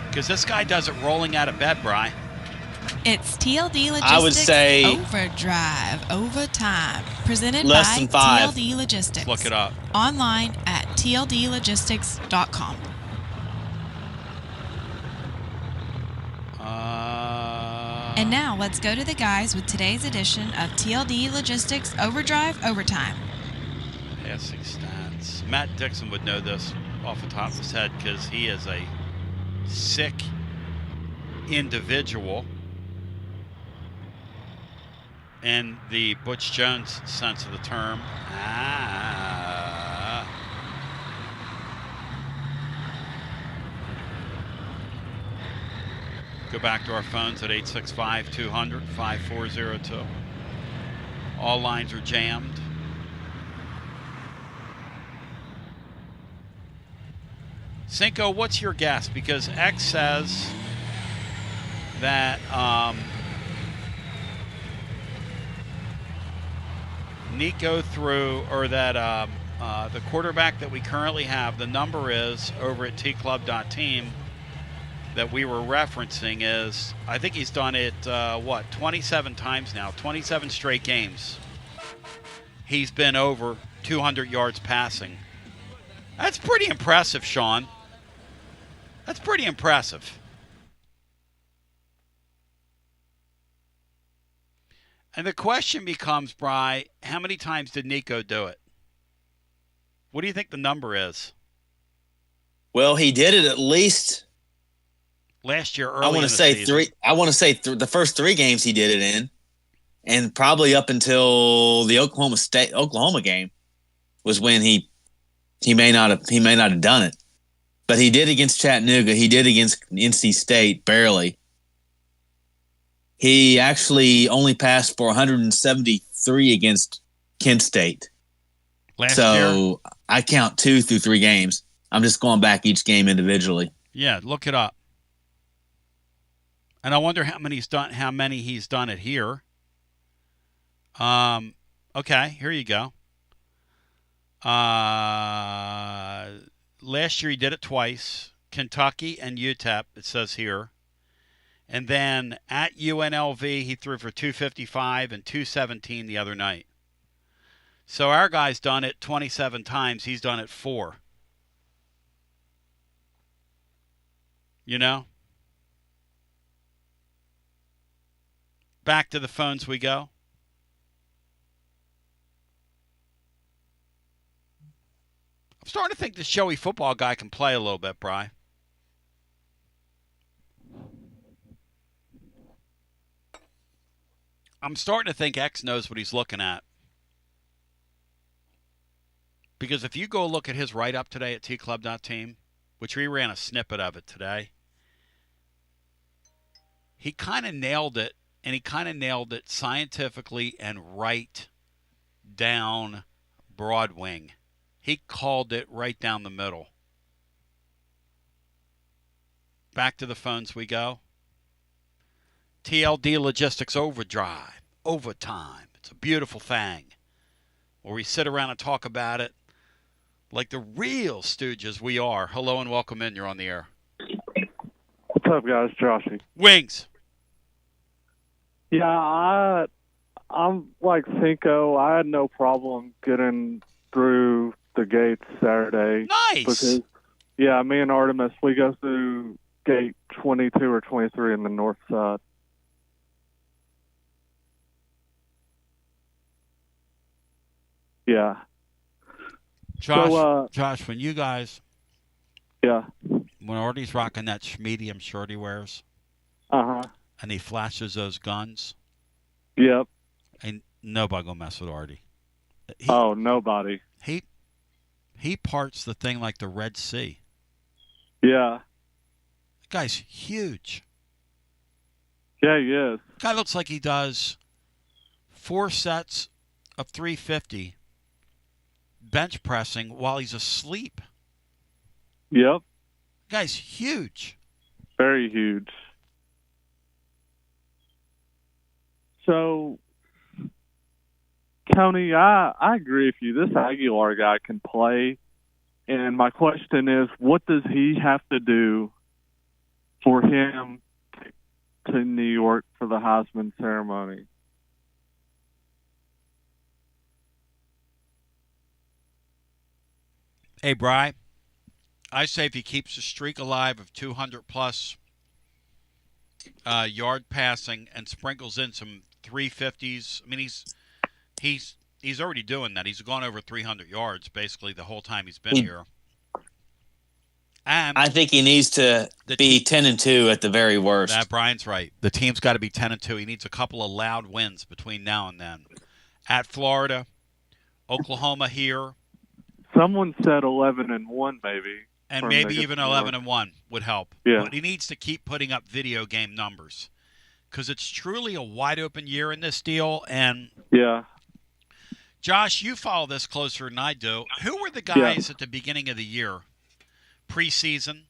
Because this guy does it rolling out of bed, Brian. It's TLD Logistics I would say Overdrive Overtime, presented less by than 5. TLD Logistics. Let's look it up. Online at tldlogistics.com. And now let's go to the guys with today's edition of TLD Logistics Overdrive Overtime. Passing stats. Matt Dixon would know this off the top of his head because he is a sick individual in the Butch Jones sense of the term. Go back to our phones at 865-200-5402. All lines are jammed. Cinco, what's your guess? Because X says that Nico threw, or that the quarterback that we currently have, the number is over at tclub.team that we were referencing is, I think he's done it, 27 times now, 27 straight games. He's been over 200 yards passing. That's pretty impressive, Sean. That's pretty impressive. And the question becomes, Bri, how many times did Nico do it? What do you think the number is? Well, he did it at least last year. I want to say three. I want to say the first 3 games he did it in, and probably up until the Oklahoma game was when he may not have done it, but he did against Chattanooga. He did against NC State barely. He actually only passed for 173 against Kent State. Last year? I count 2 through 3 games. I'm just going back each game individually. Yeah, look it up. And I wonder how many he's done it here. Okay, here you go. Last year he did it twice. Kentucky and UTEP, it says here. And then at UNLV, he threw for 255 and 217 the other night. So our guy's done it 27 times. He's done it 4. You know? Back to the phones we go. I'm starting to think this showy football guy can play a little bit, Bri. I'm starting to think X knows what he's looking at. Because if you go look at his write-up today at tclub.team, which we ran a snippet of it today, he kind of nailed it, and he kind of nailed it scientifically and right down broad wing. He called it right down the middle. Back to the phones we go. TLD Logistics Overdrive, Overtime. It's a beautiful thing where we sit around and talk about it like the real stooges we are. Hello and welcome in. You're on the air. What's up, guys? Joshy. Wings. Yeah, I'm like Cinco. I had no problem getting through the gates Saturday. Nice. Because, yeah, me and Artemis, we go through gate 22 or 23 in the north side. Yeah. Josh, So, Josh, when you guys Yeah. When Artie's rocking that medium shirt he wears, and he flashes those guns, Yep. ain't nobody gonna mess with Artie. Nobody. He parts the thing like the Red Sea. Yeah. The guy's huge. Yeah, he is. Guy looks like he does 4 sets of 350 bench pressing while he's asleep. Yep. Guy's huge. Very huge. So, Tony, I agree with you. This Aguilar guy can play. And my question is, what does he have to do for him to New York for the Heisman ceremony? Hey, Bri, I say if he keeps the streak alive of 200-plus yard passing and sprinkles in some 350s, I mean, he's already doing that. He's gone over 300 yards basically the whole time he's been here. And I think he needs to be 10-2 at the very worst. That Brian's right. The team's got to be 10-2. He needs a couple of loud wins between now and then. At Florida, Oklahoma here. Someone said 11-1 maybe. And maybe even 11-1 would help. Yeah. But he needs to keep putting up video game numbers because it's truly a wide open year in this deal. And yeah, Josh, you follow this closer than I do. Who were the guys at the beginning of the year, preseason?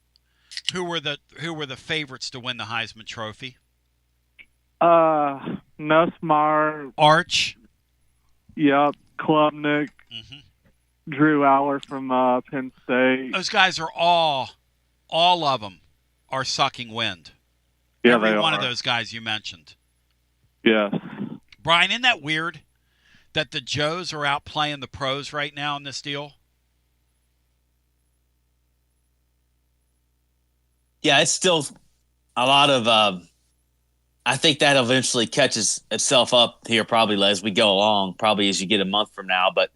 Who were the favorites to win the Heisman Trophy? Nussmeier, Arch. Yep, Klubnik. Drew Aller from Penn State. Those guys are all of them are sucking wind. Yeah, Every one of those guys you mentioned. Yes. Brian, isn't that weird that the Joes are out playing the pros right now in this deal? Yeah, it's still a lot of I think that eventually catches itself up here probably as we go along, probably as you get a month from now. But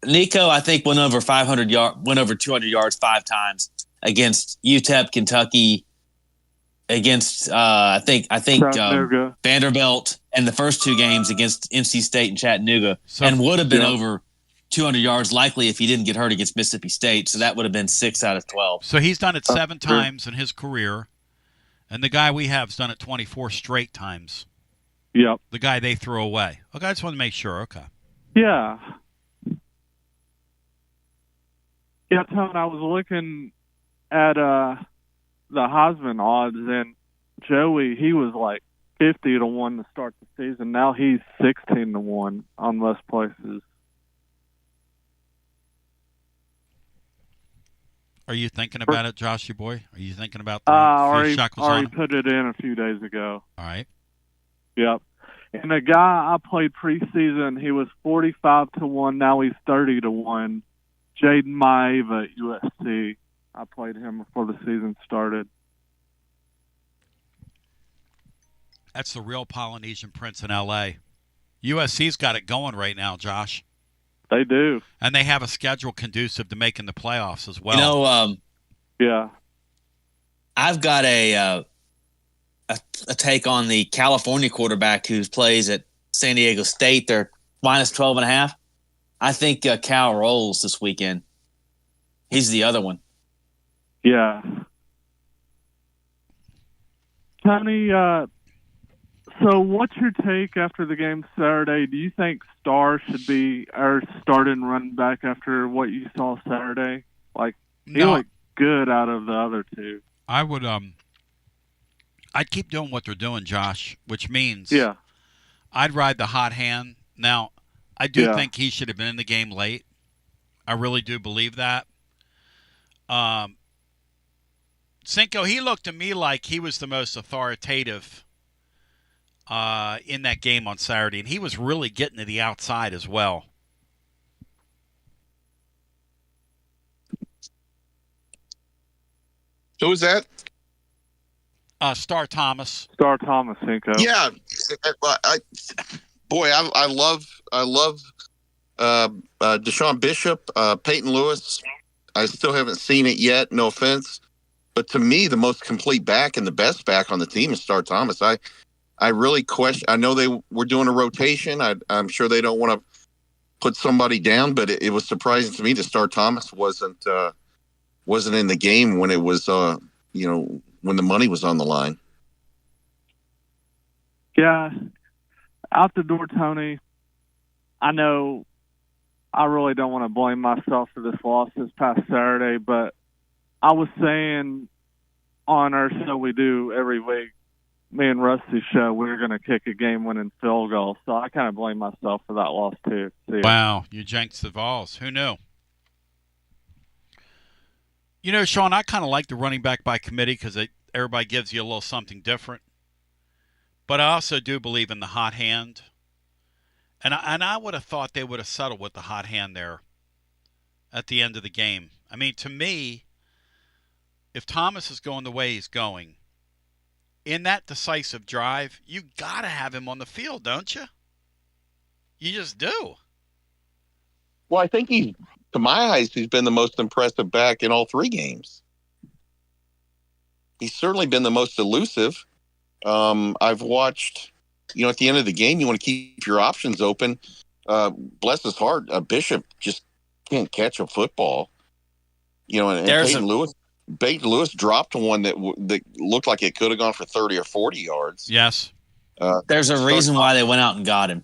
Nico, I think, went over 200 yards 5 times against UTEP, Kentucky, against I think Vanderbilt, and the first 2 games against NC State and Chattanooga, and would have been over 200 yards likely if he didn't get hurt against Mississippi State. So that would have been 6 out of 12. So he's done it 7 times in his career, and the guy we have has done it 24 straight times. Yep. The guy they threw away. Okay, I just want to make sure. Okay. Yeah. Yeah, Tone, I was looking at the Heisman odds, and Joey, he was like 50-1 to start the season. Now he's 16-1 on most places. Are you thinking about it, Josh, you boy? Are you thinking about already put it in a few days ago. All right. Yep. And the guy I played preseason, he was 45-1. Now he's 30-1. Jaden Maeva at USC. I played him before the season started. That's the real Polynesian prince in L.A. USC's got it going right now, Josh. They do. And they have a schedule conducive to making the playoffs as well. You know, yeah. I've got a take on the California quarterback who plays at San Diego State. They're minus 12.5. I think Cal rolls this weekend. He's the other one. Yeah. Tony, so what's your take after the game Saturday? Do you think Starr should be our starting running back after what you saw Saturday? Like, he looked good out of the other 2. I would I'd keep doing what they're doing, Josh, which means I'd ride the hot hand. Now, I do think he should have been in the game late. I really do believe that. Cinco, he looked to me like he was the most authoritative in that game on Saturday, and he was really getting to the outside as well. Who was that? Starr Thomas. Starr Thomas, Cinco. Yeah, I love Deshaun Bishop, Peyton Lewis. I still haven't seen it yet. No offense, but to me, the most complete back and the best back on the team is Star Thomas. I really question. I know they were doing a rotation. I'm sure they don't want to put somebody down, but it was surprising to me that Star Thomas wasn't in the game when it was when the money was on the line. Yeah, out the door, Tony. I know I really don't want to blame myself for this loss this past Saturday, but I was saying on our show we do every week, me and Rusty's show, we were going to kick a game-winning field goal. So I kind of blame myself for that loss too. Wow, you jinxed the Vols. Who knew? You know, Sean, I kind of like the running back by committee because everybody gives you a little something different. But I also do believe in the hot hand. And I would have thought they would have settled with the hot hand there at the end of the game. I mean, to me, if Thomas is going the way he's going, in that decisive drive, you got to have him on the field, don't you? You just do. Well, I think to my eyes, he's been the most impressive back in all 3 games. He's certainly been the most elusive. I've watched, at the end of the game, you want to keep your options open. Bless his heart, Bishop just can't catch a football. And Peyton Lewis dropped one that looked like it could have gone for 30 or 40 yards. Yes. There's a reason why they went out and got him.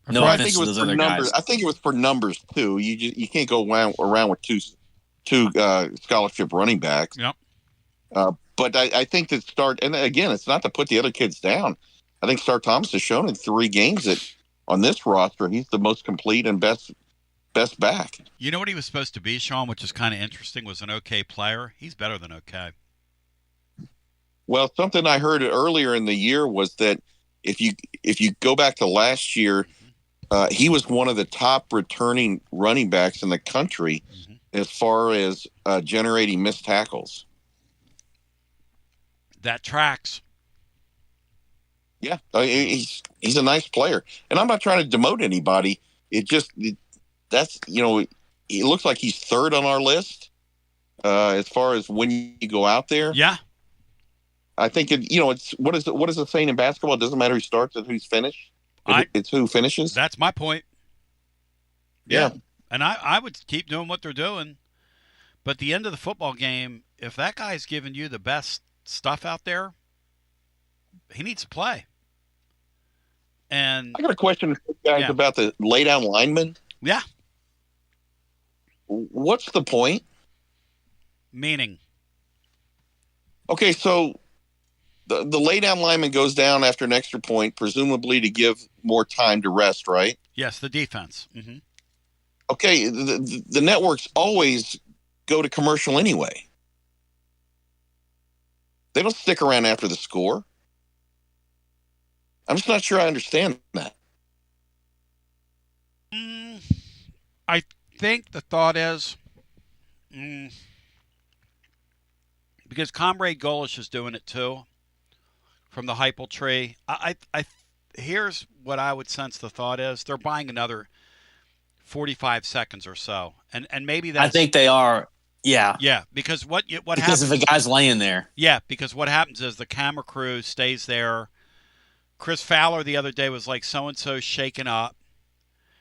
No, I think it was for numbers. I think it was for numbers too. You can't go around with two scholarship running backs. Yep. But I think that and again, it's not to put the other kids down. I think Star Thomas has shown in 3 games that on this roster, he's the most complete and best back. You know what he was supposed to be, Sean, which is kind of interesting, was an okay player. He's better than okay. Well, something I heard earlier in the year was that if you go back to last year, he was one of the top returning running backs in the country as far as generating missed tackles. That tracks. Yeah, he's a nice player, and I'm not trying to demote anybody. It looks like he's 3rd on our list as far as when you go out there. Yeah, I think it's what is the saying in basketball? It doesn't matter who starts and who's finished. It's who finishes. That's my point. Yeah. And I would keep doing what they're doing, but at the end of the football game, if that guy's giving you the best stuff out there, he needs to play. And I got a question for you guys about the lay down lineman. Yeah. What's the point? Meaning? Okay, so the lay down lineman goes down after an extra point, presumably to give more time to rest, right? Yes, the defense. Mm-hmm. Okay, the networks always go to commercial anyway. They don't stick around after the score. I'm just not sure I understand that. I think the thought is, because Comrade Golish is doing it too, from the Heupel tree. Here's what I would sense the thought is: they're buying another 45 seconds or so, and maybe that's. I think they are. Yeah. Yeah, because what because happens? If a guy's laying there. Yeah, because what happens is the camera crew stays there. Chris Fowler the other day was like, so-and-so shaken up.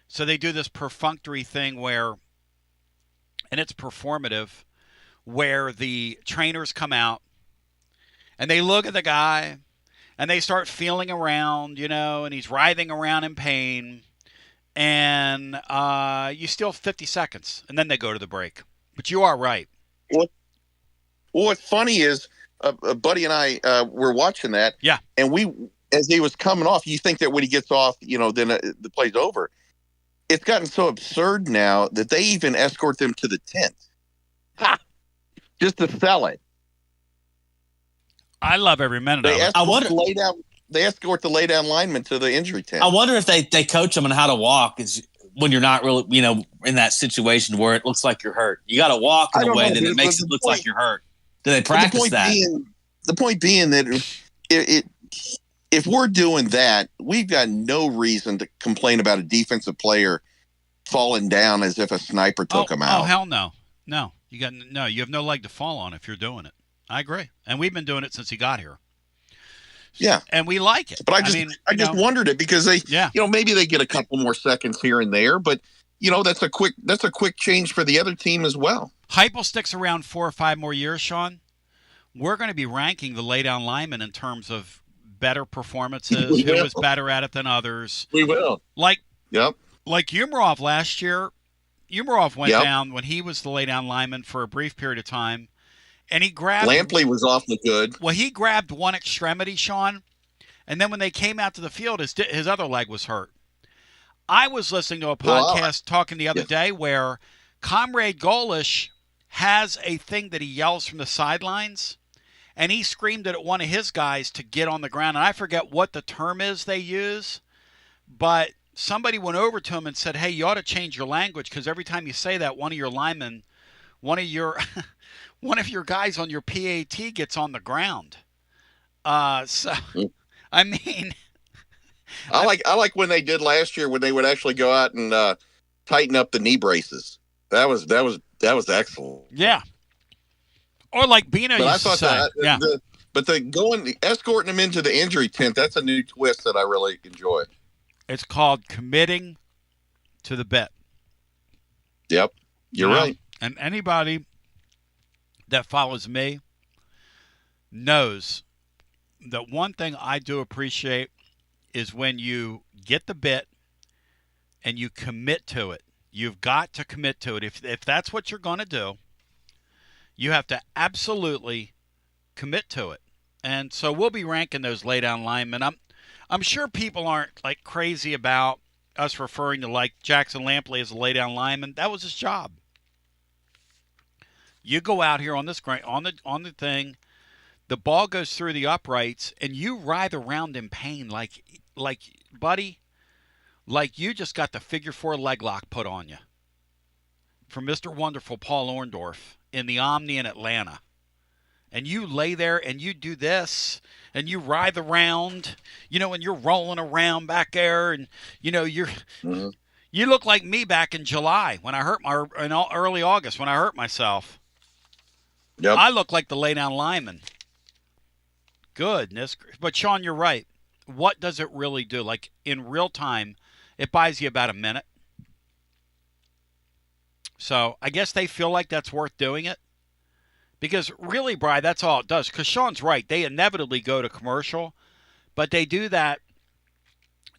So they do this perfunctory thing where, and it's performative, where the trainers come out and they look at the guy and they start feeling around, and he's writhing around in pain. And you still 50 seconds, and then they go to the break. But you are right. Well, what's funny is a buddy and I were watching that. Yeah. And as he was coming off, you think that when he gets off, then the play's over. It's gotten so absurd now that they even escort them to the tent. Ha! Just to sell it. I love every minute of it. They escort the lay down lineman to the injury tent. I wonder if they coach them on how to walk when you're not really, in that situation where it looks like you're hurt. You got to walk in a way that it makes it look like you're hurt. Do they practice that? The point being that if we're doing that, we've got no reason to complain about a defensive player falling down as if a sniper took him out. Oh, hell no. No. You have no leg to fall on if you're doing it. I agree. And we've been doing it since he got here. Yeah. And we like it. But I just wondered it because maybe they get a couple more seconds here and there, but that's a quick change for the other team as well. Heupel sticks around 4 or 5 more years, Sean. We're going to be ranking the laydown linemen in terms of better performances, who was better at it than others. We will. Like Umarov last year. Umarov went down when he was the laydown lineman for a brief period of time, and he grabbed. Lampley was awfully good. Well, he grabbed one extremity, Sean, and then when they came out to the field, his other leg was hurt. I was listening to a podcast talking the other day where Comrade Golish has a thing that he yells from the sidelines, and he screamed at one of his guys to get on the ground. And I forget what the term is they use, but somebody went over to him and said, hey, you ought to change your language because every time you say that, one of your linemen, one of your guys on your PAT gets on the ground. I mean... I like when they did last year when they would actually go out and tighten up the knee braces. That was excellent. Yeah. Or like Bino used to say. Escorting them into the injury tent, that's a new twist that I really enjoy. It's called committing to the bit. Yep. You're right. And anybody that follows me knows that one thing I do appreciate is when you get the bit and you commit to it. You've got to commit to it. If that's what you're going to do, you have to absolutely commit to it. And so we'll be ranking those laydown linemen. I'm sure people aren't like crazy about us referring to like Jackson Lampley as a laydown lineman. That was his job. You go out here on this on the thing, the ball goes through the uprights, and you writhe around in pain like buddy, like you just got the figure 4 leg lock put on you from Mr. Wonderful Paul Orndorff in the Omni in Atlanta. And you lay there and you do this and you writhe around, and you're rolling around back there and, you look like me back in July when I hurt early August when I hurt myself. Yep. I look like the laydown lineman. Goodness. But Sean, you're right. What does it really do? Like in real time, it buys you about a minute. So I guess they feel like that's worth doing it. Because really, Bri, that's all it does. Because Sean's right. They inevitably go to commercial. But they do that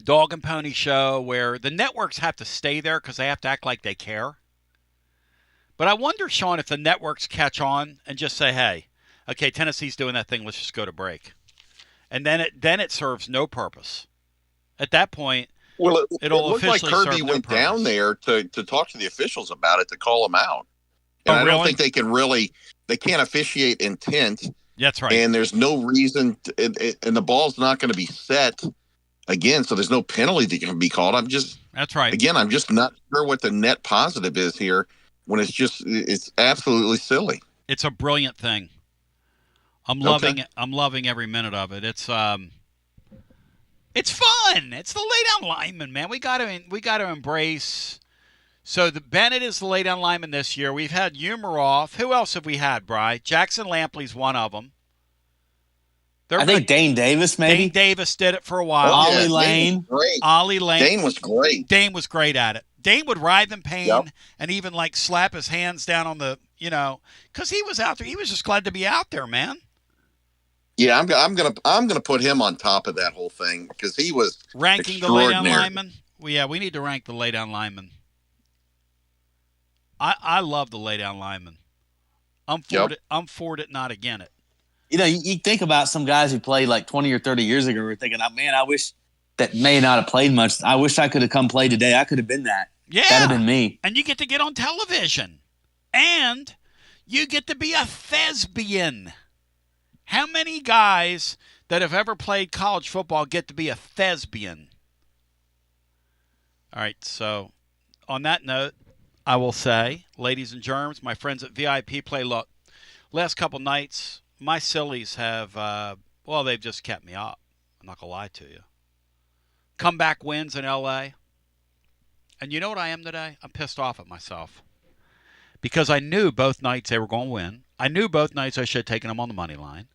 dog and pony show where the networks have to stay there because they have to act like they care. But I wonder, Sean, if the networks catch on and just say, hey, okay, Tennessee's doing that thing. Let's just go to break. And then it serves no purpose. At that point, it'll looked like officially Kirby serve no went purpose. down there to talk to the officials about it, to call them out. And I don't think they can they can't officiate intent. That's right. And there's no reason, and the ball's not going to be set again, so there's no penalty that can be called. That's right. Again, I'm just not sure what the net positive is here when it's absolutely silly. It's a brilliant thing. I'm loving it. I'm loving every minute of it. It's fun. It's the laydown lineman, man. We got to embrace. So the Bennett is the laydown lineman this year. We've had Umarov. Who else have we had, Bri? Jackson Lampley's one of them. I think Dane Davis, maybe. Dane Davis did it for a while. Ollie Lane. Ollie Lane. Dane was great. Dane was great at it. Dane would writhe in pain and even like slap his hands down on the, because he was out there. He was just glad to be out there, man. Yeah, I'm gonna put him on top of that whole thing because he was ranking the laydown lineman. Well, yeah, we need to rank the laydown lineman. I love the laydown lineman. I'm for it, not again it. You think about some guys who played like 20 or 30 years ago. We're thinking, man, I wish that may not have played much. I wish I could have come play today. I could have been that. Yeah, that'd have been me. And you get to get on television, and you get to be a thespian. How many guys that have ever played college football get to be a thespian? All right, so on that note, I will say, ladies and germs, my friends at VIP Play, look, last couple nights, my sillies have, they've just kept me up. I'm not going to lie to you. Comeback wins in L.A., And you know what I am today? I'm pissed off at myself. Because I knew both nights they were going to win. I knew both nights I should have taken them on the money line.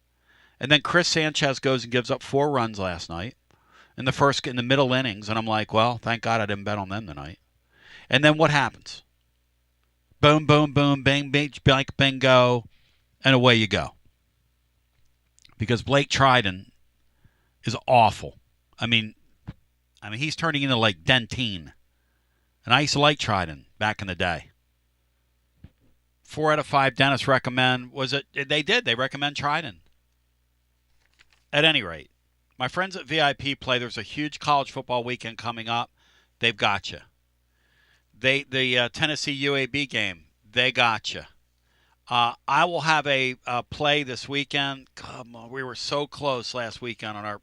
And then Chris Sanchez goes and gives up 4 runs last night in the middle innings. And I'm like, well, thank God I didn't bet on them tonight. And then what happens? Boom, boom, boom, bang, bang, blank, bingo, and away you go. Because Blake Triton is awful. I mean, he's turning into like Dentine. And I used to like Triton back in the day. 4 out of 5 dentists recommend. They recommend Triton. At any rate, my friends at VIP Play, there's a huge college football weekend coming up. They've got you. The Tennessee UAB game, they got you. I will have a play this weekend. Come on, we were so close last weekend on our.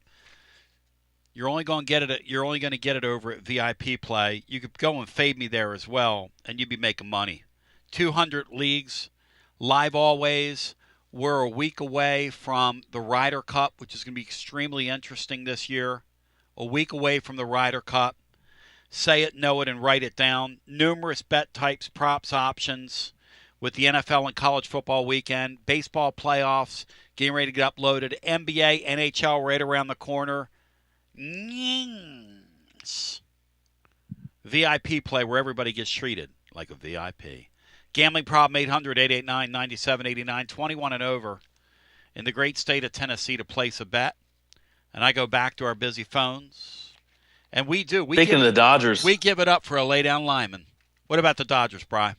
You're only going to get it over at VIP Play. You could go and fade me there as well, and you'd be making money. 200 leagues, live always. We're a week away from the Ryder Cup, which is going to be extremely interesting this year. A week away from the Ryder Cup. Say it, know it, and write it down. Numerous bet types, props, options with the NFL and college football weekend. Baseball playoffs getting ready to get uploaded. NBA, NHL right around the corner. VIP Play where everybody gets treated like a VIP. Gambling problem, 800-889-9789, 21 and over in the great state of Tennessee to place a bet. And I go back to our busy phones. And we do. Speaking of the Dodgers. We give it up for a lay-down lineman. What about the Dodgers, Bri?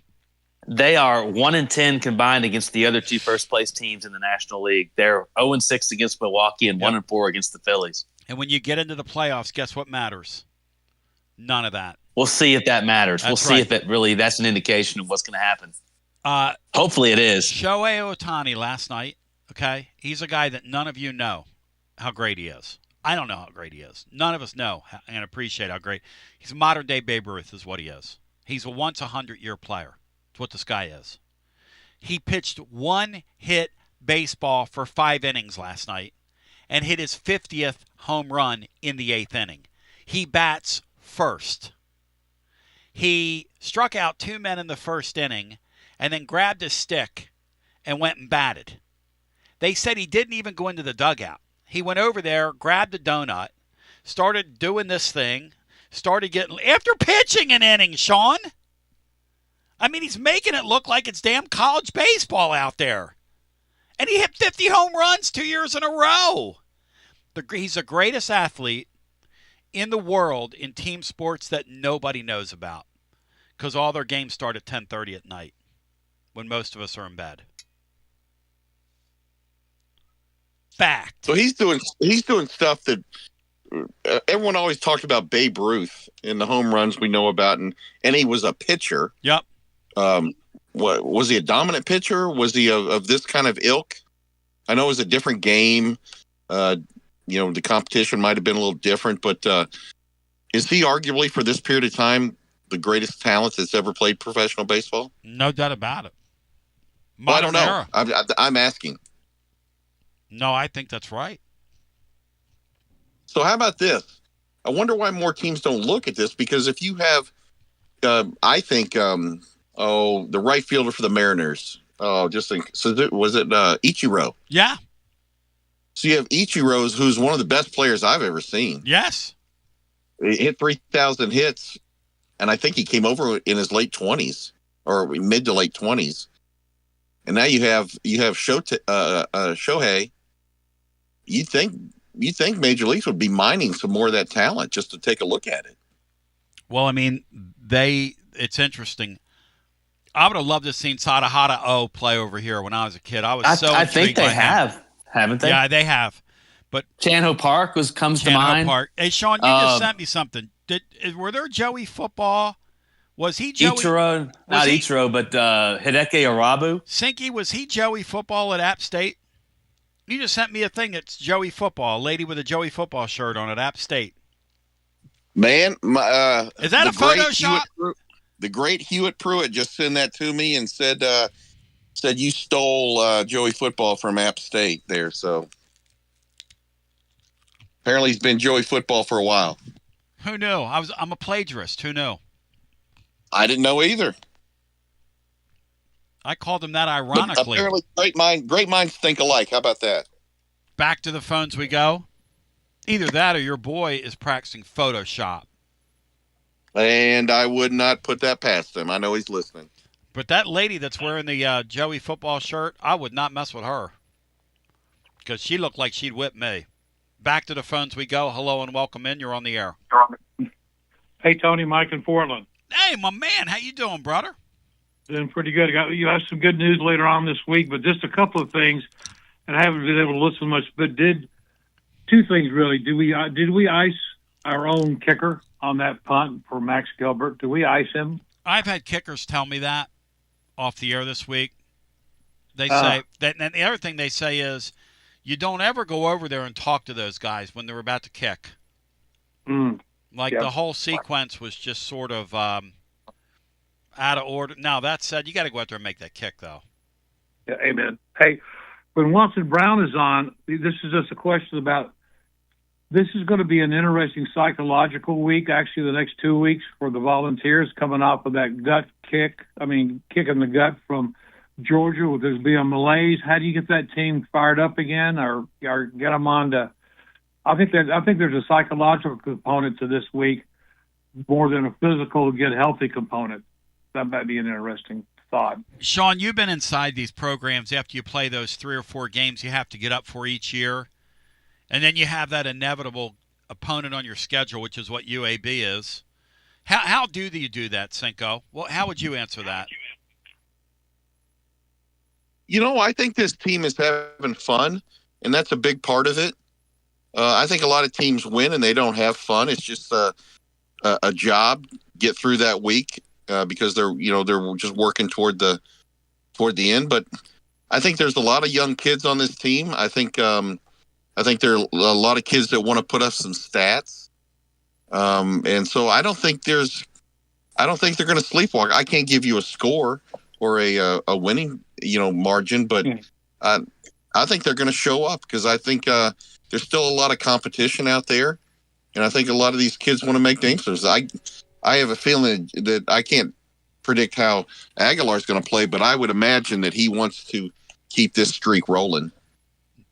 They are 1-10 combined against the other 2 first-place teams in the National League. They're 0-6 against Milwaukee and 1-4 against the Phillies. And when you get into the playoffs, guess what matters? None of that. We'll see if that matters. We'll see if that's an indication of what's going to happen. Hopefully it is. Shohei Ohtani last night, okay? He's a guy that none of you know how great he is. I don't know how great he is. None of us know and appreciate how great. He's a modern-day Babe Ruth is what he is. He's a once-a-100-year player. That's what this guy is. He pitched 1-hit baseball for 5 innings last night and hit his 50th home run in the 8th inning. He bats first. He struck out 2 men in the first inning and then grabbed his stick and went and batted. They said he didn't even go into the dugout. He went over there, grabbed a donut, started doing this thing, started getting... After pitching an inning, Sean! I mean, he's making it look like it's damn college baseball out there. And he hit 50 home runs 2 years in a row. He's the greatest athlete in the world in team sports that nobody knows about. Because all their games start at 10:30 at night when most of us are in bed. Fact. So he's doing stuff that everyone always talked about Babe Ruth and the home runs we know about, and he was a pitcher. Yep. What was he, a dominant pitcher? Was he of this kind of ilk? I know it was a different game. The competition might have been a little different, but is he arguably for this period of time the greatest talent that's ever played professional baseball? No doubt about it. Well, I don't know. I'm asking. No, I think that's right. So how about this? I wonder why more teams don't look at this, because if you have, I think, the right fielder for the Mariners. Oh, was it Ichiro? Yeah. So you have Ichiro, who's one of the best players I've ever seen. Yes. He hit 3,000 hits, and I think he came over in his late 20s or mid to late 20s. And now you have Shohei. You think Major Leagues would be mining some more of that talent just to take a look at it? Well, I mean, it's interesting. I would have loved to have seen Sadahara play over here when I was a kid. I think they have, haven't they? Yeah, they have. But Chanho Park comes to mind. Park. Hey, Sean, you just sent me something. Were there Joey football? Was he Joey? Ichiro, not Ichiro, but Hideki Arabu. Sinky, was he Joey football at App State? You just sent me a thing. It's Joey football. A lady with a Joey football shirt on at App State. Man, is that a Photoshop? The great Hewitt Pruitt just sent that to me and said you stole Joey football from App State there. So apparently he's been Joey football for a while. Who knew? I'm a plagiarist. Who knew? I didn't know either. I called him that But ironically. apparently, great minds think alike. How about that? Back to the phones we go. Either that or your boy is practicing Photoshop. And I would not put that past him. I know he's listening. But that lady that's wearing the Joey football shirt, I would not mess with her because she looked like she'd whip me. Back to the phones we go. Hello and welcome in. You're on the air. Hey, Tony, Mike in Portland. Hey, my man. How you doing, brother? Doing pretty good. You have some good news later on this week, but just a couple of things, and I haven't been able to listen much. But two things really? Did we ice our own kicker on that punt for Max Gilbert? Did we ice him? I've had kickers tell me that off the air this week. They say that, and the other thing they say is you don't ever go over there and talk to those guys when they're about to kick. The whole sequence was just sort of out of order. Now, that said, you got to go out there and make that kick, though. Yeah, amen. Hey, when Watson Brown is on, this is just a question about this is going to be an interesting psychological week, actually the next 2 weeks for the Volunteers coming off of that kick in the gut from Georgia with this being malaise. How do you get that team fired up again or get them on to I think there's a psychological component to this week more than a physical get healthy component. That might be an interesting thought. Sean, you've been inside these programs after you play those 3 or 4 games you have to get up for each year. And then you have that inevitable opponent on your schedule, which is what UAB is. How do you do that, Cinco? Well, how would you answer that? I think this team is having fun, and that's a big part of it. I think a lot of teams win and they don't have fun. It's just a job, get through that week because they're just working toward the end. But I think there's a lot of young kids on this team. I think there are a lot of kids that want to put up some stats. And so I don't think they're going to sleepwalk. I can't give you a score or a winning, margin, but I think they're going to show up because I think there's still a lot of competition out there. And I think a lot of these kids want to make names. I have a feeling that I can't predict how Aguilar's going to play, but I would imagine that he wants to keep this streak rolling.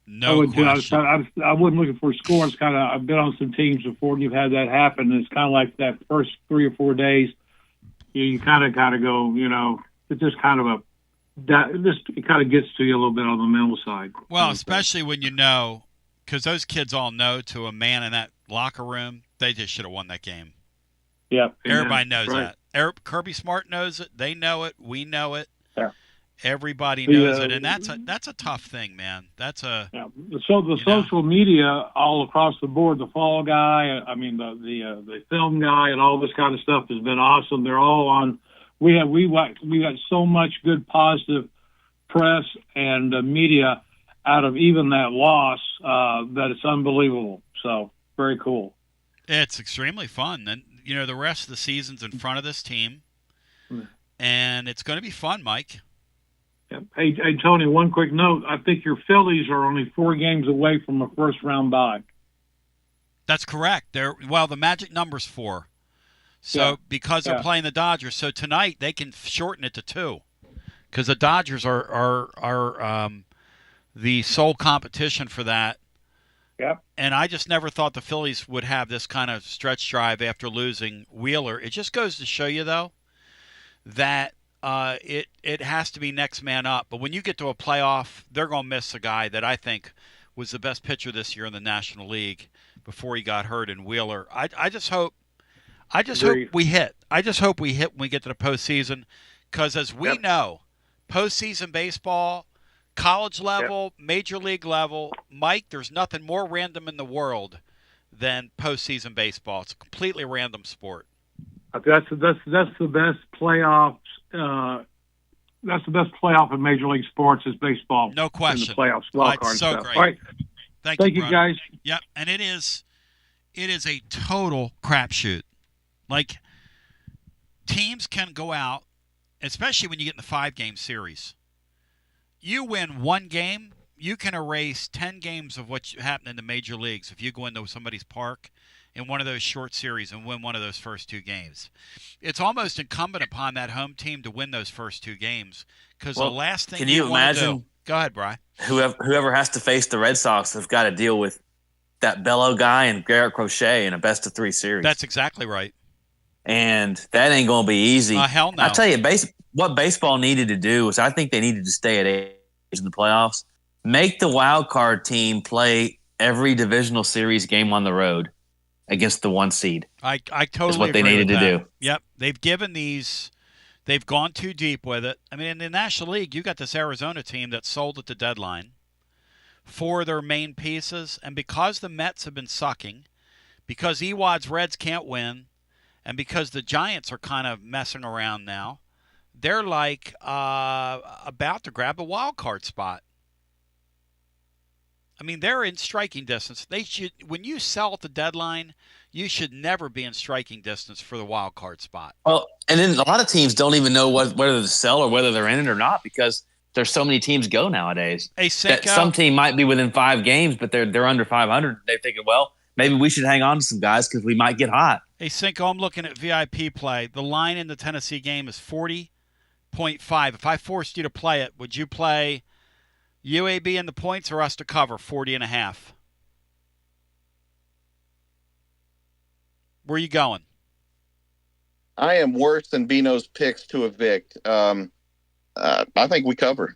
No question. I wasn't looking for scores. I've been on some teams before, and you've had that happen. And it's kind of like that first 3 or 4 days. You kind of go, it's just kind of it kind of gets to you a little bit on the mental side. Well, especially when because those kids all know to a man in that locker room, they just should have won that game. Yeah, everybody knows right. that. Kirby Smart knows it. They know it. We know it. Yeah. Everybody knows it, and that's a tough thing, man. That's a the social media all across the board. The fall guy, the film guy, and all this kind of stuff has been awesome. They're all on. We got so much good positive press and media out of even that loss that it's unbelievable. So very cool. It's extremely fun, and the rest of the season's in front of this team, and it's going to be fun, Mike. Hey, Tony, one quick note. I think your Phillies are only 4 games away from a first-round bye. That's correct. The magic number's 4. So because they're playing the Dodgers, so tonight they can shorten it to 2 because the Dodgers are the sole competition for that. Yep. And I just never thought the Phillies would have this kind of stretch drive after losing Wheeler. It just goes to show you, though, that it has to be next man up. But when you get to a playoff, they're going to miss a guy that I think was the best pitcher this year in the National League before he got hurt in Wheeler. I just hope we hit. I just hope we hit when we get to the postseason because, as we know, postseason baseball, college level, major league level, Mike, there's nothing more random in the world than postseason baseball. It's a completely random sport. That's the best playoffs. That's the best playoff in Major League Sports is baseball. No question. In the playoffs, wild card so stuff. great. All right. Thank you, guys. Yep, and it is a total crapshoot. Like, teams can go out, especially when you get in the 5-game series. You win 1 game, you can erase 10 games of what happened in the major leagues if you go into somebody's park in one of those short series and win one of those first 2 games. It's almost incumbent upon that home team to win those first 2 games because the last thing can you want to do. imagine? Go ahead, Bri. Whoever has to face the Red Sox have got to deal with that Bello guy and Garrett Crochet in a best-of-3 series. That's exactly right. And that ain't going to be easy. Hell no. I tell you, what baseball needed to do was I think they needed to stay at 8 in the playoffs. Make the wild card team play every divisional series game on the road against the 1 seed. I totally is what they agree needed with to that. do. Yep. They've gone too deep with it. I mean, in the National League, you got this Arizona team that sold at the deadline for their main pieces. And because the Mets have been sucking, because Ewad's Reds can't win, and because the Giants are kind of messing around now, they're like about to grab a wild card spot. I mean, they're in striking distance. They should, when you sell at the deadline, you should never be in striking distance for the wild card spot. Well, and then a lot of teams don't even know whether to sell or whether they're in it or not because there's so many teams go nowadays. Hey, Cinco, some team might be within 5 games, but they're under 500. They're thinking, well, maybe we should hang on to some guys because we might get hot. Hey, Cinco, I'm looking at VIP play. The line in the Tennessee game is 40.5. If I forced you to play it, would you play UAB in the points or us to cover 40.5? Where are you going? I am worse than Bino's picks to evict. I think we cover.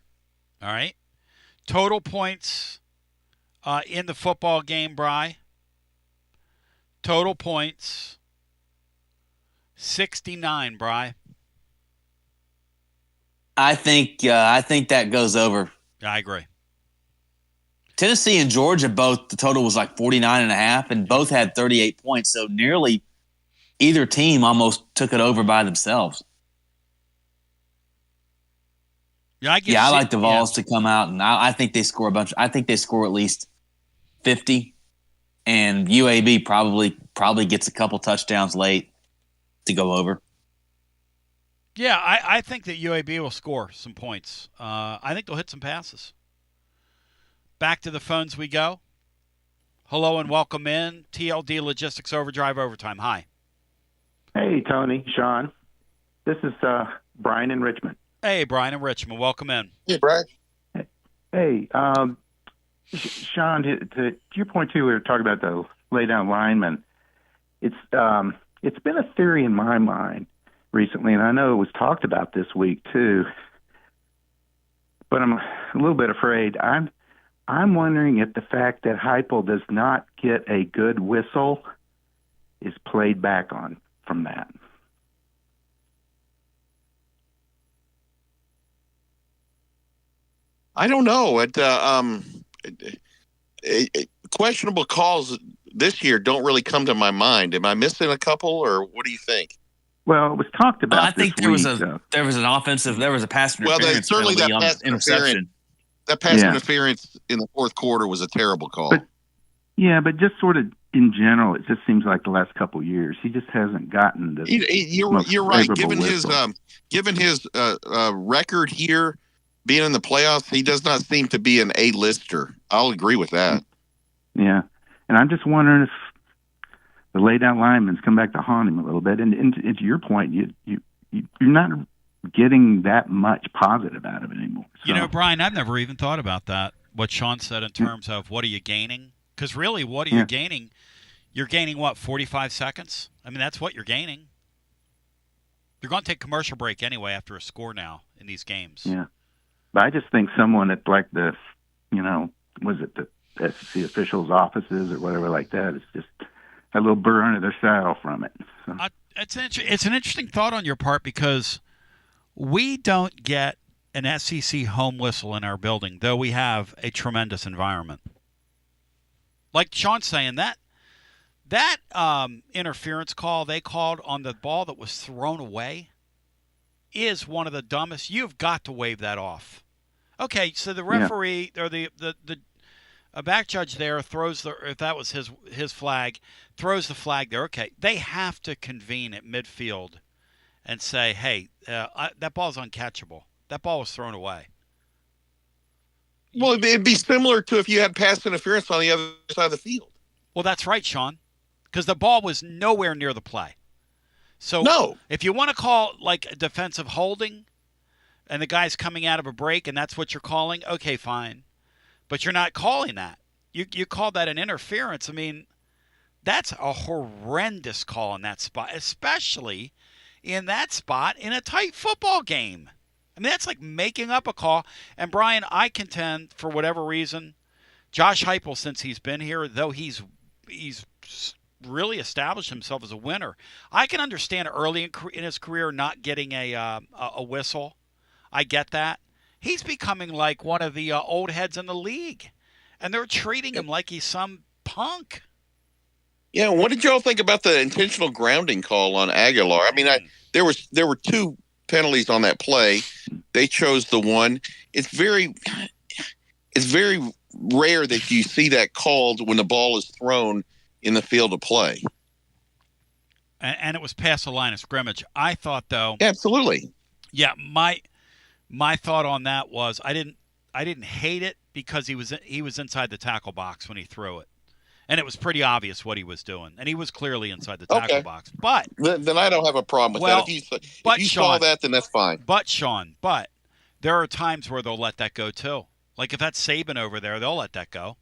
All right. Total points in the football game, Bri. Total points, 69, Bri. I think that goes over. I agree. Tennessee and Georgia both, the total was like 49.5, and both had 38 points. So nearly either team almost took it over by themselves. I like the Vols to come out, and I think they score a bunch. I think they score at least 50, and UAB probably gets a couple touchdowns late to go over. Yeah, I think that UAB will score some points. I think they'll hit some passes. Back to the phones we go. Hello and welcome in. TLD Logistics Overdrive Overtime. Hi. Hey, Tony, Sean. This is Brian in Richmond. Hey, Brian in Richmond. Welcome in. Hey, Brian. Hey, Sean, to your point, too, we were talking about the lay-down lineman. It's been a theory in my mind recently, and I know it was talked about this week, too, but I'm a little bit afraid. I'm wondering if the fact that Heupel does not get a good whistle is played back on from that. I don't know. Questionable calls this year don't really come to my mind. Am I missing a couple, or what do you think? Well, it was talked about. I think there was a pass interference. Certainly that pass interception. That pass interference in the fourth quarter was a terrible call. But just sort of in general, it just seems like the last couple of years he just hasn't gotten the. You're right. Given his record here, being in the playoffs, he does not seem to be an A-lister. I'll agree with that. Yeah, and I'm just wondering if the lay-down linemen's come back to haunt him a little bit. And to your point, you're not getting that much positive out of it anymore. So. You know, Brian, I've never even thought about that, what Sean said in terms of what are you gaining? Because really, what are you gaining? You're gaining, what, 45 seconds? I mean, that's what you're gaining. You're going to take commercial break anyway after a score now in these games. Yeah. But I just think someone at like the, was it the SEC officials' offices or whatever like that, it's just a little burr under their saddle from it. So. It's an interesting thought on your part because we don't get an SEC home whistle in our building, though we have a tremendous environment. Like Sean's saying, that interference call they called on the ball that was thrown away is one of the dumbest. You've got to wave that off. Okay, so the referee or the back judge there throws if that was his flag, throws the flag there. Okay, they have to convene at midfield and say, hey, that ball's uncatchable. That ball was thrown away. Well, it'd be similar to if you had pass interference on the other side of the field. Well, that's right, Sean. because the ball was nowhere near the play. So No. if you want to call like a defensive holding and the guy's coming out of a break and that's what you're calling, okay, fine. But you're not calling that. You call that an interference. I mean, that's a horrendous call in that spot, especially in that spot in a tight football game. I mean, that's like making up a call. And, Brian, I contend, for whatever reason, Josh Heupel, since he's been here, though he's really established himself as a winner, I can understand early in his career not getting a whistle. I get that. He's becoming like one of the old heads in the league, and they're treating him like he's some punk. Yeah, what did y'all think about the intentional grounding call on Aguilar? I mean, there were two penalties on that play. They chose the one. It's very rare that you see that called when the ball is thrown in the field of play. And it was past the line of scrimmage. I thought, though. Absolutely. Yeah, my thought on that was I didn't hate it because he was inside the tackle box when he threw it. And it was pretty obvious what he was doing. And he was clearly inside the tackle box. But then I don't have a problem with that. If you saw that, then that's fine. But, Sean, there are times where they'll let that go too. Like if that's Saban over there, they'll let that go.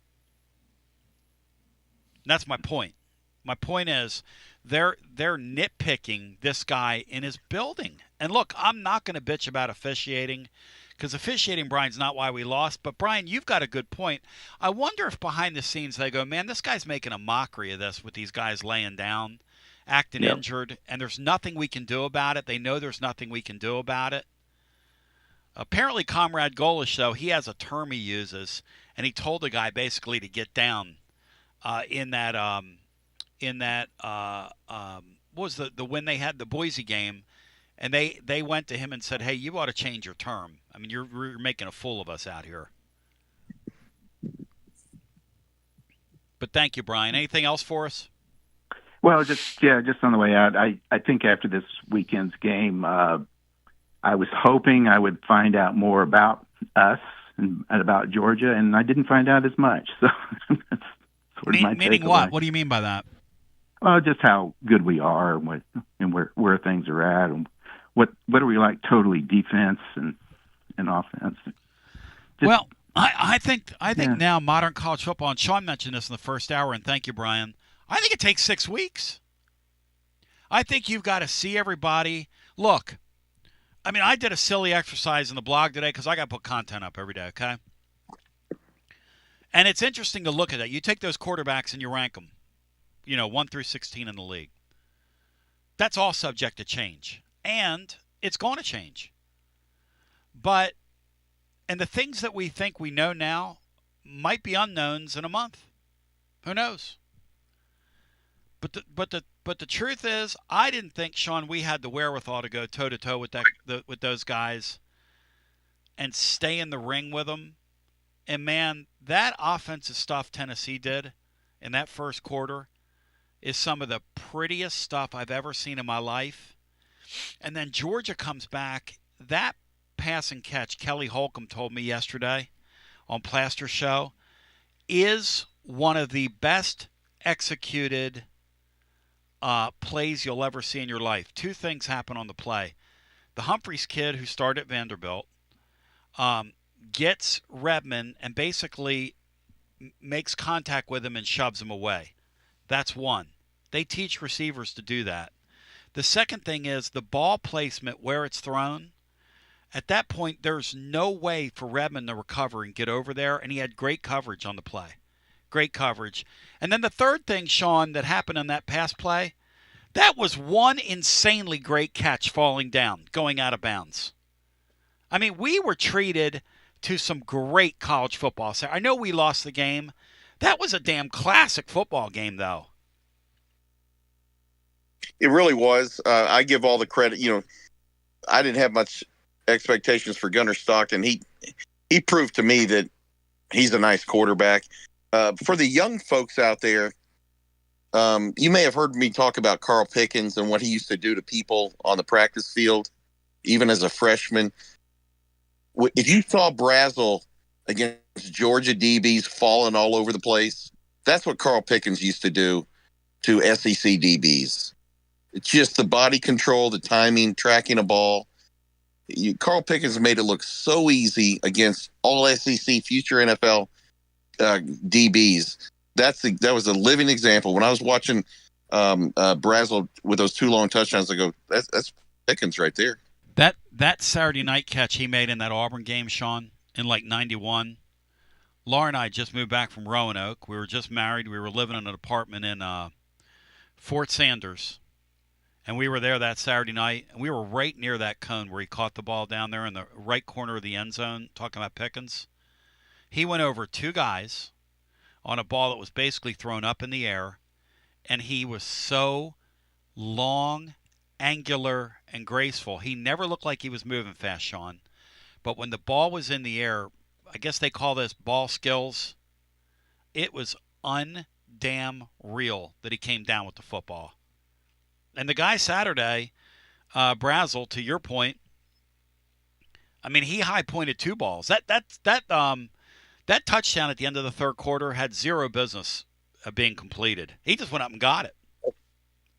And that's my point. My point is they're nitpicking this guy in his building. And look, I'm not going to bitch about officiating because officiating, Brian's not why we lost. But, Brian, you've got a good point. I wonder if behind the scenes they go, man, this guy's making a mockery of this with these guys laying down, acting injured, and there's nothing we can do about it. They know there's nothing we can do about it. Apparently, Comrade Golish, though, he has a term he uses, and he told the guy basically to get down in that what was the when they had the Boise game. And they went to him and said, hey, you ought to change your term. I mean, you're making a fool of us out here. But thank you, Brian. Anything else for us? Well, just on the way out, I think after this weekend's game, I was hoping I would find out more about us and about Georgia, and I didn't find out as much. So that's sort of my meaning takeaway. what? What do you mean by that? Well, just how good we are and where things are at, and what are we like totally defense and offense. Well, I think now modern college football, and Sean mentioned this in the first hour, and thank you, Brian. I think it takes 6 weeks. I think you've got to see everybody. Look, I mean, I did a silly exercise in the blog today because I got to put content up every day, okay? And it's interesting to look at that. You take those quarterbacks and you rank them, 1 through 16 in the league. That's all subject to change. And it's going to change. And the things that we think we know now might be unknowns in a month. Who knows? But the truth is, I didn't think, Sean, we had the wherewithal to go toe to toe with those guys and stay in the ring with them. And man, that offensive stuff Tennessee did in that first quarter is some of the prettiest stuff I've ever seen in my life. And then Georgia comes back. That pass and catch, Kelly Holcomb told me yesterday on Plaster Show, is one of the best executed plays you'll ever see in your life. Two things happen on the play. The Humphreys kid who started at Vanderbilt gets Redmond and basically makes contact with him and shoves him away. That's one. They teach receivers to do that. The second thing is the ball placement where it's thrown. At that point, there's no way for Redmond to recover and get over there, and he had great coverage on the play. Great coverage. And then the third thing, Sean, that happened on that pass play, that was one insanely great catch falling down, going out of bounds. I mean, we were treated to some great college football. I know we lost the game. That was a damn classic football game, though. It really was. I give all the credit. I didn't have much expectations for Gunnar Stockton. He proved to me that he's a nice quarterback. For the young folks out there, you may have heard me talk about Carl Pickens and what he used to do to people on the practice field, even as a freshman. If you saw Brazel against Georgia DBs falling all over the place, that's what Carl Pickens used to do to SEC DBs. It's just the body control, the timing, tracking a ball. Carl Pickens made it look so easy against all SEC, future NFL DBs. That was a living example. When I was watching Brazel with those 2 long touchdowns, I go, that's Pickens right there. That Saturday night catch he made in that Auburn game, Sean, in like 91. Laura and I just moved back from Roanoke. We were just married. We were living in an apartment in Fort Sanders. And we were there that Saturday night, and we were right near that cone where he caught the ball down there in the right corner of the end zone, talking about Pickens. He went over 2 guys on a ball that was basically thrown up in the air, and he was so long, angular, and graceful. He never looked like he was moving fast, Sean. But when the ball was in the air, I guess they call this ball skills, it was undamn real that he came down with the football. And the guy Saturday, Brazel, to your point, I mean, he high-pointed 2 balls. That touchdown at the end of the third quarter had zero business being completed. He just went up and got it.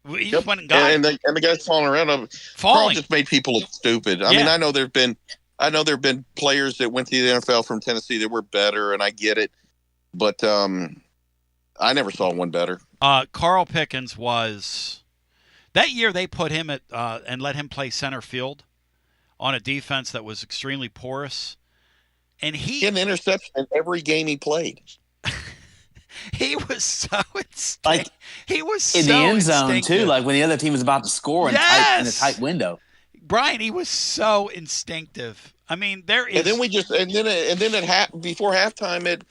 He just went and got it. And the guys falling around. Carl just made people look stupid. I mean, I know there've been players that went to the NFL from Tennessee that were better, and I get it, but I never saw one better. Carl Pickens was. That year they put him at and let him play center field on a defense that was extremely porous. And he had an interception in every game he played. He was so like he was in so the end zone instinctive. too, like when the other team was about to score in a tight window. Brian, he was so instinctive. I mean, there is. And then before halftime at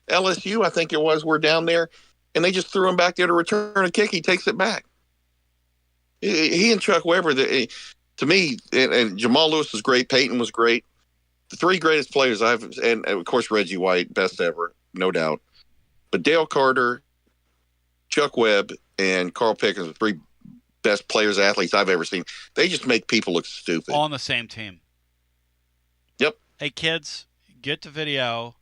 LSU, I think it was, we're down there, and they just threw him back there to return a kick. He takes it back. He and Chuck Weber, to me, and Jamal Lewis was great. Peyton was great. The 3 greatest players and of course Reggie White, best ever, no doubt. But Dale Carter, Chuck Webb, and Carl Pickens, the 3 best players, athletes I've ever seen. They just make people look stupid. On the same team. Yep. Hey, kids, get the video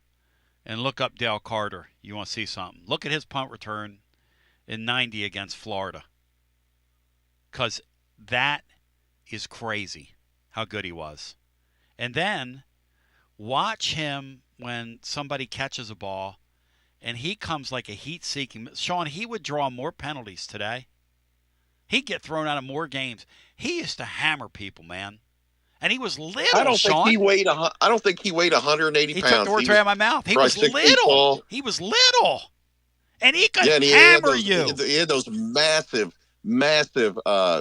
and look up Dale Carter. You want to see something. Look at his punt return in 90 against Florida. Because that is crazy how good he was. And then watch him when somebody catches a ball and he comes like a heat-seeking. Sean, he would draw more penalties today. He'd get thrown out of more games. He used to hammer people, man. And he was little, I don't Sean. think he weighed 180 he pounds. Took the words right out of my mouth. He was little. He was little. And he could hammer you. He had those massive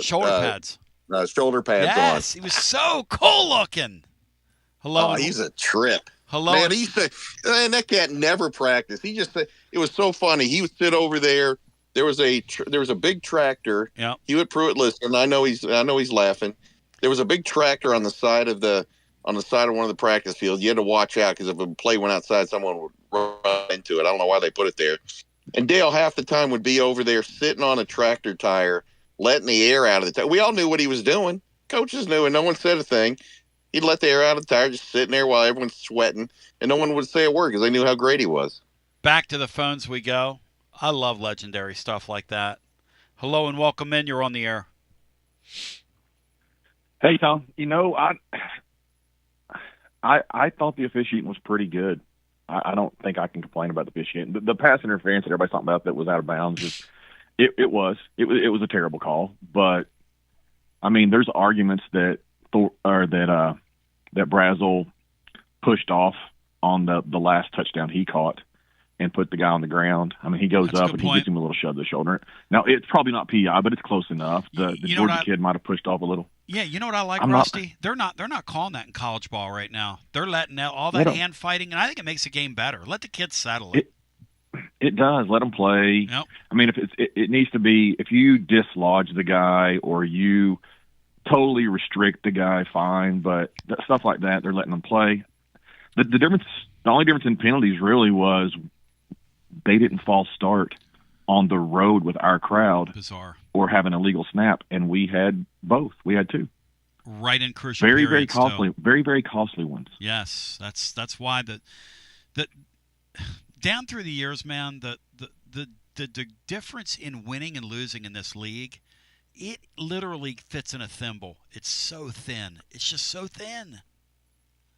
shoulder pads. Shoulder pads on. Yes, he was so cool looking. Hello. Oh, he's a trip. Hello. Man, that cat never practiced. He just said, it was so funny. He would sit over there. There was a big tractor. Yeah. Hewitt Pruitt listening. I know he's laughing. There was a big tractor on the side of one of the practice fields. You had to watch out because if a play went outside, someone would run into it. I don't know why they put it there. And Dale half the time would be over there sitting on a tractor tire, letting the air out of the tire. We all knew what he was doing. Coaches knew, and no one said a thing. He'd let the air out of the tire, just sitting there while everyone's sweating, and no one would say a word because they knew how great he was. Back to the phones we go. I love legendary stuff like that. Hello and welcome in. You're on the air. Hey, Tom. You know, I thought the officiating was pretty good. I don't think I can complain about the officiating. The pass interference that everybody's talking about that was out of bounds, it was a terrible call. But I mean, there's arguments that Brazel pushed off on the last touchdown he caught and put the guy on the ground. I mean, he goes up and he gives him a little shove to the shoulder. Now, it's probably not PI, but it's close enough. The Georgia kid might have pushed off a little. Yeah, you know what I like, Rusty? They're not calling that in college ball right now. They're letting out all that hand fighting, and I think it makes the game better. Let the kids settle it. It does. Let them play. Yep. I mean, if it needs to be, if you dislodge the guy or you totally restrict the guy, fine. But stuff like that, they're letting them play. The only difference in penalties really was they didn't false start on the road with our crowd. Bizarre. Or have an illegal snap, and we had both. We had two. Right in crucial very, periods, very costly, very, very costly ones. Yes, that's why the down through the years, man, the the difference in winning and losing in this league, it literally fits in a thimble. It's so thin. It's just so thin.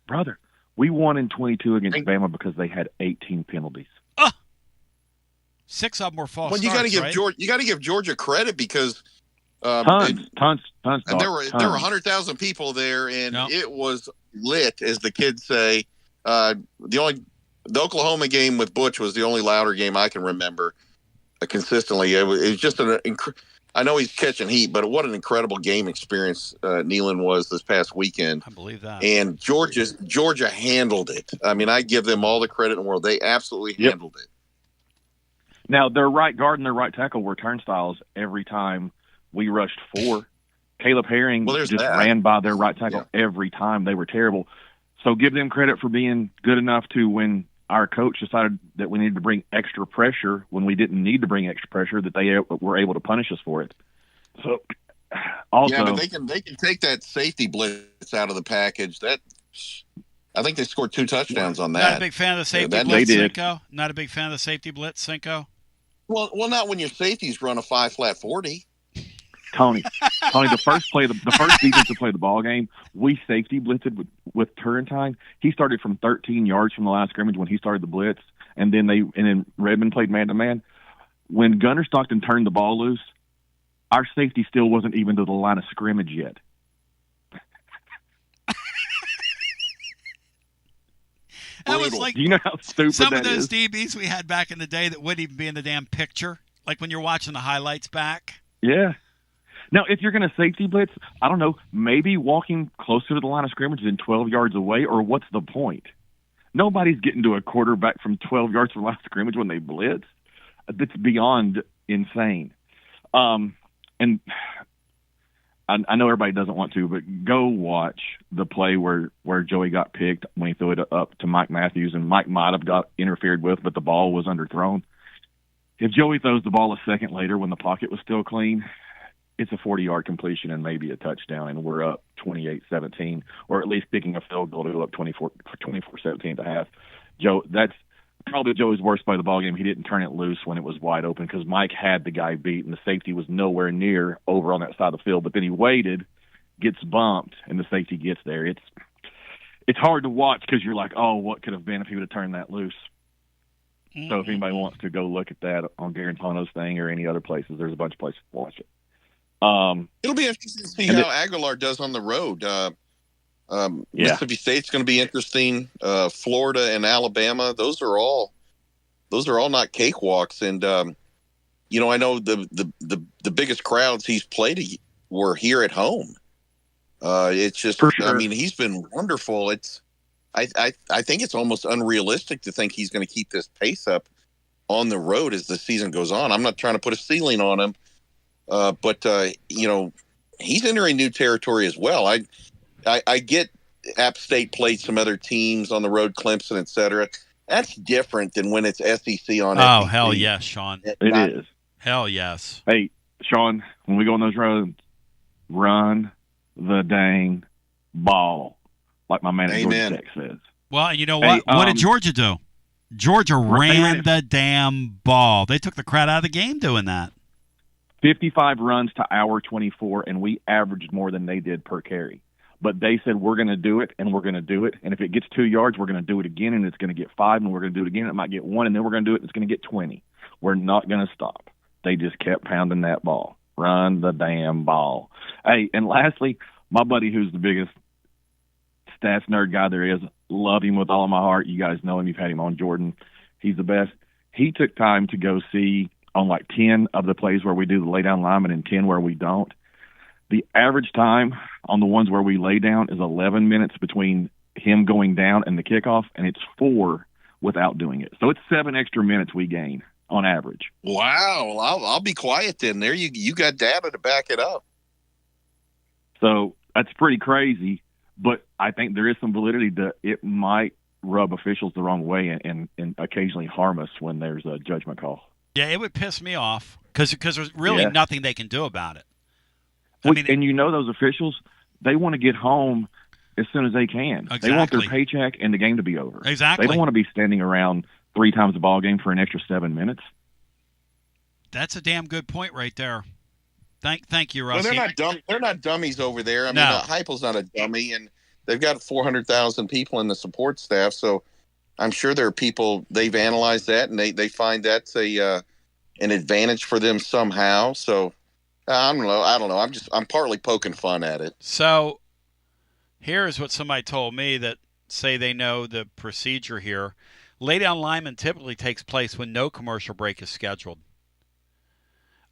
Brother, we won in 22 against Bama because they had 18 penalties. 6 of them were false Well, starts, you got to give right? You got to give Georgia credit because Tons. And there were 100,000 people there, and it was lit, as the kids say. The Oklahoma game with Butch was the only louder game I can remember consistently. It was just I know he's catching heat, but what an incredible game experience Neyland was this past weekend. I believe that. And Georgia handled it. I mean, I give them all the credit in the world. They absolutely handled it. Now, their right guard and their right tackle were turnstiles every time we rushed 4. Caleb Herring ran by their right tackle every time. They were terrible. So give them credit for being good enough to, when our coach decided that we needed to bring extra pressure when we didn't need to bring extra pressure, that they were able to punish us for it. So also, but they can take that safety blitz out of the package. I think they scored 2 touchdowns on that. Not a big fan of the safety blitz, Cinco? Not a big fan of the safety blitz, Cinco? Well, not when your safeties run a 5-flat 40. Tony, the first defense to play the ball game, we safety blitzed with Turrentine. He started from 13 yards from the last scrimmage when he started the blitz, and then Redmond played man to man. When Gunnar Stockton turned the ball loose, our safety still wasn't even to the line of scrimmage yet. That was like, do you know how stupid some that of those is? DBs we had back in the day that wouldn't even be in the damn picture, like when you're watching the highlights back. Yeah. Now, if you're going to safety blitz, I don't know, maybe walking closer to the line of scrimmage than 12 yards away, or what's the point? Nobody's getting to a quarterback from 12 yards from the line of scrimmage when they blitz. That's beyond insane. And I know everybody doesn't want to, but go watch the play where Joey got picked when he threw it up to Mike Matthews, and Mike might have got interfered with, but the ball was underthrown. If Joey throws the ball a second later when the pocket was still clean, it's a 40-yard completion and maybe a touchdown, and we're up 28-17, or at least picking a field goal to go up 24-17 at the half. That's probably Joey's worst play of the ball game. He didn't turn it loose when it was wide open because Mike had the guy beat, and the safety was nowhere near over on that side of the field. But then he waited, gets bumped, and the safety gets there. It's hard to watch because you're like, oh, what could have been if he would have turned that loose? Mm-hmm. So if anybody wants to go look at that on Garantano's thing or any other places, there's a bunch of places to watch it. It'll be interesting to see how Aguilar does on the road. Mississippi State's going to be interesting. Florida and Alabama, those are all not cakewalks. And I know the biggest crowds he's played were here at home. It's just, for sure. I mean, he's been wonderful. I think it's almost unrealistic to think he's going to keep this pace up on the road as the season goes on. I'm not trying to put a ceiling on him. But he's entering new territory as well. I get App State played some other teams on the road, Clemson, et cetera. That's different than when it's SEC on SEC. Oh, hell yes, Sean. It is. Hell yes. Hey, Sean, when we go on those roads, run the dang ball, like my man at Georgia Tech says. Well, and you know what? What did Georgia do? Georgia ran the damn ball. They took the crowd out of the game doing that. 55 runs to our 24, and we averaged more than they did per carry. But they said, we're going to do it, and we're going to do it. And if it gets 2 yards, we're going to do it again, and it's going to get 5, and we're going to do it again. It might get 1, and then we're going to do it, and it's going to get 20. We're not going to stop. They just kept pounding that ball. Run the damn ball. Hey, and lastly, my buddy who's the biggest stats nerd guy there is, love him with all of my heart. You guys know him. You've had him on, Jordan. He's the best. He took time to go see on like 10 of the plays where we do the lay down lineman and 10 where we don't. The average time on the ones where we lay down is 11 minutes between him going down and the kickoff, and it's 4 without doing it. So it's 7 extra minutes we gain on average. Wow. Well, I'll be quiet then. There you got data to back it up. So that's pretty crazy, but I think there is some validity that it might rub officials the wrong way and occasionally harm us when there's a judgment call. Yeah, it would piss me off because there's really nothing they can do about it. And those officials, they want to get home as soon as they can. Exactly. They want their paycheck and the game to be over. Exactly. They don't want to be standing around 3 times the ball game for an extra 7 minutes. That's a damn good point right there. Thank you, Russ. Well, they're not dumb. They're not dummies over there. I mean, No. Heupel's not a dummy, and they've got 400,000 people in the support staff. So I'm sure there are people they've analyzed that, and they find that's an advantage for them somehow. So I don't know. I'm partly poking fun at it. So here's what somebody told me that say they know the procedure here. Laydown lineman typically takes place when no commercial break is scheduled.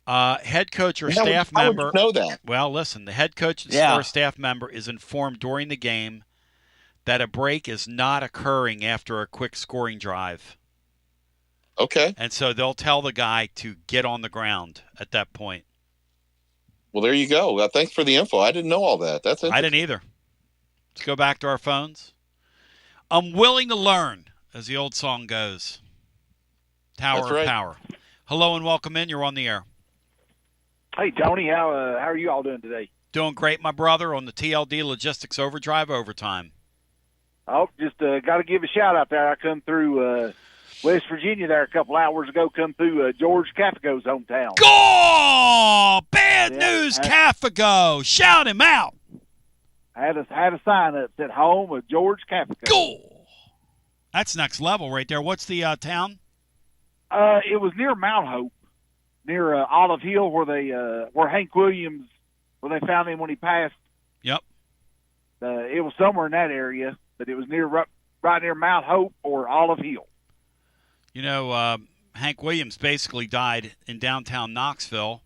Head coach or staff member. How would you know that? Well, listen, the head coach or staff member is informed during the game that a break is not occurring after a quick scoring drive. Okay. And so they'll tell the guy to get on the ground at that point. Well, there you go. Thanks for the info. I didn't know all that. That's interesting. I didn't either. Let's go back to our phones. I'm willing to learn, as the old song goes. Tower of Power. Hello and welcome in. You're on the air. Hey, Tony. How are you all doing today? Doing great, my brother, on the TLD Logistics Overdrive Overtime. Oh, just got to give a shout out there. I come through West Virginia there a couple hours ago, come through George Cafago's hometown. Oh, bad news, Cafago. Shout him out. Had a sign that said home of George Cafago. Go. That's next level right there. What's the town? It was near Mount Hope, near Olive Hill, where Hank Williams, where they found him when he passed. Yep. It was somewhere in that area, but it was right near Mount Hope or Olive Hill. You know, Hank Williams basically died in downtown Knoxville,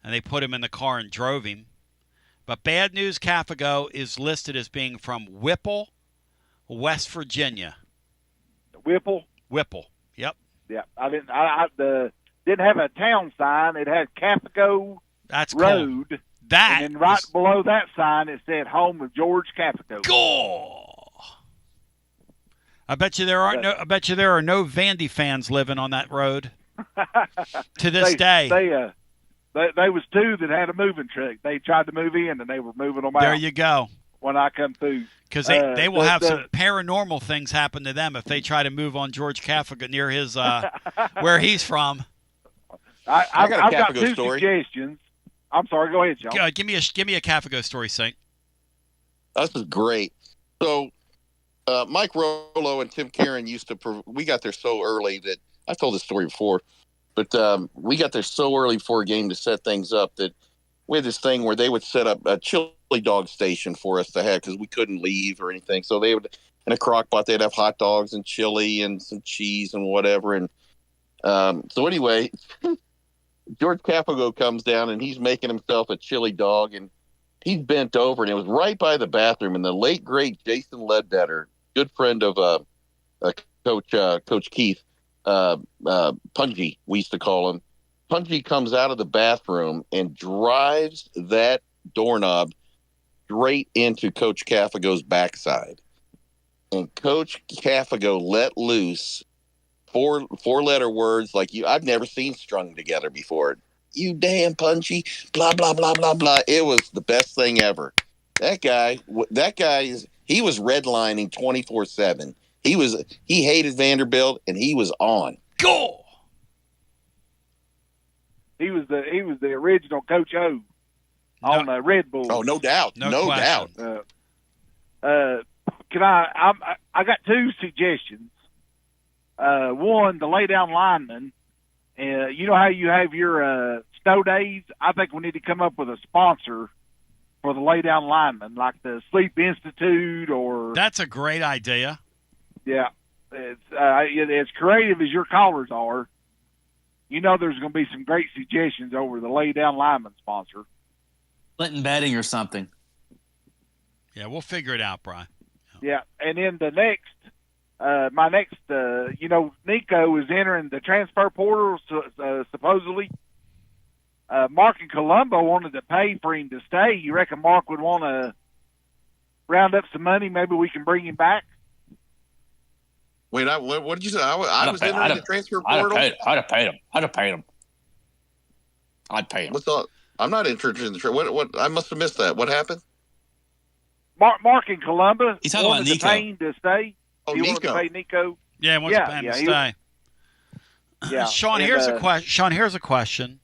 and they put him in the car and drove him. But bad news, Cafago is listed as being from Whipple, West Virginia. Whipple? Whipple, yep. Yeah, I didn't have a town sign. It had Cafago That's Road. Cool. That and then right below that sign, it said home of George Cafago. Cool. I bet you there are no Vandy fans living on that road to this day. They was two that had a moving truck. They tried to move in, and they were moving them out. There you go. When I come through. Because they will have some paranormal things happen to them if they try to move on George Cafago near his where he's from. I've got two suggestions. I'm sorry. Go ahead, John. Give me a Cafago story, Saint. This is great. So Mike Rollo and Tim Karen we got there so early that I've told this story before, but we got there so early before a game to set things up that we had this thing where they would set up a chili dog station for us to have because we couldn't leave or anything. So they would, in a crock pot, they'd have hot dogs and chili and some cheese and whatever. And so anyway, George Cafago comes down and he's making himself a chili dog, and he's bent over, and it was right by the bathroom. And the late great Jason Ledbetter, good friend of Coach Keith, Pungy, we used to call him. Pungy comes out of the bathroom and drives that doorknob straight into Coach Cafago's backside. And Coach Cafago let loose four-letter words like I've never seen strung together before. You damn Punchy, blah, blah, blah, blah, blah. It was the best thing ever. That guy he was redlining 24/7. He hated Vanderbilt, and he was on. Go! He was the original Coach O on Red Bull. Oh, no doubt, no doubt. Can I got two suggestions. One, the lay down lineman. You know how you have your snow days? I think we need to come up with a sponsor for the lay down lineman, like the Sleep Institute or. That's a great idea. Yeah, it's as creative as your callers are. You know, there's going to be some great suggestions over the lay down lineman sponsor. Clinton Betting or something. Yeah, we'll figure it out, Brian. Yeah, and then the next. My next, Nico is entering the transfer portal, supposedly. Mark in Colombo wanted to pay for him to stay. You reckon Mark would want to round up some money? Maybe we can bring him back? Wait, what did you say? I was entering the transfer portal? I'd have paid him. I'd pay him. I'm not interested in the trade. What? I must have missed that. What happened? Mark in Columbus He's talking about wanted Nico. to pay him to stay. Oh, he Nico. wanted to pay Nico. Yeah, he wants to pay him to stay. Yeah. Sean, and, here's a question. Sean, here's a question.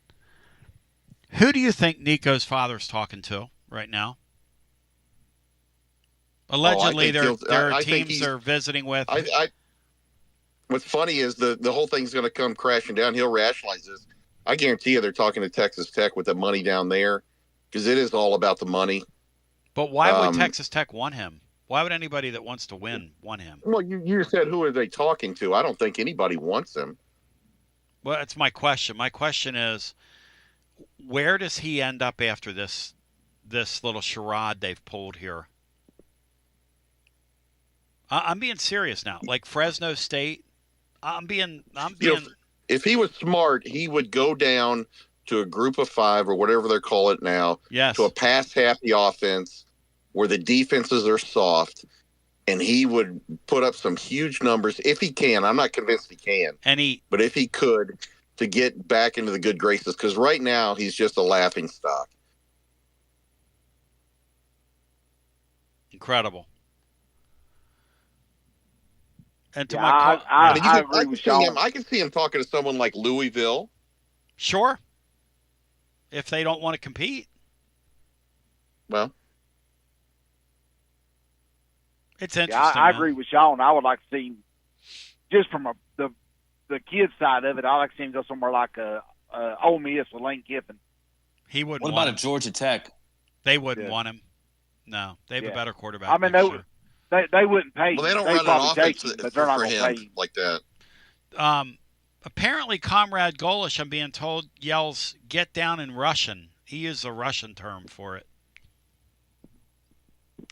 Who do you think Nico's father's talking to right now? Allegedly, there are teams they're visiting with. What's funny is the whole thing's going to come crashing down. He'll rationalize this. I guarantee you they're talking to Texas Tech with the money down there because it is all about the money. But why would Texas Tech want him? Why would anybody that wants to win want him? Well, you said who are they talking to? I don't think anybody wants him. Well, that's my question. My question is, where does he end up after this little charade they've pulled here? I'm being serious now. Like Fresno State, I'm being. If he was smart, he would go down to a group of 5 or whatever they call it now. Yes. To a pass-happy offense where the defenses are soft, and he would put up some huge numbers if he can. I'm not convinced he can. But if he could, to get back into the good graces, because right now he's just a laughing stock. Incredible. And to I agree with Sean. I can see him talking to someone like Louisville. Sure. If they don't want to compete. Well, it's interesting. Yeah, I agree with Sean. I would like to see him, just from the kids side of it, I'd like to see him go somewhere like Ole Miss with Lane Kiffin. He wouldn't. What about a Georgia Tech? They wouldn't want him. No, they have a better quarterback. I mean, they wouldn't pay him. Well, they don't They'd run an probably offense take him, but they're not for going to pay him him. like that. Apparently, Comrade Golish, I'm being told, yells "get down" in Russian. He used a Russian term for it.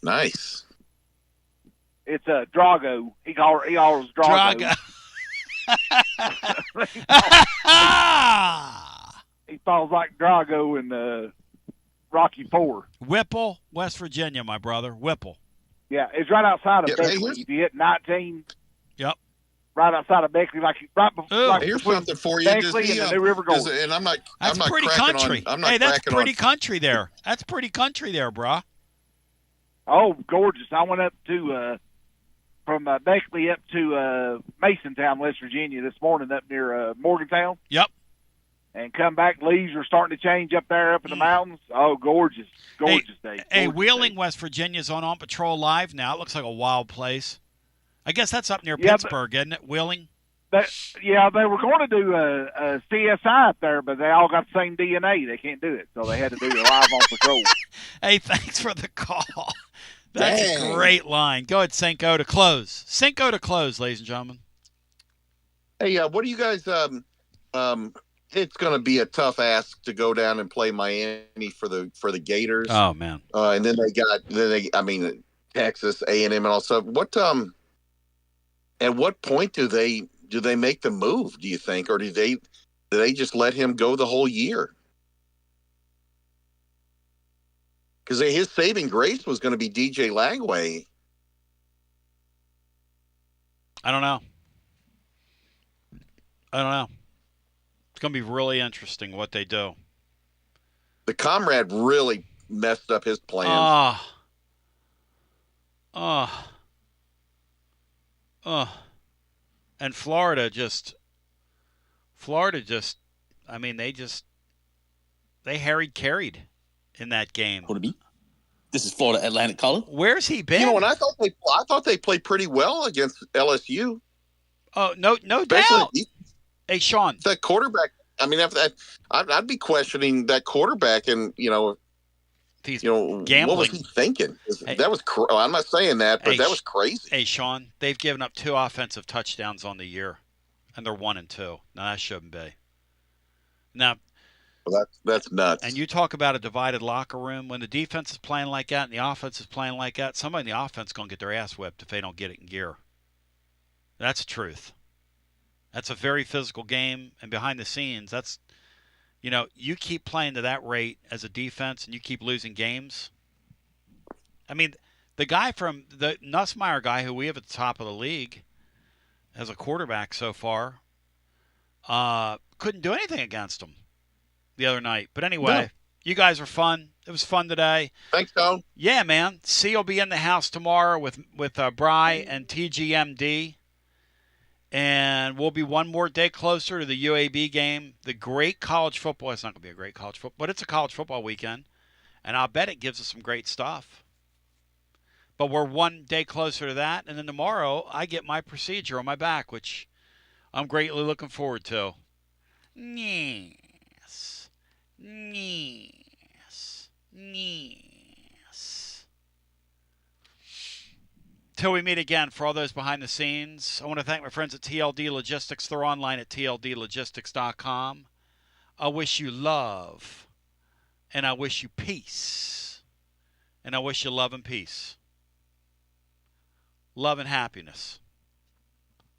Nice. It's a Drago. He calls Drago. He falls like Drago in Rocky IV. Whipple, West Virginia, my brother. Whipple. Yeah, it's right outside of Beckley. If you hit 19. Yep. Right outside of Beckley, right before. Like here's something for you. Beckley and the New River Gorge. And I'm not. That's I'm not pretty cracking country. On, I'm not hey, that's cracking pretty on. country there. That's pretty country there, brah. Oh, gorgeous! I went up to from Beckley up to Masontown, West Virginia this morning, up near Morgantown. Yep. And come back, leaves are starting to change up there, up in the mountains. Oh, gorgeous day. Hey, Wheeling, West Virginia's on Patrol Live now. It looks like a wild place. I guess that's up near Pittsburgh, isn't it? Wheeling. They were going to do a CSI up there, but they all got the same DNA. They can't do it, so they had to do it live on Patrol. Hey, thanks for the call. That's a great line. Go ahead, Cinco to close. Cinco to close, ladies and gentlemen. Hey, what do you guys? It's going to be a tough ask to go down and play Miami for the Gators. Oh man! And then Texas A&M and all stuff. What at what point do they make the move? Do you think, or do they just let him go the whole year? Because his saving grace was going to be DJ Lagway. I don't know. It's going to be really interesting what they do. The Comrade really messed up his plans. And Florida just, I mean, they carried in that game. This is Florida Atlantic calling. Where's he been? You know, and I thought they played pretty well against LSU. Oh, no doubt. Hey, Sean, that quarterback. I mean, I'd be questioning that quarterback, and gambling. What was he thinking? That was. I'm not saying that, but that was crazy. Hey, Sean, they've given up 2 offensive touchdowns on the year, and they're 1-2. Now that shouldn't be. Now, well, that's nuts. And you talk about a divided locker room when the defense is playing like that and the offense is playing like that. Somebody in the offense is going to get their ass whipped if they don't get it in gear. That's the truth. That's a very physical game, and behind the scenes, that's, you keep playing to that rate as a defense and you keep losing games. I mean, the Nussmeier guy who we have at the top of the league as a quarterback so far, couldn't do anything against him the other night. But anyway, You guys are fun. It was fun today. Thanks, Tom. Yeah, man. C will be in the house tomorrow with Bry and TGMD. And we'll be one more day closer to the UAB game. The great college football. It's not going to be a great college football, but it's a college football weekend. And I'll bet it gives us some great stuff. But we're one day closer to that. And then tomorrow, I get my procedure on my back, which I'm greatly looking forward to. Yes. Yes. Yes. Till we meet again, for all those behind the scenes, I want to thank my friends at TLD Logistics. They're online at tldlogistics.com. I wish you love, and I wish you peace, and I wish you love and peace. Love and happiness.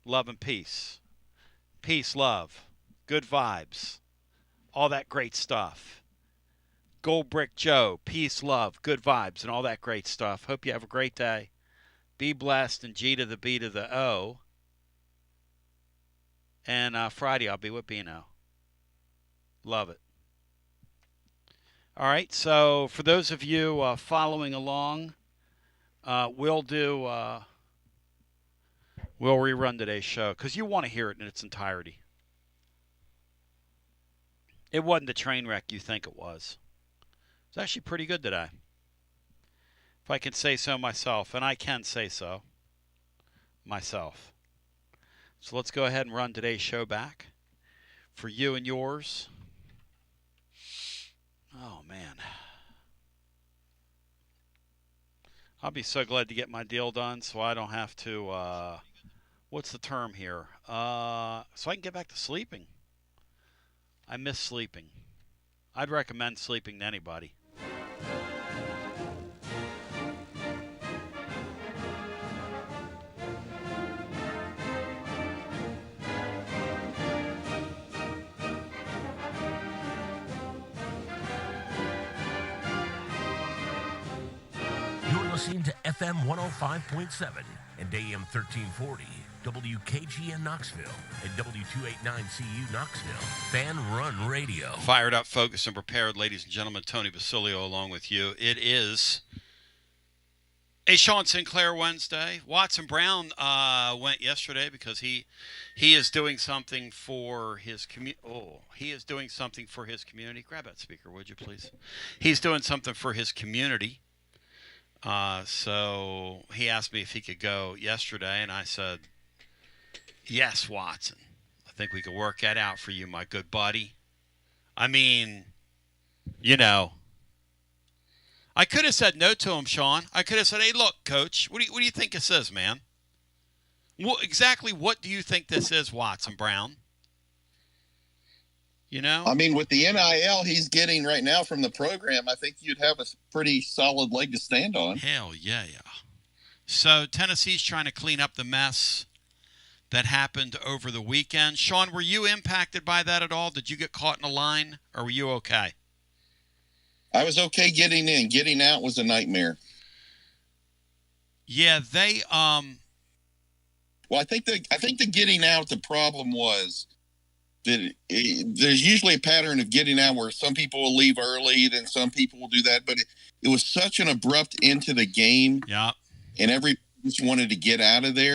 Love and peace. Peace, love, good vibes, all that great stuff. Gold Brick Joe, peace, love, good vibes, and all that great stuff. Hope you have a great day. Be blessed, and G to the B to the O. And Friday I'll be with Bino. Love it. All right, so for those of you following along, we'll rerun today's show because you want to hear it in its entirety. It wasn't the train wreck you think it was. It's actually pretty good today. If I can say so myself, and I can say so myself. So let's go ahead and run today's show back for you and yours. Oh, man. I'll be so glad to get my deal done so I don't have to, what's the term here? So I can get back to sleeping. I miss sleeping. I'd recommend sleeping to anybody. You're listening to FM 105.7 and AM 1340. WKGN Knoxville and W289CU Knoxville. Fan Run Radio. Fired up, focused, and prepared, ladies and gentlemen. Tony Basilio along with you. It is a Sean Sinclair Wednesday. Watson Brown went yesterday because he is doing something for his community. Oh, he is doing something for his community. Grab that speaker, would you please? He's doing something for his community. So he asked me if he could go yesterday, and I said, yes, Watson. I think we could work that out for you, my good buddy. I mean, you know, I could have said no to him, Sean. I could have said, hey, look, Coach, what do you think this is, man? Exactly what do you think this is, Watson Brown? You know? I mean, with the NIL he's getting right now from the program, I think you'd have a pretty solid leg to stand on. Hell yeah. So Tennessee's trying to clean up the mess that happened over the weekend. Sean, were you impacted by that at all? Did you get caught in a line, or were you okay? I was okay getting in. Getting out was a nightmare. Yeah, they Well, I think the getting out, the problem was that there's usually a pattern of getting out where some people will leave early, then some people will do that, but it was such an abrupt end to the game. Yeah. And everybody just wanted to get out of there.